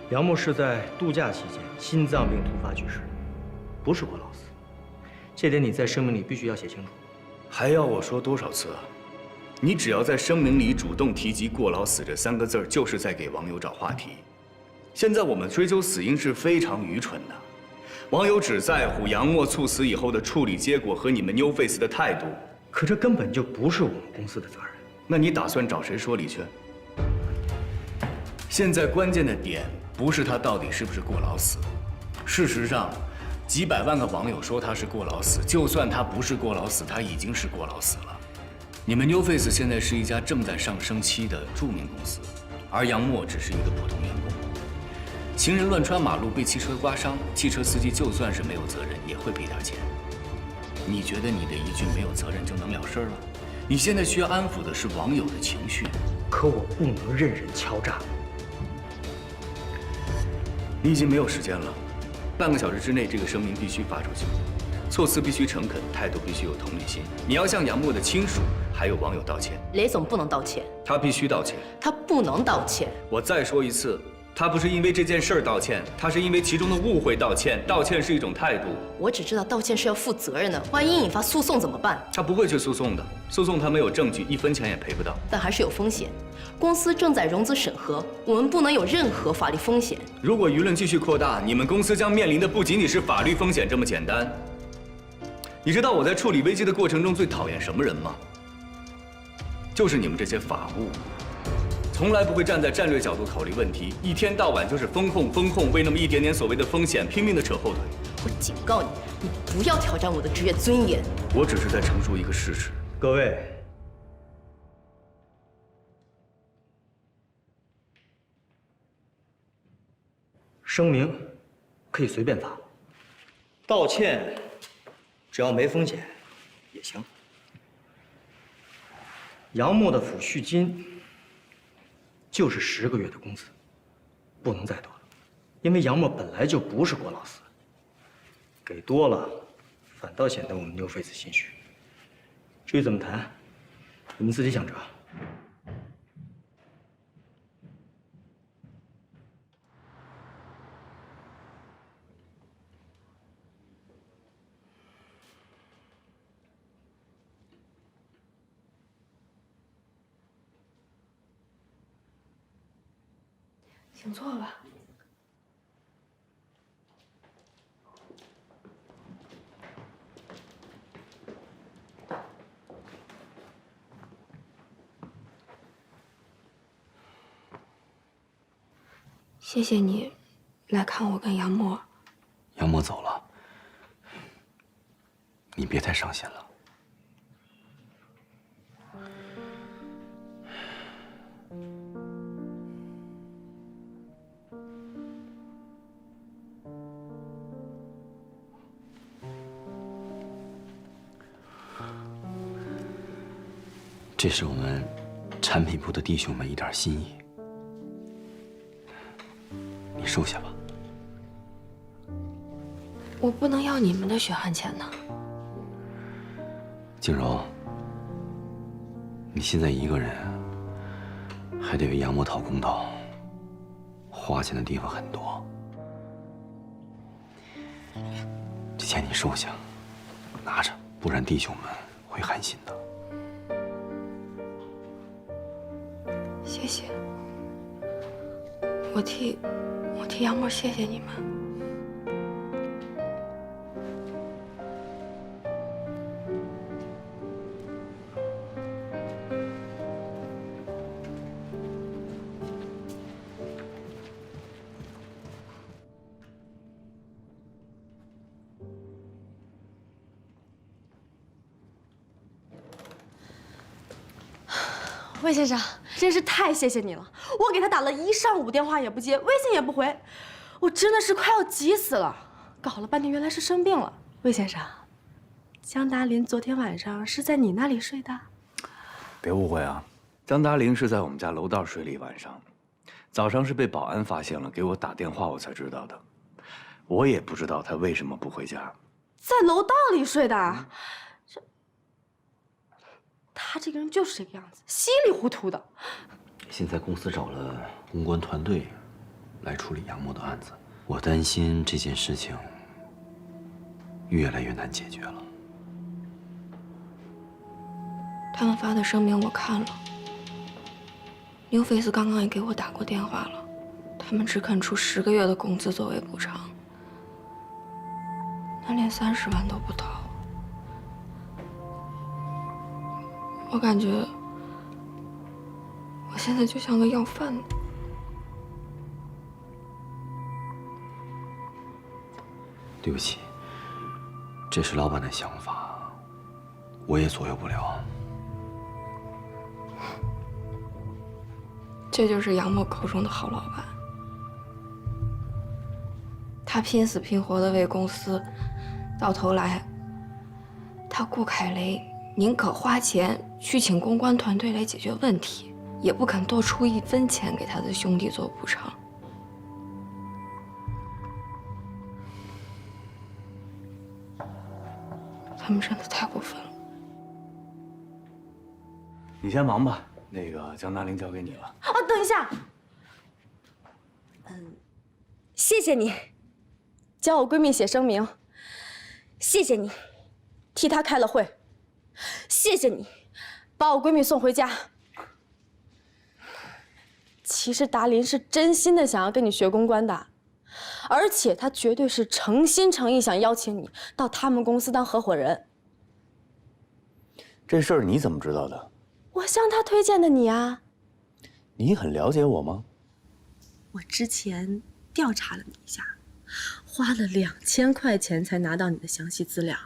杨木是在度假期间心脏病突发去世，不是过劳死。这点你在声明里必须要写清楚。还要我说多少次啊？你只要在声明里主动提及“过劳死”这3个字，就是在给网友找话题。现在我们追究死因是非常愚蠢的，网友只在乎杨默猝死以后的处理结果和你们 New Face 的态度，可这根本就不是我们公司的责任。那你打算找谁说理去？现在关键的点不是他到底是不是过劳死，事实上，几百万个网友说他是过劳死，就算他不是过劳死，他已经是过劳死了。你们 New Face 现在是一家正在上升期的著名公司，而杨默只是一个普通员工。行人乱穿马路被汽车刮伤，汽车司机就算是没有责任，也会赔点钱。你觉得你的一句没有责任就能了事了？你现在需要安抚的是网友的情绪，可我不能任人敲诈。你已经没有时间了，半个小时之内这个声明必须发出去，措辞必须诚恳，态度必须有同理心。你要向杨默的亲属还有网友道歉。雷总不能道歉，他必须道歉。他不能道歉。我再说一次，他不是因为这件事儿道歉，他是因为其中的误会道歉。道歉是一种态度。我只知道道歉是要负责任的，万一引发诉讼怎么办？他不会去诉讼的，诉讼他没有证据，1分钱也赔不到。但还是有风险。公司正在融资审核，我们不能有任何法律风险。如果舆论继续扩大，你们公司将面临的不仅仅是法律风险这么简单。你知道我在处理危机的过程中最讨厌什么人吗？就是你们这些法务，从来不会站在战略角度考虑问题，一天到晚就是风控，为那么一点点所谓的风险拼命的扯后腿。我警告你，你不要挑战我的职业尊严。我只是在陈述一个事实。各位，声明可以随便发，道歉只要没风险也行。杨默的抚恤金就是10个月的工资，不能再多了，因为杨默本来就不是过劳死，给多了反倒显得我们 New Face 心虚。至于怎么谈，你们自己想着。请坐吧。谢谢你来看我跟杨默。杨默走了，你别太伤心了。这是我们产品部的弟兄们一点心意，你收下吧。我不能要你们的血汗钱呢。静柔，你现在一个人，还得为杨默讨公道，花钱的地方很多。这钱你收下，拿着，不然弟兄们会寒心的。谢谢，我替杨默谢谢你们。魏先生，真是太谢谢你了！我给他打了1上午电话也不接，微信也不回，我真的是快要急死了。搞了半天，原来是生病了。魏先生，江达林昨天晚上是在你那里睡的？别误会啊，江达林是在我们家楼道睡了一晚上，早上是被保安发现了，给我打电话我才知道的。我也不知道他为什么不回家，在楼道里睡的。他这个人就是这个样子，稀里糊涂的。现在公司找了公关团队，来处理杨默的案子。我担心这件事情越来越难解决了。他们发的声明我看了，New Face 刚刚也给我打过电话了，他们只肯出10个月的工资作为补偿，那连30万都不到。我感觉我现在就像个要饭的。对不起，这是老板的想法，我也左右不了。这就是杨默口中的好老板。他拼死拼活的为公司，到头来，他顾凯雷宁可花钱去请公关团队来解决问题，也不肯多出1分钱给他的兄弟做补偿。他们真的太过分了。你先忙吧，那个江达玲交给你了。哦，等一下，谢谢你教我闺蜜写声明，谢谢你替她开了会，谢谢你把我闺蜜送回家。其实达林是真心的想要跟你学公关的，而且他绝对是诚心诚意想邀请你到他们公司当合伙人。这事儿你怎么知道的？我向他推荐的你啊。你很了解我吗？我之前调查了你一下，花了2000块钱才拿到你的详细资料。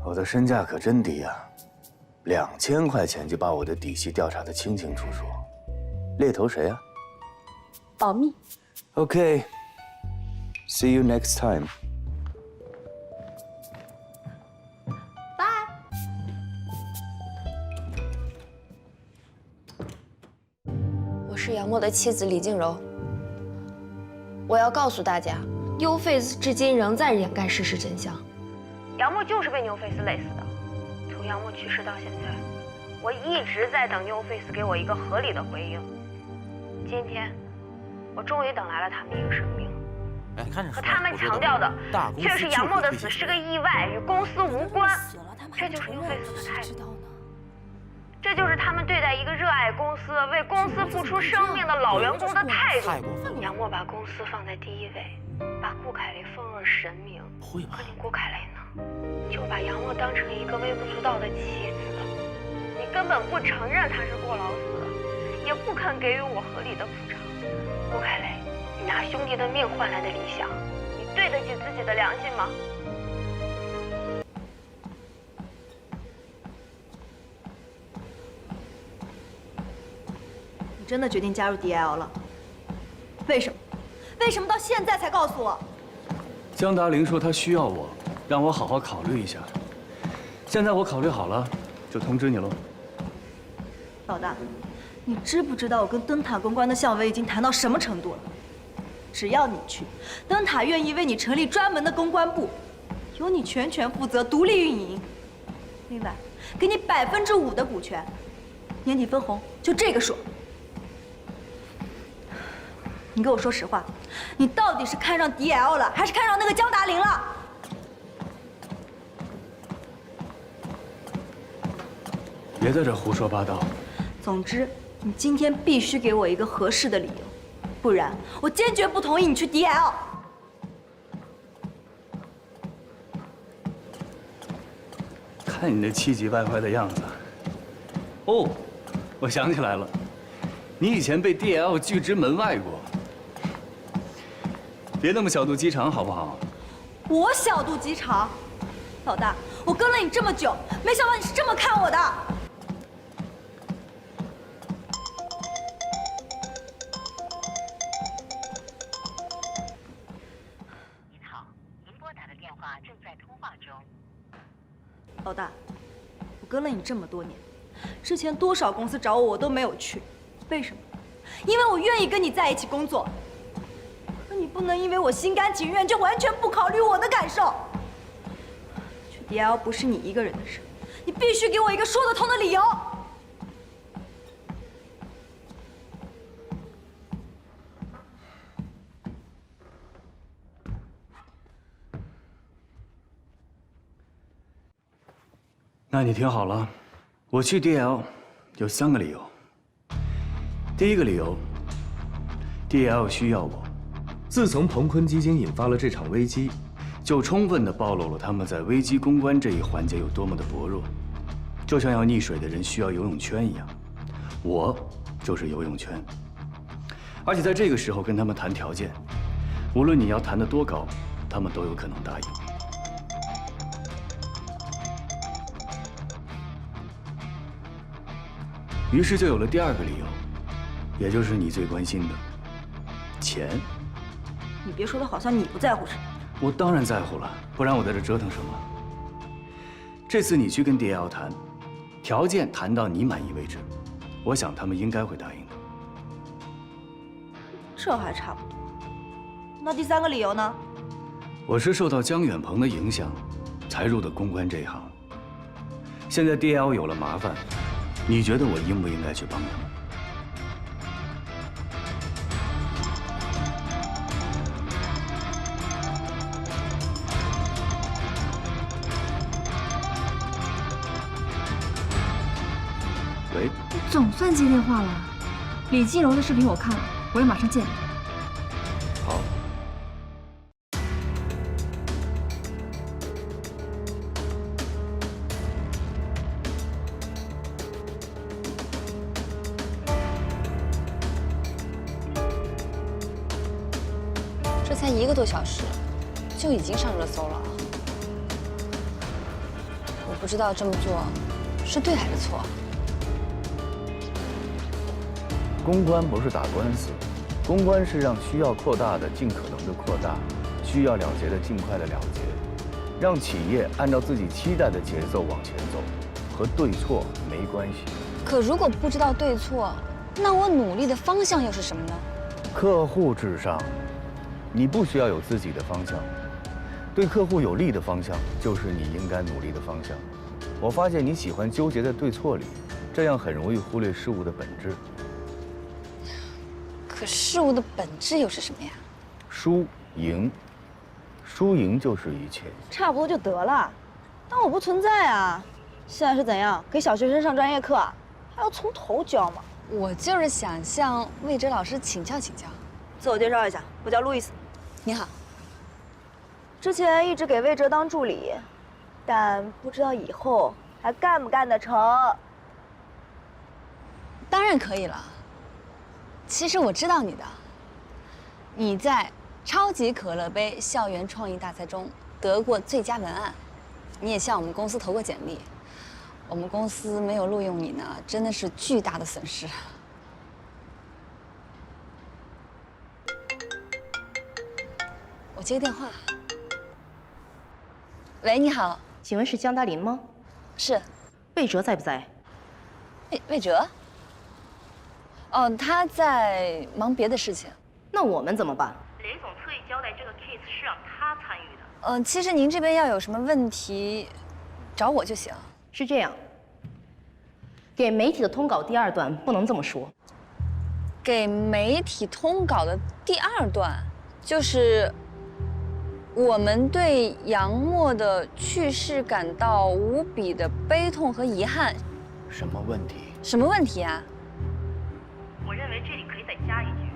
我的身价可真低呀，2000块钱就把我的底细调查得清清楚楚。猎头谁啊？保密。Okay. See you next time. 拜。我是杨默的妻子李静柔。我要告诉大家 ，New Face 至今仍在掩盖事实真相。杨默就是被 New Face 累死的。从杨默去世到现在，我一直在等 New Face 给我一个合理的回应。今天，我终于等来了他们一个声明。可他们强调的却是杨默的死是个意外，与公司无关。这就是 New Face 的态度。这就是他们对待一个热爱公司、为公司付出生命的老员工的态度。杨默把公司放在第1位，把顾凯雷奉若神明。可你顾凯雷呢，就把杨默当成一个微不足道的棋子。你根本不承认他是过劳死，也不肯给予我合理的补偿。顾凯雷，你拿兄弟的命换来的理想，你对得起自己的良心吗？你真的决定加入 DL 了？为什么？为什么到现在才告诉我？江达玲说她需要我，让我好好考虑一下。现在我考虑好了，就通知你喽。老大，你知不知道我跟灯塔公关的项目已经谈到什么程度了？只要你去，灯塔愿意为你成立专门的公关部，由你全权负责，独立运营。另外，给你5%的股权，年底分红就这个数。你跟我说实话，你到底是看上 DL 了，还是看上那个江达玲了？别在这胡说八道。总之，你今天必须给我一个合适的理由，不然我坚决不同意你去 DL。看你那气急败坏的样子。哦，我想起来了，你以前被 DL 拒之门外过。别那么小肚鸡肠，好不好？我小肚鸡肠？老大，我跟了你这么久，没想到你是这么看我的。您好，您拨打的电话正在通话中。老大，我跟了你这么多年，之前多少公司找我，我都没有去，为什么？因为我愿意跟你在一起工作。可你不能因为我心甘情愿，就完全不考虑我的感受。去 DL 不是你一个人的事，你必须给我一个说得通的理由。那你听好了，我去 DL 有3个理由。第一个理由 ，DL 需要我。自从鹏坤基金引发了这场危机，就充分地暴露了他们在危机公关这一环节有多么的薄弱，就像要溺水的人需要游泳圈一样，我就是游泳圈。而且在这个时候跟他们谈条件，无论你要谈得多高，他们都有可能答应。于是就有了第2个理由，也就是你最关心的钱。你别说的好像你不在乎似的。我当然在乎了，不然我在这折腾什么？这次你去跟 DL 谈，条件谈到你满意为止，我想他们应该会答应的。这还差不多。那第3个理由呢？我是受到江远鹏的影响，才入的公关这一行。现在 DL 有了麻烦，你觉得我应不应该去帮他们？喂，总算接电话了。李静柔的视频我看了，我要马上见你。好。这才1个多小时，就已经上热搜了。我不知道这么做是对还是错。公关不是打官司，公关是让需要扩大的尽可能的扩大，需要了结的尽快的了结，让企业按照自己期待的节奏往前走，和对错没关系。可如果不知道对错，那我努力的方向又是什么呢？客户至上，你不需要有自己的方向，对客户有利的方向就是你应该努力的方向。我发现你喜欢纠结在对错里，这样很容易忽略事物的本质。可事物的本质又是什么呀？输赢，输赢就是一切。差不多就得了，当我不存在啊！现在是怎样？给小学生上专业课，还要从头教吗？我就是想向魏哲老师请教请教。自我介绍一下，我叫路易斯。你好。之前一直给魏哲当助理，但不知道以后还干不干得成。当然可以了。其实我知道你的，你在超级可乐杯校园创意大赛中得过最佳文案，你也向我们公司投过简历。我们公司没有录用你呢，真的是巨大的损失。我接个电话。喂，你好，请问是江大林吗？是。魏哲在不在？魏哲？哦，他在忙别的事情。那我们怎么办？雷总特意交代这个 case 是让他参与的。其实您这边要有什么问题，找我就行。是这样，给媒体的通稿第2段不能这么说。给媒体通稿的第2段，就是我们对杨默的去世感到无比的悲痛和遗憾。什么问题？什么问题啊？我认为这里可以再加一句，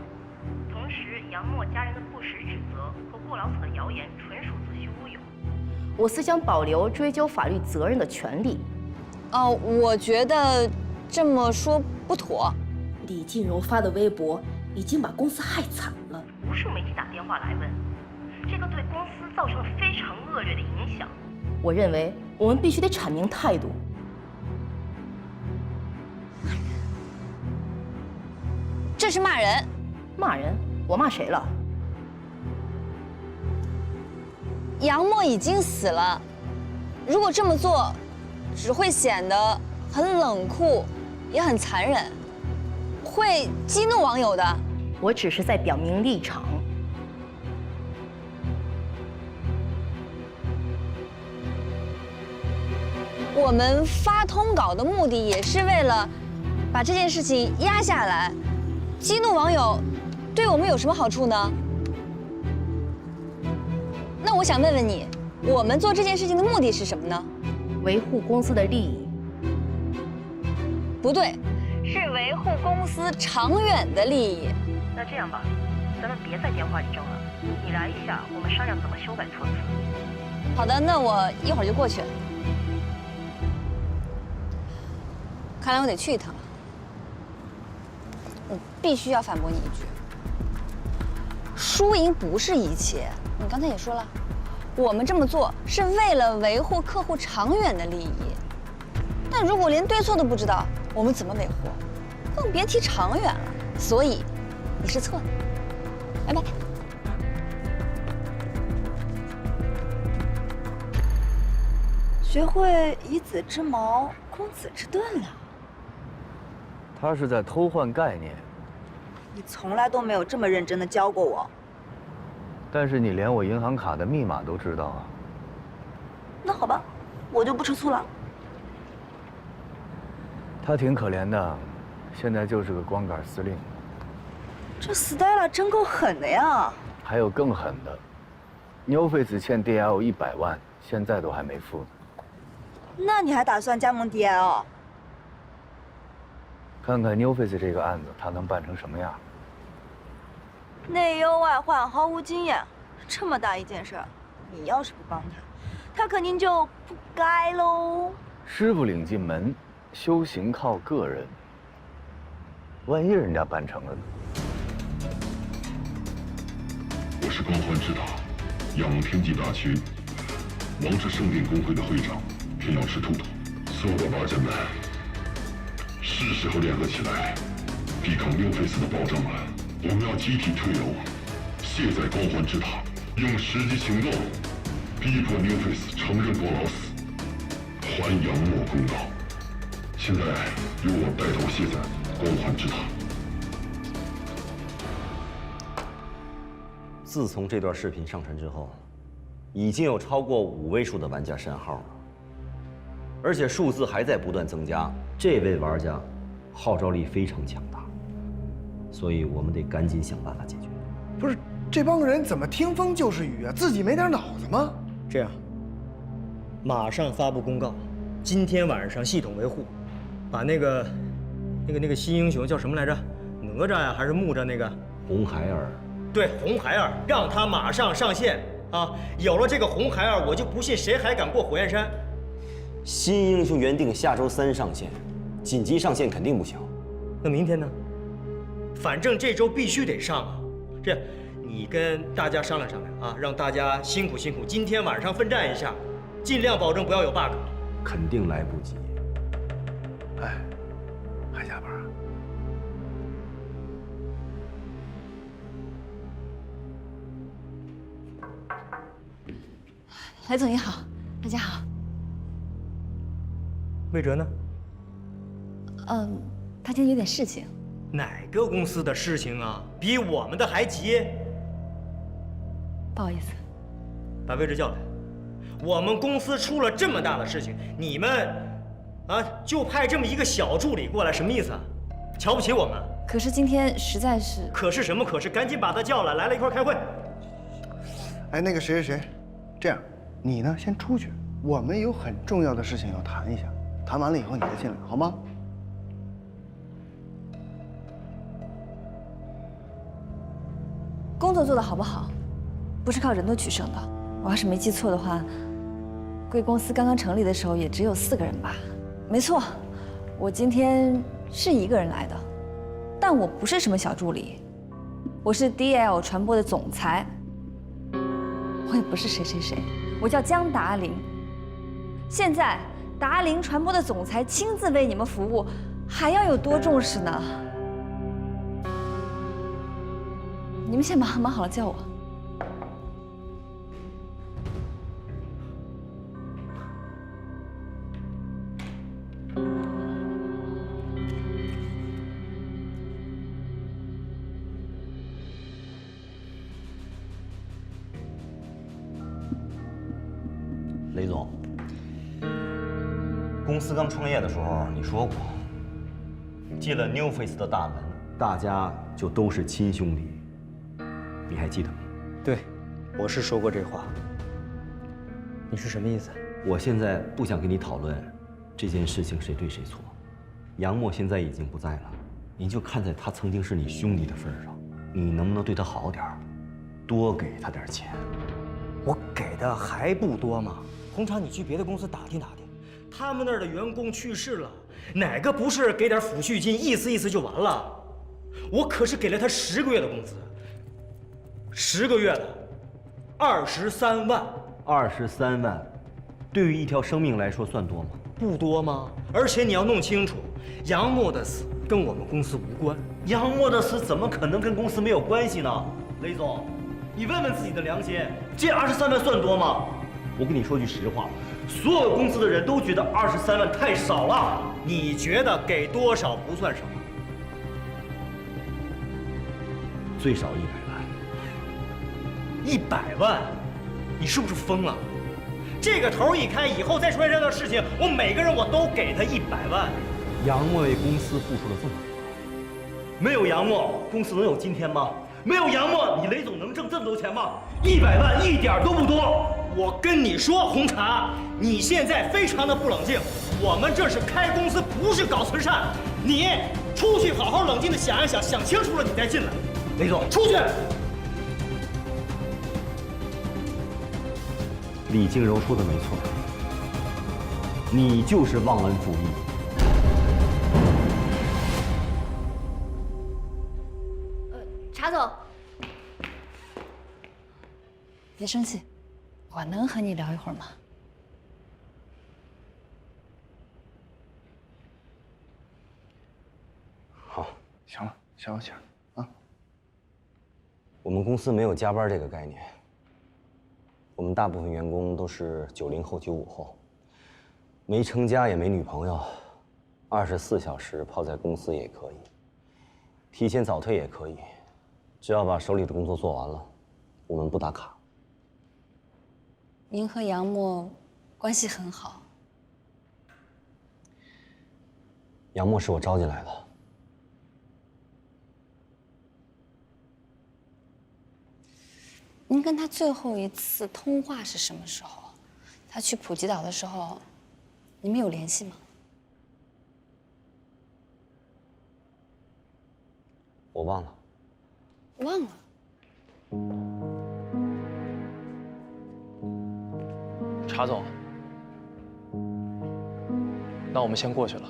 同时杨默家人的不实指责和过劳死的谣言纯属子虚乌有。我司将保留追究法律责任的权利。我觉得这么说不妥。李静柔发的微博已经把公司害惨了，无数媒体打电话来问，这个对公司造成了非常恶劣的影响。我认为我们必须得阐明态度。这是骂人。骂人？我骂谁了？杨默已经死了，如果这么做，只会显得很冷酷，也很残忍，会激怒网友的。我只是在表明立场。我们发通稿的目的也是为了把这件事情压下来。激怒网友，对我们有什么好处呢？那我想问问你，我们做这件事情的目的是什么呢？维护公司的利益。不对，是维护公司长远的利益。那这样吧，咱们别在电话里争了，你来一下，我们商量怎么修改措辞。好的，那我一会儿就过去。看来我得去一趟了。我必须要反驳你一句：输赢不是一切。你刚才也说了，我们这么做是为了维护客户长远的利益。但如果连对错都不知道，我们怎么维护？更别提长远了。所以，你是错的。拜拜。学会以子之矛攻子之盾了。他是在偷换概念。你从来都没有这么认真的教过我。但是你连我银行卡的密码都知道啊。那好吧，我就不吃醋了。他挺可怜的，现在就是个光杆司令。这 Stella 真够狠的呀！还有更狠的 ，New Face 欠 DL 100万，现在都还没付呢。那你还打算加盟 DL？ 看看 New Face 这个案子，他能办成什么样？内忧外患，毫无经验，这么大一件事，你要是不帮他，他肯定就不该喽。师傅领进门，修行靠个人。万一人家办成了呢？我是光环之塔，仰天际大旗，王之圣殿公会的会长，偏要吃兔兔。所有的玩家们，是时候联合起来，抵抗New Face的暴政了。我们要集体退楼，卸载光环之塔，用实际行动逼迫New Face承认过劳死，还杨墨公道。现在由我带头卸载光环之塔。自从这段视频上传之后，已经有超过5位数的玩家删号了，而且数字还在不断增加。这位玩家号召力非常强大，所以我们得赶紧想办法解决。不是，这帮人怎么听风就是雨啊？自己没点脑子吗？这样，马上发布公告，今天晚上系统维护，把那个新英雄叫什么来着？哪吒呀，还是木吒那个？红孩儿。对，红孩儿，让他马上上线啊！有了这个红孩儿，我就不信谁还敢过火焰山。新英雄原定下周3上线，紧急上线肯定不行。那明天呢？反正这周必须得上啊！这样，你跟大家商量商量啊，让大家辛苦辛苦，今天晚上奋战一下，尽量保证不要有 bug。肯定来不及。哎，还加班？雷总你好，大家好。魏哲呢？他今天有点事情。哪个公司的事情啊？比我们的还急？不好意思。把魏哲叫来。我们公司出了这么大的事情，你们啊就派这么一个小助理过来，什么意思啊？瞧不起我们？可是今天实在是……可是什么可是？赶紧把他叫来，来了一块开会。哎，那个谁，这样，你呢先出去，我们有很重要的事情要谈一下，谈完了以后你再进来，好吗？工作做得好不好，不是靠人多取胜的。我要是没记错的话，贵公司刚刚成立的时候也只有4个人吧？没错，我今天是一个人来的，但我不是什么小助理，我是 DL 传播的总裁。我也不是谁，我叫江达林。现在达林传播的总裁亲自为你们服务，还要有多重视呢？你们先忙好了叫我。雷总，公司刚创业的时候你说过，进了 New Face 的大门，大家就都是亲兄弟。你还记得吗？对，我是说过这话。你是什么意思？我现在不想跟你讨论这件事情谁对谁错。杨默现在已经不在了，你就看在他曾经是你兄弟的份上，你能不能对他好点儿，多给他点钱？我给的还不多吗？红茶，你去别的公司打听打听，他们那儿的员工去世了，哪个不是给点抚恤金，意思意思就完了？我可是给了他10个月的工资，10个月的23万。23万，对于一条生命来说算多吗？不多吗？而且你要弄清楚，杨默的死跟我们公司无关。杨默的死怎么可能跟公司没有关系呢？雷总，你问问自己的良心，这23万算多吗？我跟你说句实话，所有公司的人都觉得23万太少了。你觉得给多少不算少？最少100万。100万？你是不是疯了？这个头一开，以后再出现这样的事情，我每个人我都给他100万。杨默为公司付出了这么多，没有杨默，公司能有今天吗？没有杨默，你雷总能挣这么多钱吗？100万一点都不多。我跟你说，红茶，你现在非常的不冷静。我们这是开公司，不是搞慈善。你出去好好冷静的想一想，想清楚了你再进来。雷总，出去。李静柔说的没错，你就是忘恩负义。查总，别生气，我能和你聊一会儿吗？好，行了，消消气啊。我们公司没有加班这个概念。我们大部分员工都是90后、95后，没成家也没女朋友，24小时泡在公司也可以，提前早退也可以，只要把手里的工作做完了，我们不打卡。您和杨默关系很好。杨默是我招进来的。您跟他最后一次通话是什么时候？他去普吉岛的时候，你们有联系吗？我忘了。忘了。查总，那我们先过去了。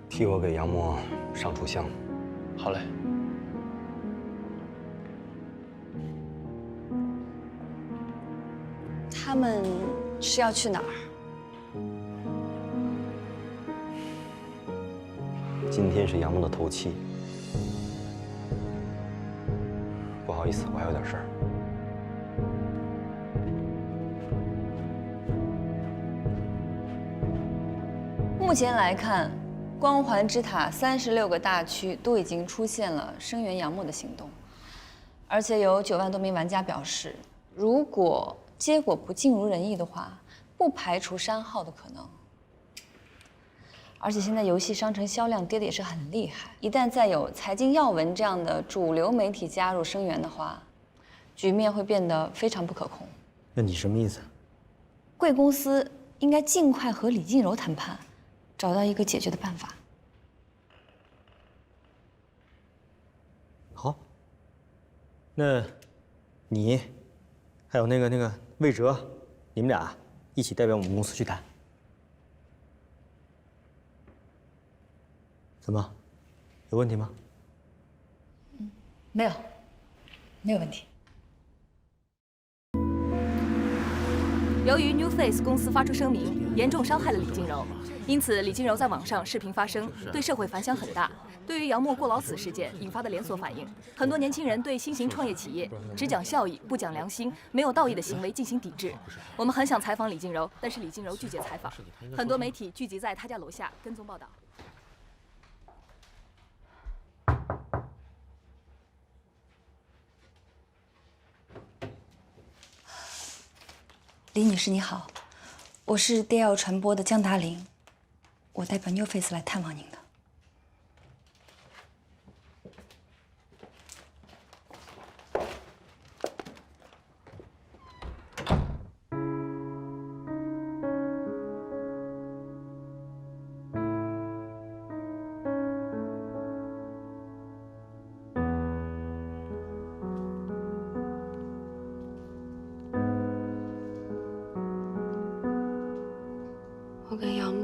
替我给杨默上炷香。好嘞。他们是要去哪儿？今天是杨默的头七。不好意思，我还有点事儿。目前来看，光环之塔36个大区都已经出现了声援杨默的行动，而且有9万多名玩家表示，如果结果不尽如人意的话，不排除删号的可能。而且现在游戏商城销量跌得也是很厉害，一旦再有财经要闻这样的主流媒体加入声援的话，局面会变得非常不可控。那你什么意思？贵公司应该尽快和李静柔谈判，找到一个解决的办法。好，那你还有那个魏哲，你们俩一起代表我们公司去谈。怎么，有问题吗？没有，没有问题。由于 New Face 公司发出声明，严重伤害了李静柔，因此李静柔在网上视频发声，对社会反响很大。对于杨默过劳死事件引发的连锁反应，很多年轻人对新型创业企业只讲效益不讲良心、没有道义的行为进行抵制。我们很想采访李静柔，但是李静柔拒绝采访。很多媒体聚集在她家楼下跟踪报道。李女士你好，我是 DL 传播的江达林，我代表 New Face 来探望您的。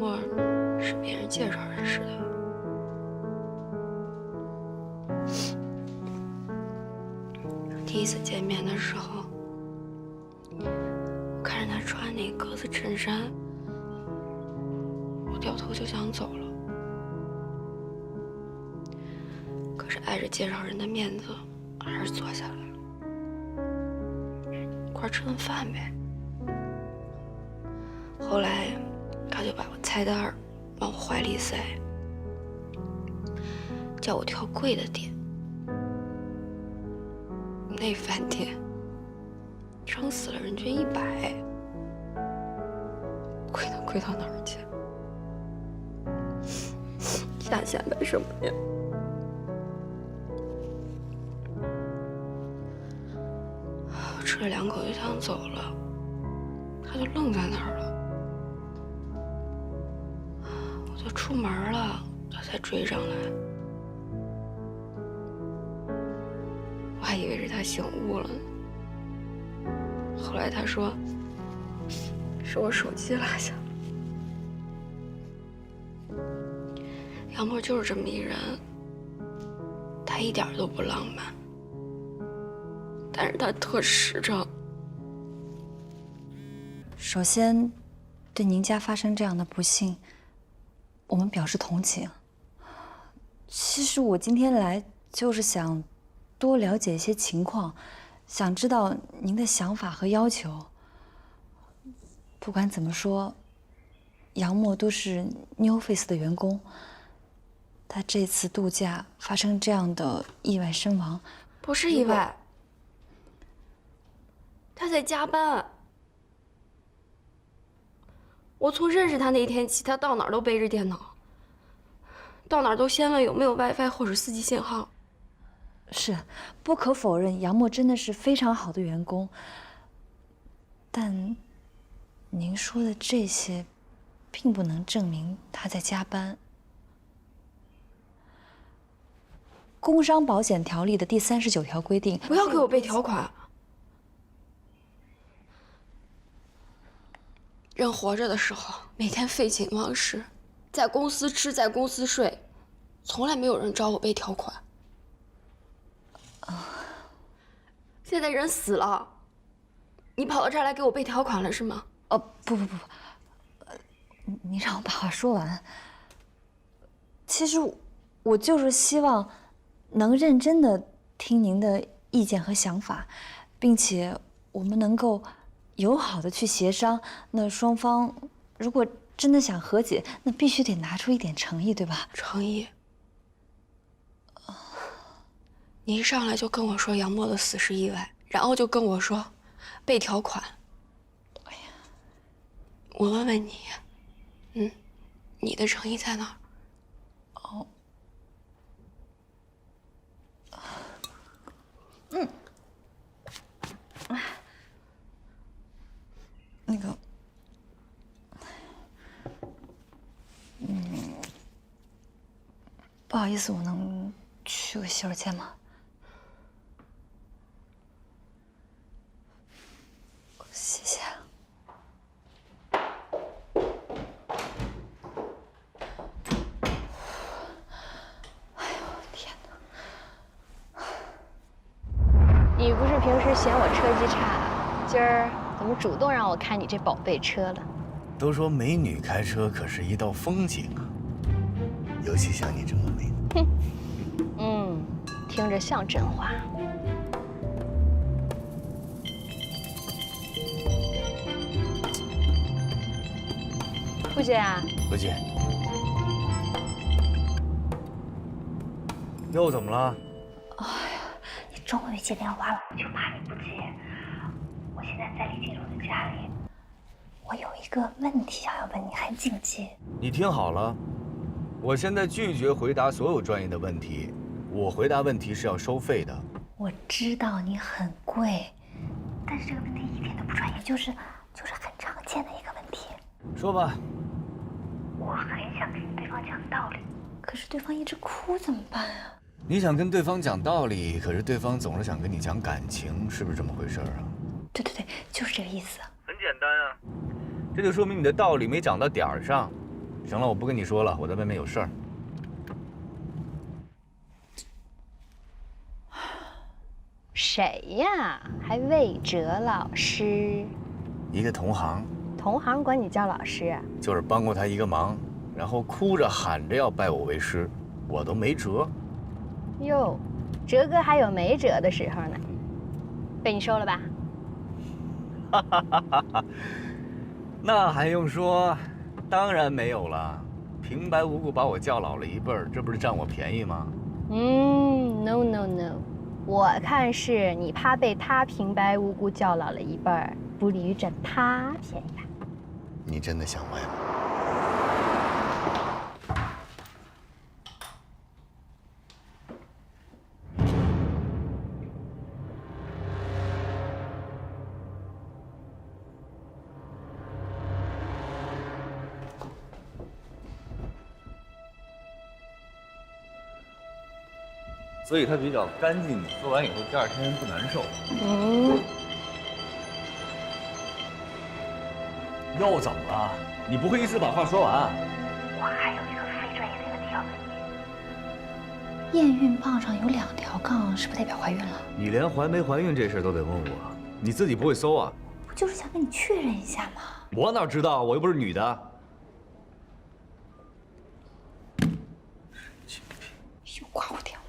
默是别人介绍认识的。第一次见面的时候，我看着他穿那格子衬衫，我掉头就想走了。可是碍着介绍人的面子，还是坐下来了，一块吃顿饭呗。后来，他就把我菜单往我怀里塞，叫我挑贵的店。那饭店撑死了人均100，贵能贵到哪儿去？下线干什么呀？我吃了2口就想走了，他就愣在那儿了。我就出门了，他才追上来。我还以为是他醒悟了呢。后来他说，是我手机落下了。杨默就是这么一人，他一点都不浪漫，但是他特实诚。首先，对您家发生这样的不幸，我们表示同情。其实我今天来就是想多了解一些情况，想知道您的想法和要求。不管怎么说，杨默都是 NewFace 的员工，他这次度假发生这样的意外身亡，不是意外，他在加班。我从认识他那一天起，他到哪儿都背着电脑，到哪儿都先问有没有 WiFi 或者4G 信号。是，不可否认，杨默真的是非常好的员工。但您说的这些，并不能证明他在加班。工伤保险条例的第39条规定，不要给我背条款。人活着的时候，每天废寝忘食，在公司吃，在公司睡，从来没有人找我背条款。现在人死了，你跑到这儿来给我背条款了是吗？不，你让我把话说完。其实我就是希望能认真的听您的意见和想法，并且我们能够友好的去协商。那双方如果真的想和解，那必须得拿出一点诚意，对吧？诚意。你一上来就跟我说杨默的死是意外，然后就跟我说背条款。哎呀，我问问你，你的诚意在哪儿？那个，不好意思，我能去个洗手间吗？谢谢。哎呦天哪！你不是平时嫌我车技差，今儿怎么主动让我开你这宝贝车了？都说美女开车可是一道风景啊，尤其像你这么美。哼，听着像真话。傅姐啊，不接。又怎么了？哎呀，你终于接电话了，我就怕你不接。我现在在李金荣的家里，我有一个问题想要问你，很紧急。你听好了，我现在拒绝回答所有专业的问题，我回答问题是要收费的。我知道你很贵，但是这个问题一点都不专业，就是很常见的一个问题。说吧。我很想跟对方讲道理，可是对方一直哭，怎么办啊？你想跟对方讲道理，可是对方总是想跟你讲感情，是不是这么回事啊？对，就是这个意思。很简单啊，这就说明你的道理没讲到点儿上。行了，我不跟你说了，我在外面有事儿。谁呀？还魏哲老师？一个同行，同行管你叫老师啊？就是帮过他一个忙，然后哭着喊着要拜我为师，我都没辙。哟，哲哥还有没辙的时候呢。被你收了吧？哈哈哈哈哈！那还用说？当然没有了，平白无故把我叫老了一辈儿，这不是占我便宜吗？No no no， 我看是你怕被他平白无故叫老了一辈儿，不利于占他便宜吧？你真的想歪了？所以它比较干净，做完以后第二天不难受。又怎么了？你不会一次把话说完？我还有一个非专业的问题要问你。验孕棒上有2条杠，是不是代表怀孕了？你连怀没怀孕这事都得问我，你自己不会搜啊？不就是想跟你确认一下吗？我哪知道？我又不是女的。又夸我点我。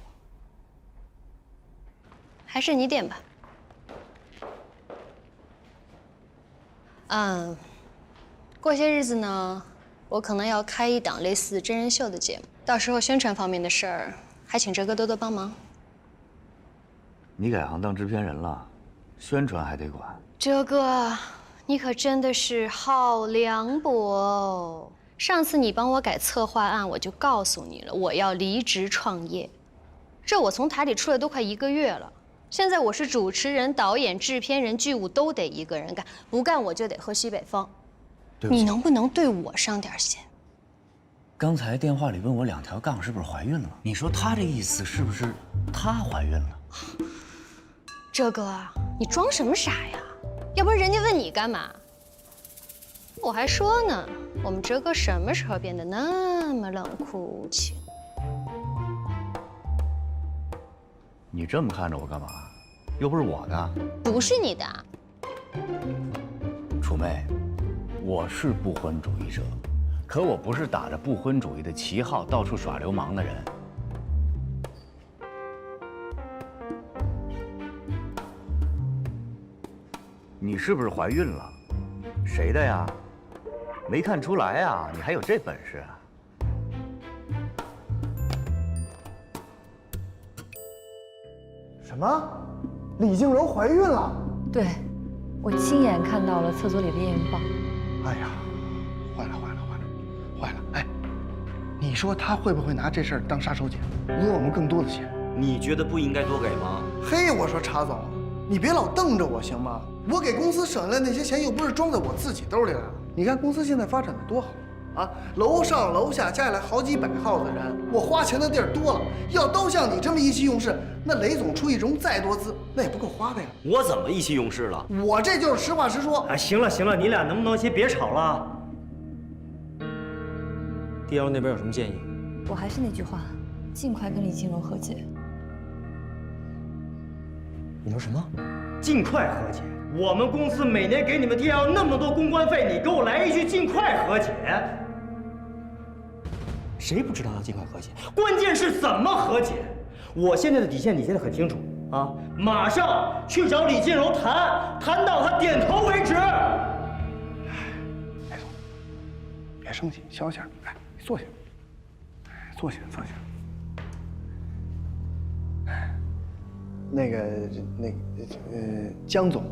还是你点吧。过些日子呢，我可能要开一档类似真人秀的节目，到时候宣传方面的事儿，还请哲哥多多帮忙。你改行当制片人了，宣传还得管。哲哥，你可真的是好凉薄哦！上次你帮我改策划案，我就告诉你了，我要离职创业。这我从台里出来都快1个月了。现在我是主持人、导演、制片人，剧务都得一个人干，不干我就得喝西北风。你能不能对我上点心？刚才电话里问我2条杠是不是怀孕了？你说他这意思是不是她怀孕了？哲哥，你装什么傻呀？要不然人家问你干嘛？我还说呢，我们哲哥什么时候变得那么冷酷无情？你这么看着我干嘛？又不是我的。不是你的。楚妹，我是不婚主义者，可我不是打着不婚主义的旗号到处耍流氓的人。你是不是怀孕了？谁的呀？没看出来呀？你还有这本事啊？什么？李静柔怀孕了？对，我亲眼看到了厕所里的验孕棒。哎呀，坏了！哎，你说他会不会拿这事儿当杀手锏，讹我们更多的钱？你觉得不应该多给吗？嘿，我说查总，你别老瞪着我行吗？我给公司省下来那些钱又不是装在我自己兜里来了。你看公司现在发展的多好啊，楼上楼下加起来好几百号的人，我花钱的地儿多了。要都像你这么意气用事，那雷总出去融再多资，那也不够花的呀。我怎么意气用事了？我这就是实话实说。哎，行了，你俩能不能先别吵了？DL 那边有什么建议？我还是那句话，尽快跟李静柔和解。你说什么？尽快和解？我们公司每年给你们 DL 那么多公关费，你给我来一句尽快和解？谁不知道要尽快和解？关键是怎么和解？我现在的底线你现在很清楚啊！马上去找李静柔谈到他点头为止。雷总，别生气，消消。来，坐下。坐下。江总，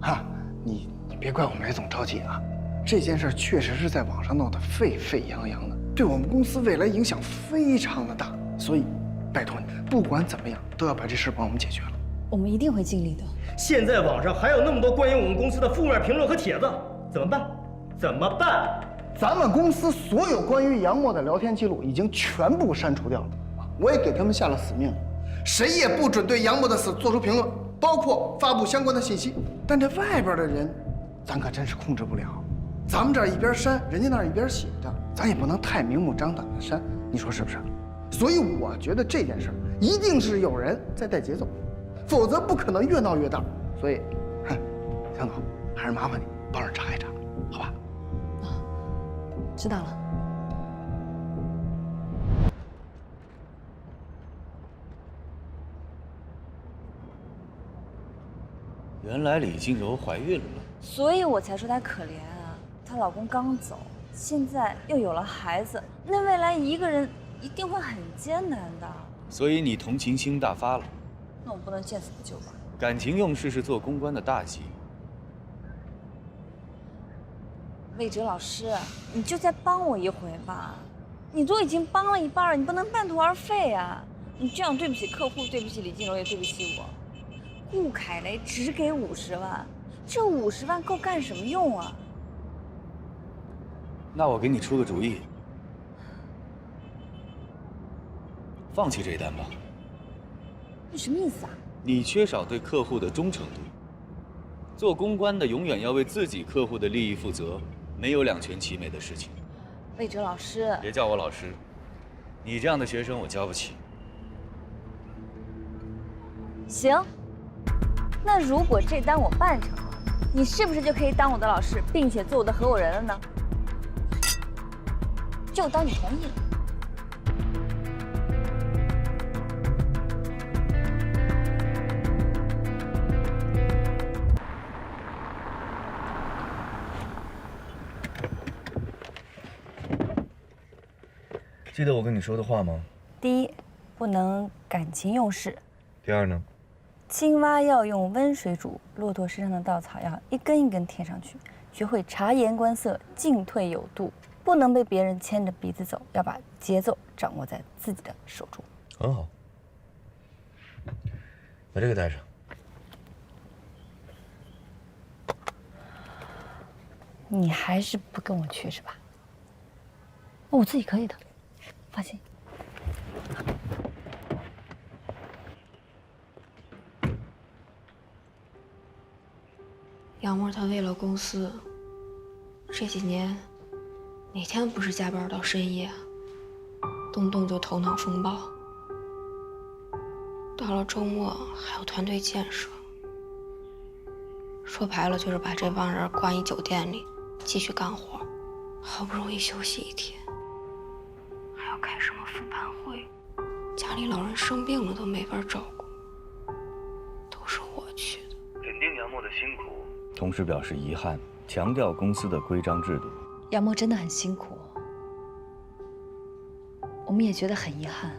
哈，你别怪我们雷总着急啊。这件事确实是在网上闹得沸沸扬扬的，对我们公司未来影响非常的大，所以拜托你，不管怎么样都要把这事帮我们解决了。我们一定会尽力的。现在网上还有那么多关于我们公司的负面评论和帖子，怎么办？咱们公司所有关于杨默的聊天记录已经全部删除掉了，我也给他们下了死命令，谁也不准对杨默的死做出评论，包括发布相关的信息。但这外边的人，咱可真是控制不了。咱们这儿一边删，人家那儿一边写着，咱也不能太明目张胆的删，你说是不是？所以我觉得这件事一定是有人在带节奏，否则不可能越闹越大。所以，江总，还是麻烦你帮着查一查，好吧？知道了。原来李静柔怀孕了，所以我才说她可怜啊。她老公刚走，现在又有了孩子，那未来一个人一定会很艰难的。所以你同情心大发了。那我不能见死不救吧？感情用事是做公关的大忌。魏哲老师，你就再帮我一回吧。你都已经帮了一半了，你不能半途而废啊！你这样对不起客户，对不起李静柔，也对不起我。顾凯雷只给50万，这50万够干什么用啊？那我给你出个主意，放弃这单吧。你什么意思啊？你缺少对客户的忠诚度。做公关的永远要为自己客户的利益负责，没有两全其美的事情。魏哲老师，别叫我老师，你这样的学生我教不起。行。那如果这单我办成了，你是不是就可以当我的老师，并且做我的合伙人了呢？就当你同意了。记得我跟你说的话吗？第一，不能感情用事。第二呢？青蛙要用温水煮，骆驼身上的稻草要一根一根贴上去。学会察言观色，进退有度，不能被别人牵着鼻子走，要把节奏掌握在自己的手中。很好，把这个带上。你还是不跟我去是吧？我自己可以的，放心。杨默他为了公司，这几年哪天不是加班到深夜，动不动就头脑风暴。到了周末还有团队建设，说白了就是把这帮人关一酒店里继续干活，好不容易休息一天，还要开什么复盘会，家里老人生病了都没法照顾，都是我去的。肯定杨默的辛苦。同时表示遗憾，强调公司的规章制度。杨默真的很辛苦，我们也觉得很遗憾。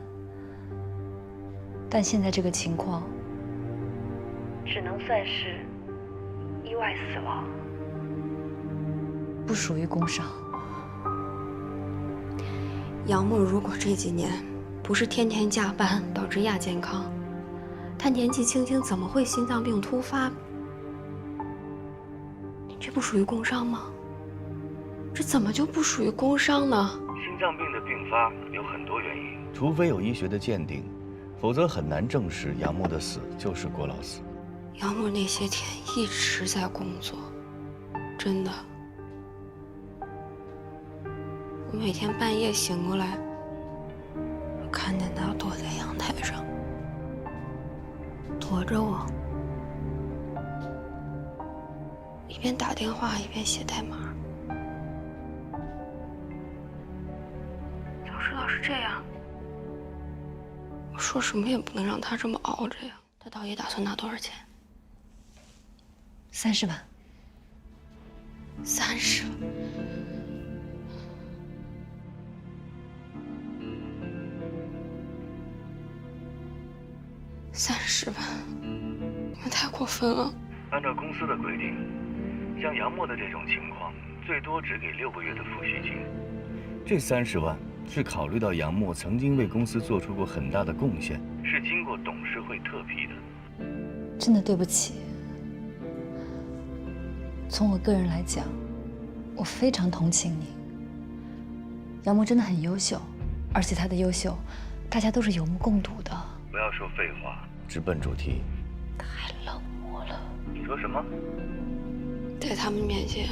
但现在这个情况，只能算是意外死亡，不属于工伤。杨默如果这几年不是天天加班导致亚健康，他年纪轻轻怎么会心脏病突发？这不属于工伤吗？这怎么就不属于工伤呢？心脏病的并发有很多原因，除非有医学的鉴定，否则很难证实杨默的死就是过劳死。杨默那些天一直在工作，真的。我每天半夜醒过来，我看见他躲在阳台上，躲着我，一边打电话一边写代码。早知道是这样，我说什么也不能让他这么熬着呀。他到底打算拿多少钱？30万。30万。30万，你们太过分了。按照公司的规定，像杨默的这种情况，最多只给6个月的抚恤金。这30万是考虑到杨默曾经为公司做出过很大的贡献，是经过董事会特批的。真的对不起。从我个人来讲，我非常同情你。杨默真的很优秀，而且他的优秀，大家都是有目共睹的。不要说废话，直奔主题。太冷漠了。你说什么？在他们面前，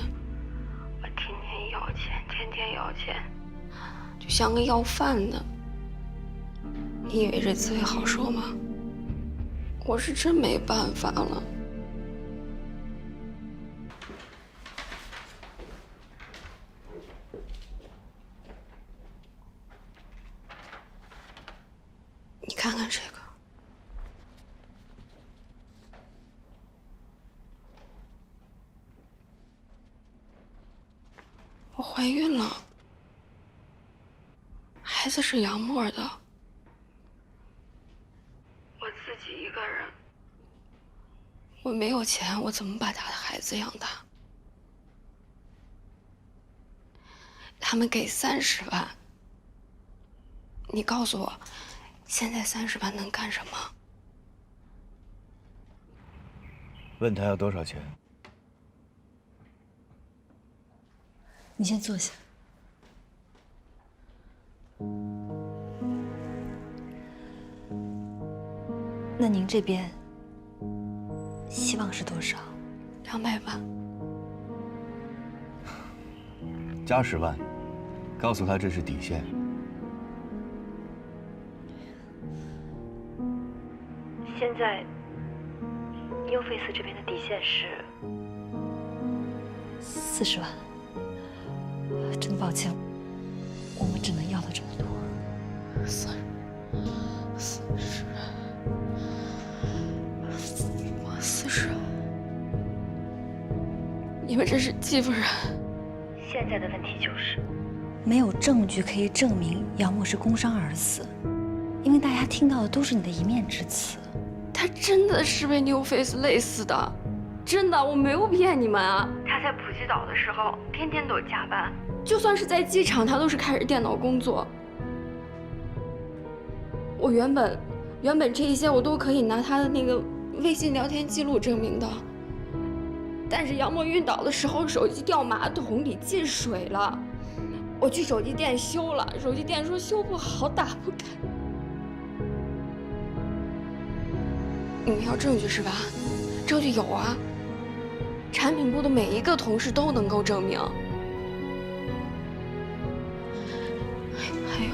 我天天要钱，天天要钱。就像个要饭的。你以为这滋味好说吗？我是真没办法了。你看看这个，我怀孕了，孩子是杨默的。我自己一个人，我没有钱，我怎么把他的孩子养大？他们给30万，你告诉我，现在30万能干什么？问他要多少钱？你先坐下。那您这边希望是多少？200万。加10万，告诉他这是底线。现在 NewFace 这边的底线是40万。真抱歉，我们只能要到这么多。40，你们这是欺负人。现在的问题就是，没有证据可以证明杨默是工伤而死，因为大家听到的都是你的一面之词。他真的是被 NewFace 累死的，真的，我没有骗你们啊。他在普吉岛的时候，天天都有加班，就算是在机场，他都是开着电脑工作。我原本这一些我都可以拿他的那个微信聊天记录证明的，但是杨默晕倒的时候，手机掉马桶里进水了，我去手机店修了，手机店说修不好，打不开。你们要证据是吧？证据有啊，产品部的每一个同事都能够证明。还有，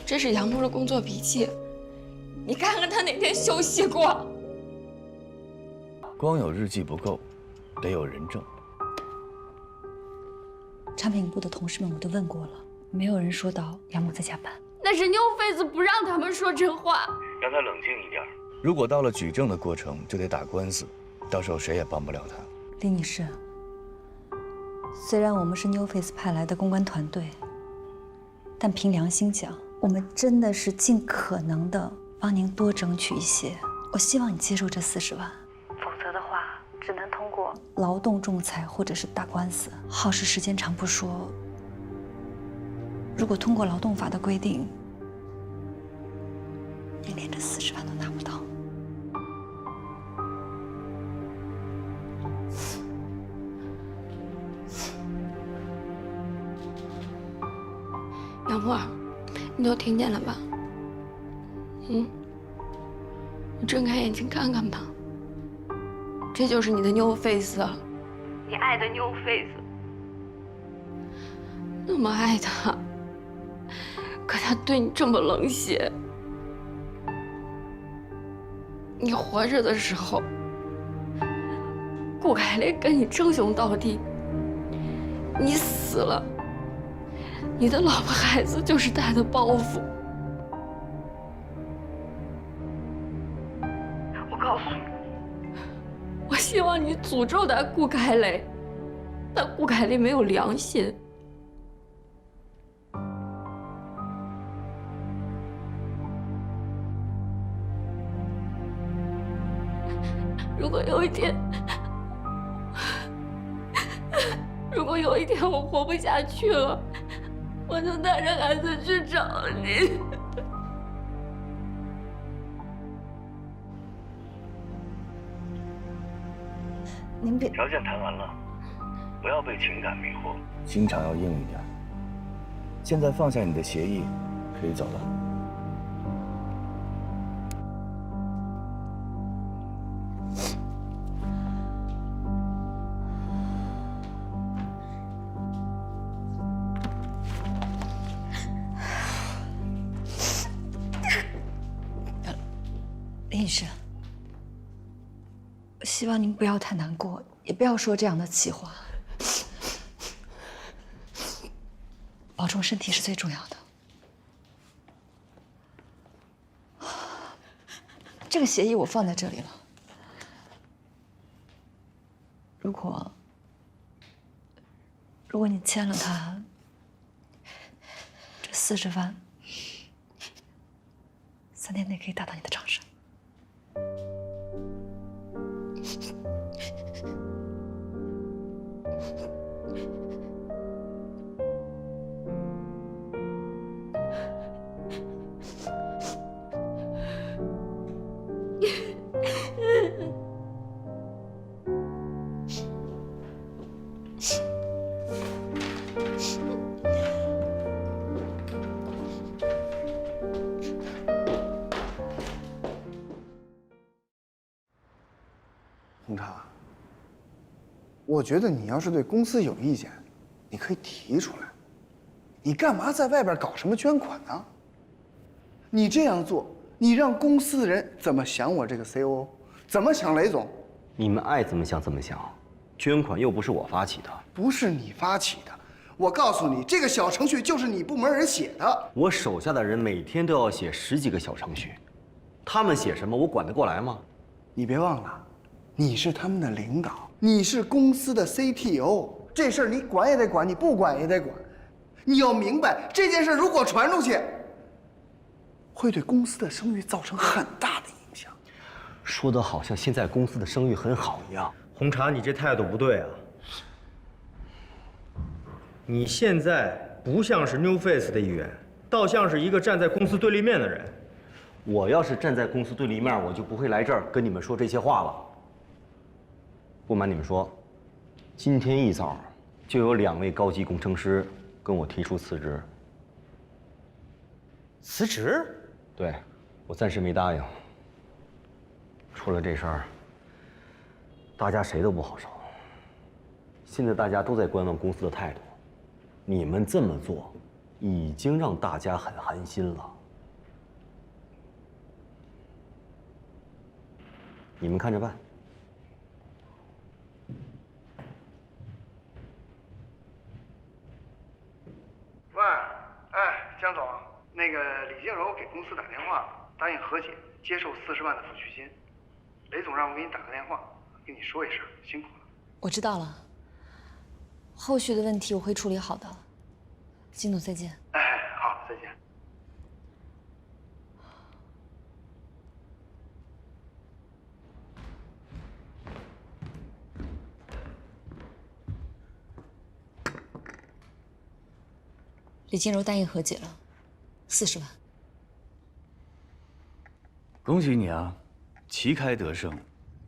这是杨默的工作笔记，你看看他哪天休息过？光有日记不够，得有人证。产品部的同事们我都问过了，没有人说到杨默在加班。那是 NewFace 不让他们说真话，让他冷静一点。如果到了举证的过程，就得打官司，到时候谁也帮不了他。李女士，虽然我们是 NewFace 派来的公关团队，但凭良心讲，我们真的是尽可能的帮您多争取一些。我希望你接受这40万，否则的话，只能通过劳动仲裁或者是打官司，耗时时间长不说，如果通过劳动法的规定，你连这40万都拿不到。杨默，你都听见了吧？你睁开眼睛看看吧，这就是你的 NewFace， 你爱的 NewFace， 那么爱他，可他对你这么冷血。你活着的时候，顾凯雷跟你称兄道弟，你死了，你的老婆孩子就是他的包袱。我告诉你，我希望你诅咒他顾凯雷，但顾凯雷没有良心。如果有一天我活不下去了，我就带着孩子去找你。您别。条件谈完了，不要被情感迷惑，心肠要硬一点。现在放下你的协议，可以走了。林女士，希望您不要太难过，也不要说这样的气话。保重身体是最重要的。这个协议我放在这里了。如果你签了它，这40万3天内可以打到你的账上。红茶，我觉得你要是对公司有意见，你可以提出来。你干嘛在外边搞什么捐款呢？你这样做，你让公司的人怎么想我这个 COO， 怎么想雷总？你们爱怎么想怎么想，捐款又不是我发起的。不是你发起的，我告诉你，这个小程序就是你部门人写的。我手下的人每天都要写10几个小程序，他们写什么我管得过来吗？你别忘了，你是他们的领导，你是公司的 CTO， 这事儿你管也得管，你不管也得管。你要明白，这件事如果传出去，会对公司的声誉造成很大的影响。说得好像现在公司的声誉很好一样。红茶，你这态度不对啊！你现在不像是 New Face 的一员，倒像是一个站在公司对立面的人。我要是站在公司对立面，我就不会来这儿跟你们说这些话了。不瞒你们说，今天一早就有2位高级工程师跟我提出辞职。辞职？对，我暂时没答应。出了这事儿，大家谁都不好受。现在大家都在观望公司的态度，你们这么做，已经让大家很寒心了。你们看着办。喂，哎，江总，那个李静柔给公司打电话，答应和解，接受40万的抚恤金。雷总让我给你打个电话，跟你说一声，辛苦了。我知道了，后续的问题我会处理好的。金总，再见。哎，好，再见。李金柔答应和解了，40万。恭喜你啊，旗开得胜，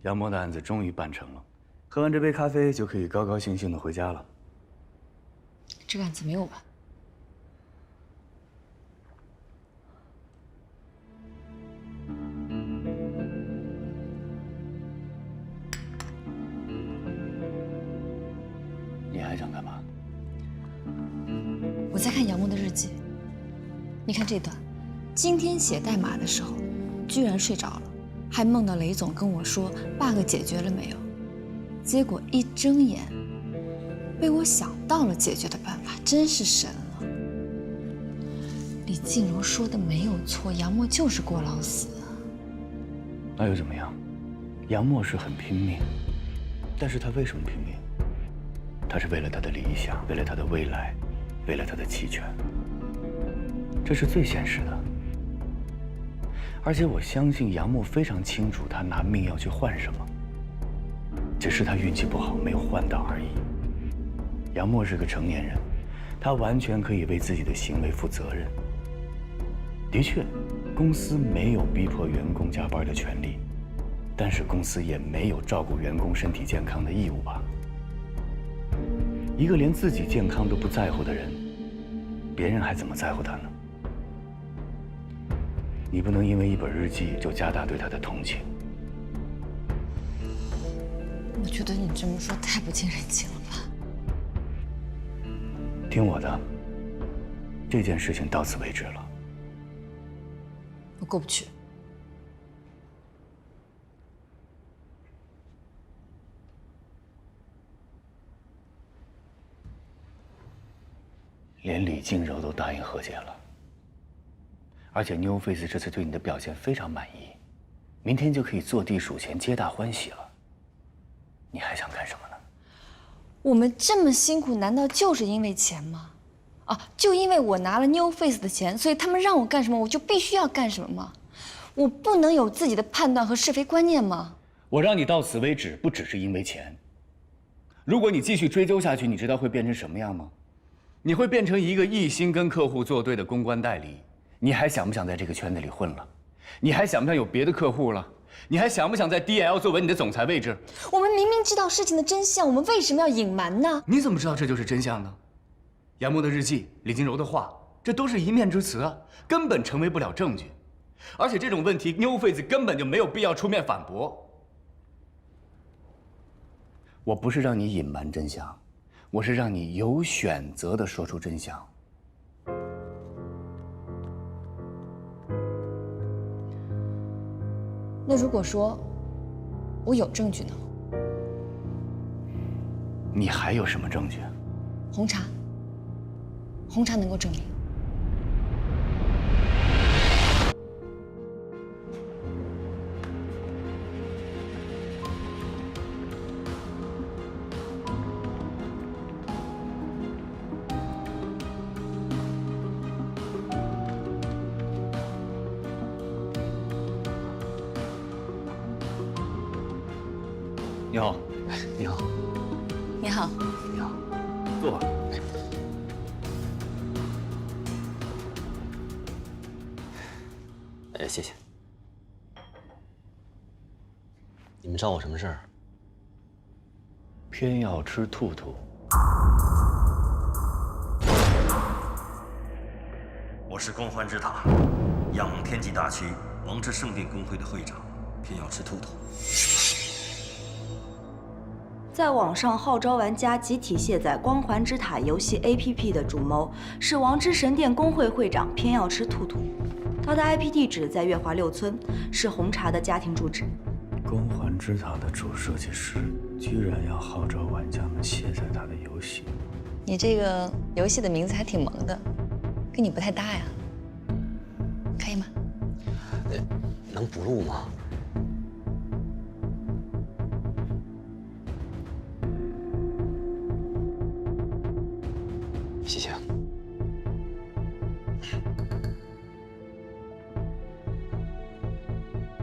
杨默的案子终于办成了。喝完这杯咖啡就可以高高兴兴的回家了。这个案子没有完。你还想干嘛？我在看杨默的日记，你看这段，今天写代码的时候，居然睡着了，还梦到雷总跟我说 bug 解决了没有，结果一睁眼，被我想到了解决的办法，真是神了。李静柔说的没有错，杨默就是过劳死。那又怎么样？杨默是很拼命，但是他为什么拼命？他是为了他的理想，为了他的未来，为了他的期权。这是最现实的。而且我相信杨默非常清楚他拿命要去换什么，只是他运气不好没有换到而已。杨默是个成年人，他完全可以为自己的行为负责任。的确，公司没有逼迫员工加班的权利，但是公司也没有照顾员工身体健康的义务吧？一个连自己健康都不在乎的人，别人还怎么在乎他呢？你不能因为一本日记就加大对他的同情。我觉得你这么说太不近人情了吧？听我的，这件事情到此为止了。我过不去。连李静柔都答应和解了，而且 New Face 这次对你的表现非常满意，明天就可以坐地数钱，皆大欢喜了。你还想干什么呢？我们这么辛苦，难道就是因为钱吗？啊，就因为我拿了 New Face 的钱，所以他们让我干什么，我就必须要干什么吗？我不能有自己的判断和是非观念吗？我让你到此为止，不只是因为钱。如果你继续追究下去，你知道会变成什么样吗？你会变成一个一心跟客户作对的公关代理。你还想不想在这个圈子里混了？你还想不想有别的客户了？你还想不想在 DL 坐稳你的总裁位置？我们明明知道事情的真相，我们为什么要隐瞒呢？你怎么知道这就是真相呢？杨默的日记、李金柔的话，这都是一面之词啊，根本成为不了证据。而且这种问题 ，New Face 根本就没有必要出面反驳。我不是让你隐瞒真相，我是让你有选择地说出真相。那如果说我有证据呢？你还有什么证据？红茶，红茶能够证明。你好，你好，你好，你好，坐吧。谢谢。你们找我什么事儿？偏要吃兔兔。我是光环之塔仰天际大区王之圣殿公会的会长，偏要吃兔兔。在网上号召玩家集体卸载《光环之塔》游戏 APP 的主谋是王之神殿公会会长偏要吃兔兔，他的 IP 地址在月华6村，是红茶的家庭住址。光环之塔的主设计师居然要号召玩家们卸载他的游戏，你这个游戏的名字还挺萌的，跟你不太搭呀，可以吗？能不录吗？谢谢。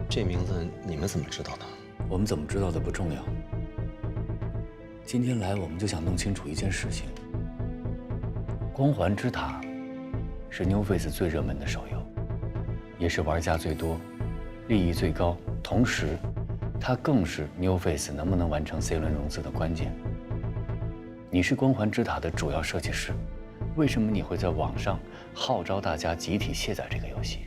这名字你们怎么知道的？我们怎么知道的不重要。今天来，我们就想弄清楚一件事情：光环之塔是 New Face 最热门的手游，也是玩家最多、利益最高，同时，它更是 New Face 能不能完成 C 轮融资的关键。你是光环之塔的主要设计师，为什么你会在网上号召大家集体卸载这个游戏？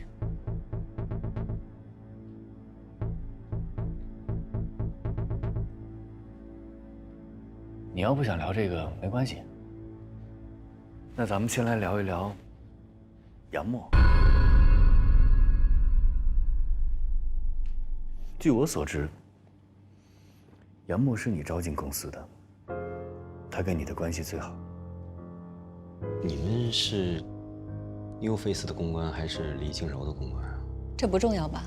你要不想聊这个没关系，那咱们先来聊一聊杨默。据我所知，杨默是你招进公司的，他跟你的关系最好。你们是 New Face 的公关还是李静柔的公关啊？这不重要吧？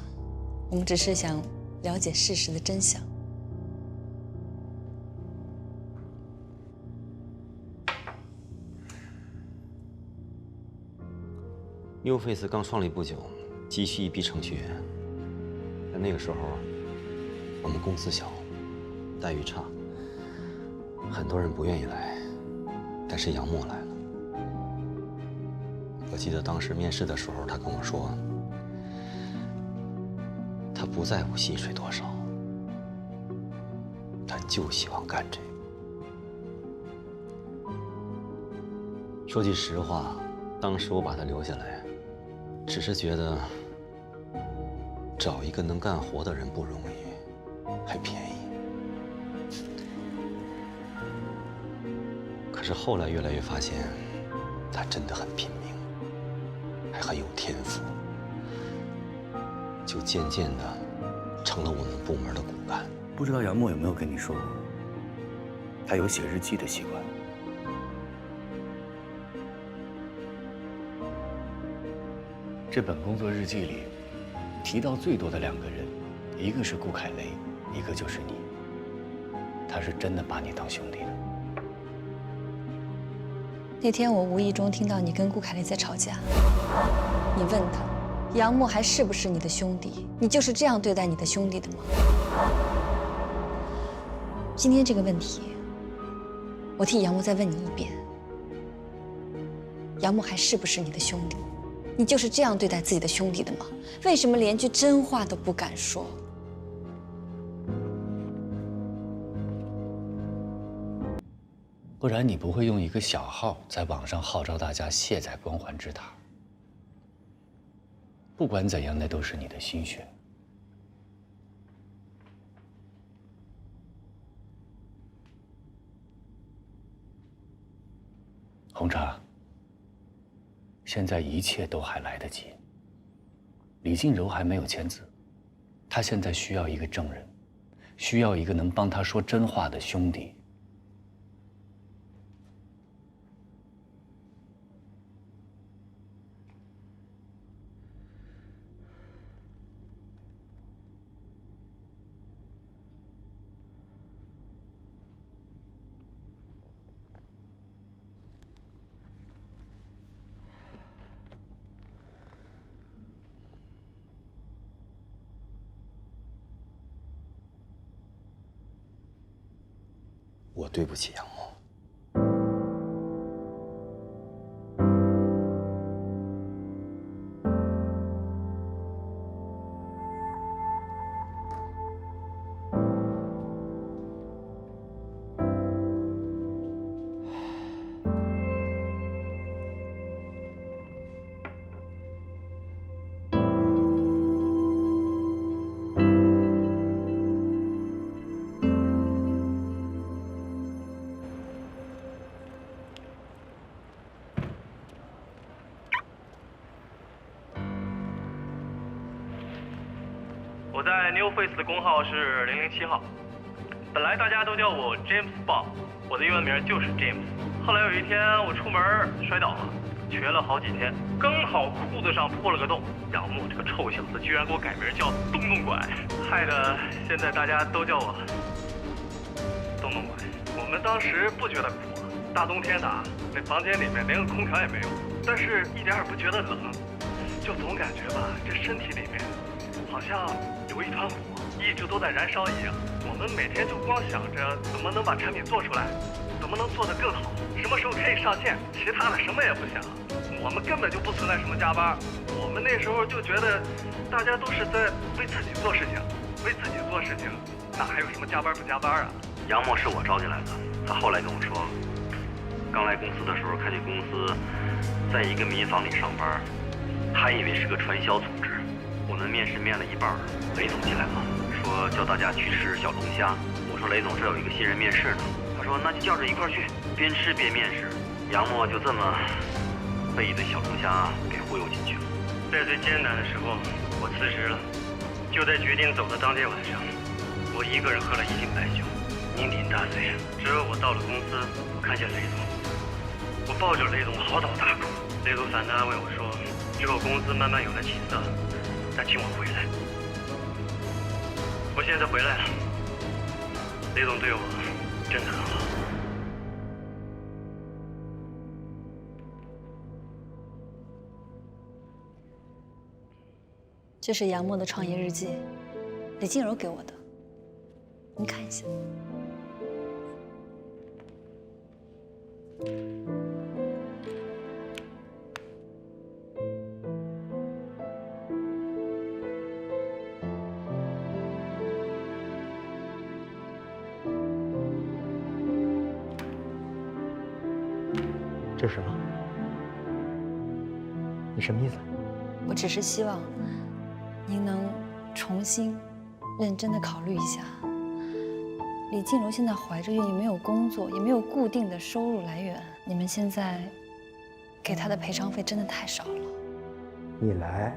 我们只是想了解事实的真相。New Face 刚创立不久，急需一批程序员。在那个时候，我们公司小，待遇差，很多人不愿意来，但是杨默来了。我记得当时面试的时候，他跟我说，他不在乎薪水多少，他就喜欢干这个。说句实话，当时我把他留下来，只是觉得找一个能干活的人不容易，还便宜。可是后来越来越发现，他真的很拼命，还很有天赋，就渐渐的成了我们部门的骨干。不知道杨默有没有跟你说过，他有写日记的习惯。这本工作日记里提到最多的2个人，一个是顾凯雷，一个就是你。他是真的把你当兄弟的。那天我无意中听到你跟顾凯雷在吵架，你问他，杨默还是不是你的兄弟？你就是这样对待你的兄弟的吗？今天这个问题，我替杨默再问你一遍：杨默还是不是你的兄弟？你就是这样对待自己的兄弟的吗？为什么连句真话都不敢说？不然你不会用一个小号在网上号召大家卸载光环之塔。不管怎样，那都是你的心血。红茶，现在一切都还来得及。李静柔还没有签字，他现在需要一个证人，需要一个能帮他说真话的兄弟。我对不起杨默。我在 New Face 的工号是007号，本来大家都叫我 James Bond， 我的英文名就是 James。后来有一天我出门摔倒了，瘸了好几天，刚好裤子上破了个洞。杨默这个臭小子居然给我改名叫东东拐，害得现在大家都叫我东东拐。我们当时不觉得苦，大冬天的啊，那房间里面连个空调也没有，但是一点也不觉得冷，就总感觉吧，这身体里面好像有一团火一直都在燃烧一样。我们每天就光想着怎么能把产品做出来，怎么能做得更好，什么时候可以上线，其他的什么也不想。我们根本就不存在什么加班，我们那时候就觉得大家都是在为自己做事情，为自己做事情，哪还有什么加班不加班啊？杨默是我招进来的，他后来跟我说，刚来公司的时候看见公司在一个民房里上班，还以为是个传销组织。我们面试面了一半，雷总进来了，说叫大家去吃小龙虾。我说雷总这有一个新人面试呢，他说那就叫着一块去，边吃边面试。杨默就这么被一堆小龙虾给忽悠进去了。在最艰难的时候，我辞职了。就在决定走的当天晚上，我一个人喝了1斤白酒，酩酊大醉。之后我到了公司，我看见雷总，我抱着雷总嚎啕大哭。雷总反的安慰我说，之后公司慢慢有了起色，他请我回来。我现在回来了，雷总对我真的很好。这是杨默的创业日记，李静柔给我的，您看一下。这是什么？你什么意思？我只是希望您能重新认真的考虑一下。李静柔现在怀着孕，也没有工作，也没有固定的收入来源，你们现在给她的赔偿费真的太少了。你来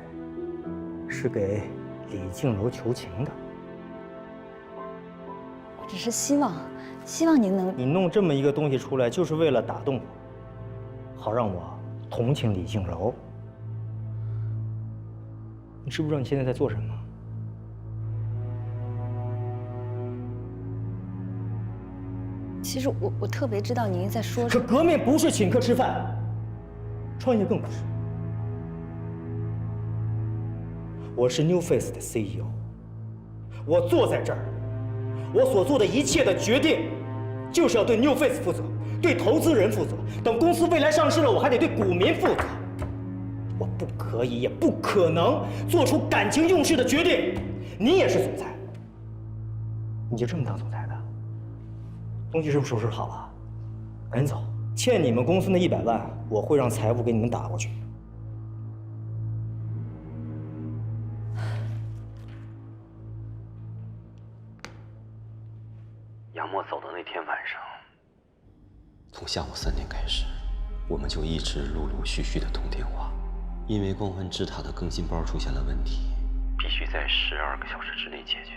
是给李静柔求情的。我只是希望您能……你弄这么一个东西出来，就是为了打动我，好让我同情李静柔。你知不知道你现在在做什么？其实我特别知道您在说什么。可革命不是请客吃饭，创业更不是。我是 New Face 的 CEO， 我坐在这儿，我所做的一切的决定，就是要对 New Face 负责，对投资人负责。等公司未来上市了，我还得对股民负责。我不可以，也不可能做出感情用事的决定。你也是总裁，你就这么当总裁的？东西是不是收拾好了？赶紧走，欠你们公司那100万，我会让财务给你们打过去。杨默走的那天晚上，从下午3点开始，我们就一直陆陆续续的通电话。因为光环之塔的更新包出现了问题，必须在12个小时之内解决。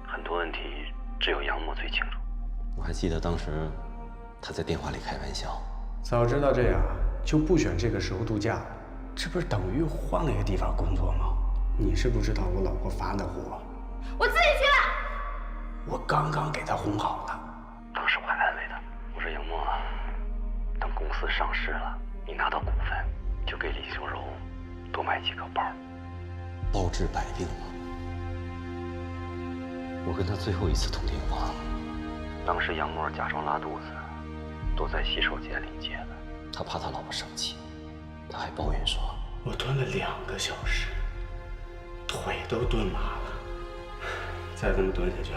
很多问题只有杨默最清楚。我还记得当时他在电话里开玩笑，早知道这样就不选这个时候度假，这不是等于换了一个地方工作吗？你是不知道我老婆发那火，我自己去了。我刚刚给她哄好了。当时我还安慰他，我说杨默，等公司上市了，你拿到股份就给李秀柔多买几个包，包治百病嘛。我跟他最后一次通电话，当时杨默假装拉肚子，躲在洗手间里接的。他怕他老婆生气，他还抱怨说：“我蹲了2个小时，腿都蹲麻了，再这么蹲下去，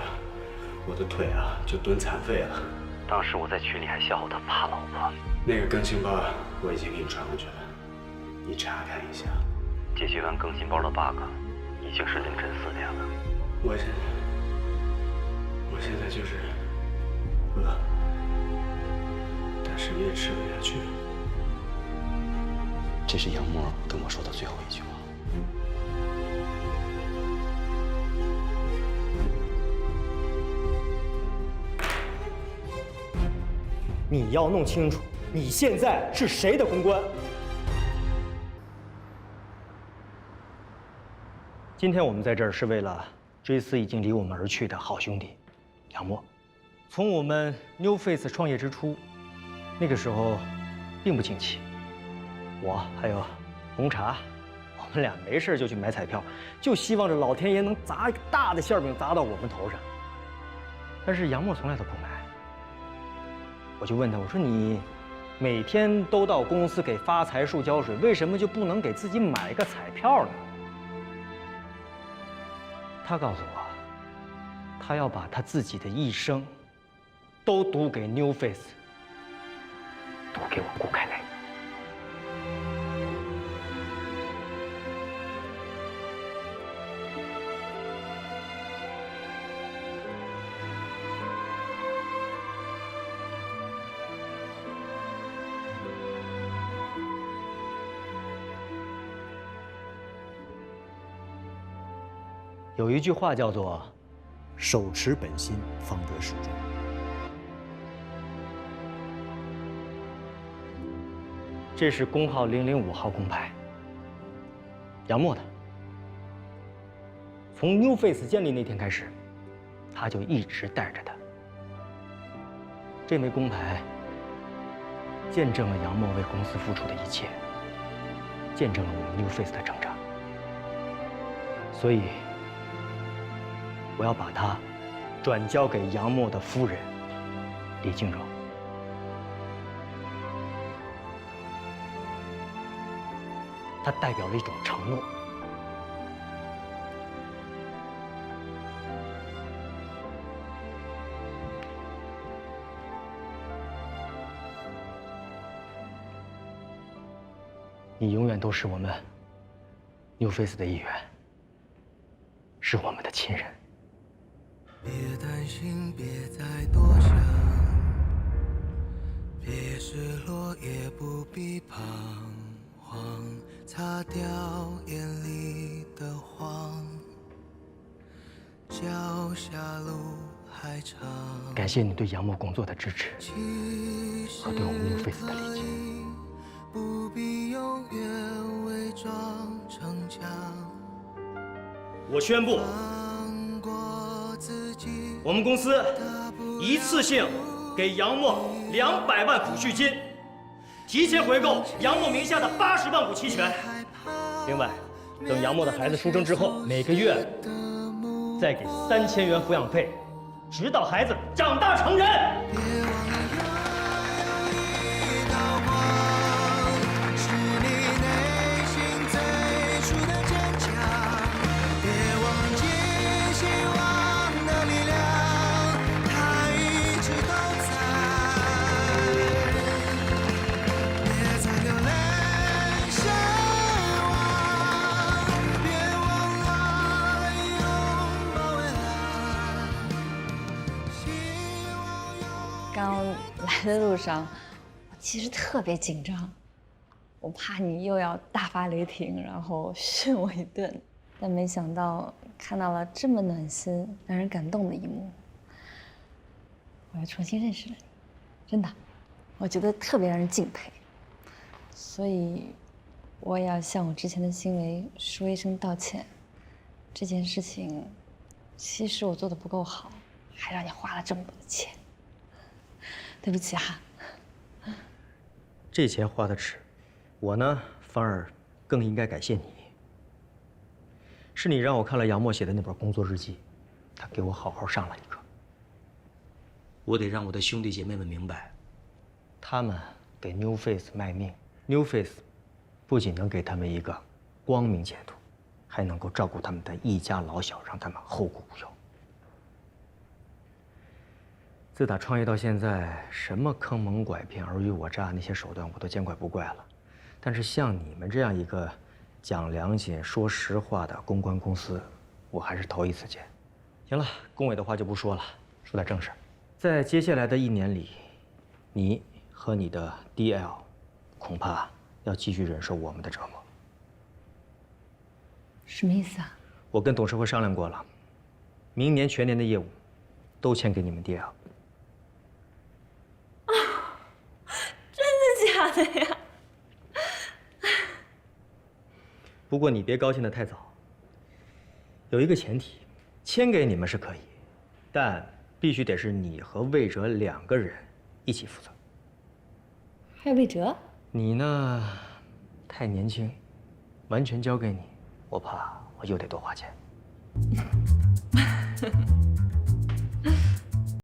我的腿啊就蹲残废了。”当时我在群里还笑话他怕老婆。那个更新包我已经给你传过去了，你查看一下。解决完更新包的 bug， 已经是凌晨4点了。我现在就是饿，但什么也吃不下去。这是杨默跟我说的最后一句话。你要弄清楚，你现在是谁的公关。今天我们在这儿是为了追思已经离我们而去的好兄弟杨默。从我们 New Face 创业之初，那个时候并不景气，我还有红茶，我们俩没事就去买彩票，就希望着老天爷能砸一个大的馅饼砸到我们头上。但是杨默从来都不买。我就问他，我说你每天都到公司给发财树浇水，为什么就不能给自己买一个彩票呢？他告诉我，他要把他自己的一生都赌给 New Face， 赌给我顾凯雷。有一句话叫做“手持本心，方得始终”。这是工号005号工牌，杨默的。从 New Face 建立那天开始，他就一直带着它。这枚工牌见证了杨默为公司付出的一切，见证了我们 New Face 的成长。所以，我要把它转交给杨默的夫人李静柔。它代表了一种承诺。你永远都是我们 New Face 的一员，是我们的亲人。别担心，别再多想，别失落，也不必彷徨，擦掉眼里的慌，脚下路还长。感谢你对杨默工作的支持和对我们 New Face 的理解。不必永远伪装逞强，我宣布，我们公司一次性给杨默200万抚恤金，提前回购杨默名下的80万股期权。另外，等杨默的孩子出生之后，每个月再给3000元抚养费，直到孩子长大成人。刚来的路上，我其实特别紧张，我怕你又要大发雷霆，然后训我一顿。但没想到看到了这么暖心、让人感动的一幕，我又重新认识了你，真的，我觉得特别让人敬佩。所以，我也要向我之前的行为说一声道歉。这件事情，其实我做的不够好，还让你花了这么多的钱。对不起哈。这钱花的值，我呢反而更应该感谢你。是你让我看了杨默写的那本工作日记，他给我好好上了一课。我得让我的兄弟姐妹们明白，他们给 New Face 卖命 ，New Face 不仅能给他们一个光明前途，还能够照顾他们的一家老小，让他们后顾无忧。自打创业到现在，什么坑蒙拐骗、尔虞我诈那些手段我都见怪不怪了。但是像你们这样一个讲良心、说实话的公关公司，我还是头一次见。行了，恭维的话就不说了，说点正事儿。在接下来的1年里，你和你的 DL 恐怕要继续忍受我们的折磨。什么意思啊？我跟董事会商量过了，明年全年的业务都签给你们 DL。真的假的呀？不过你别高兴得太早。有一个前提，签给你们是可以，但必须得是你和魏哲2个人一起负责。还有魏哲？你呢，太年轻，完全交给你，我怕我又得多花钱。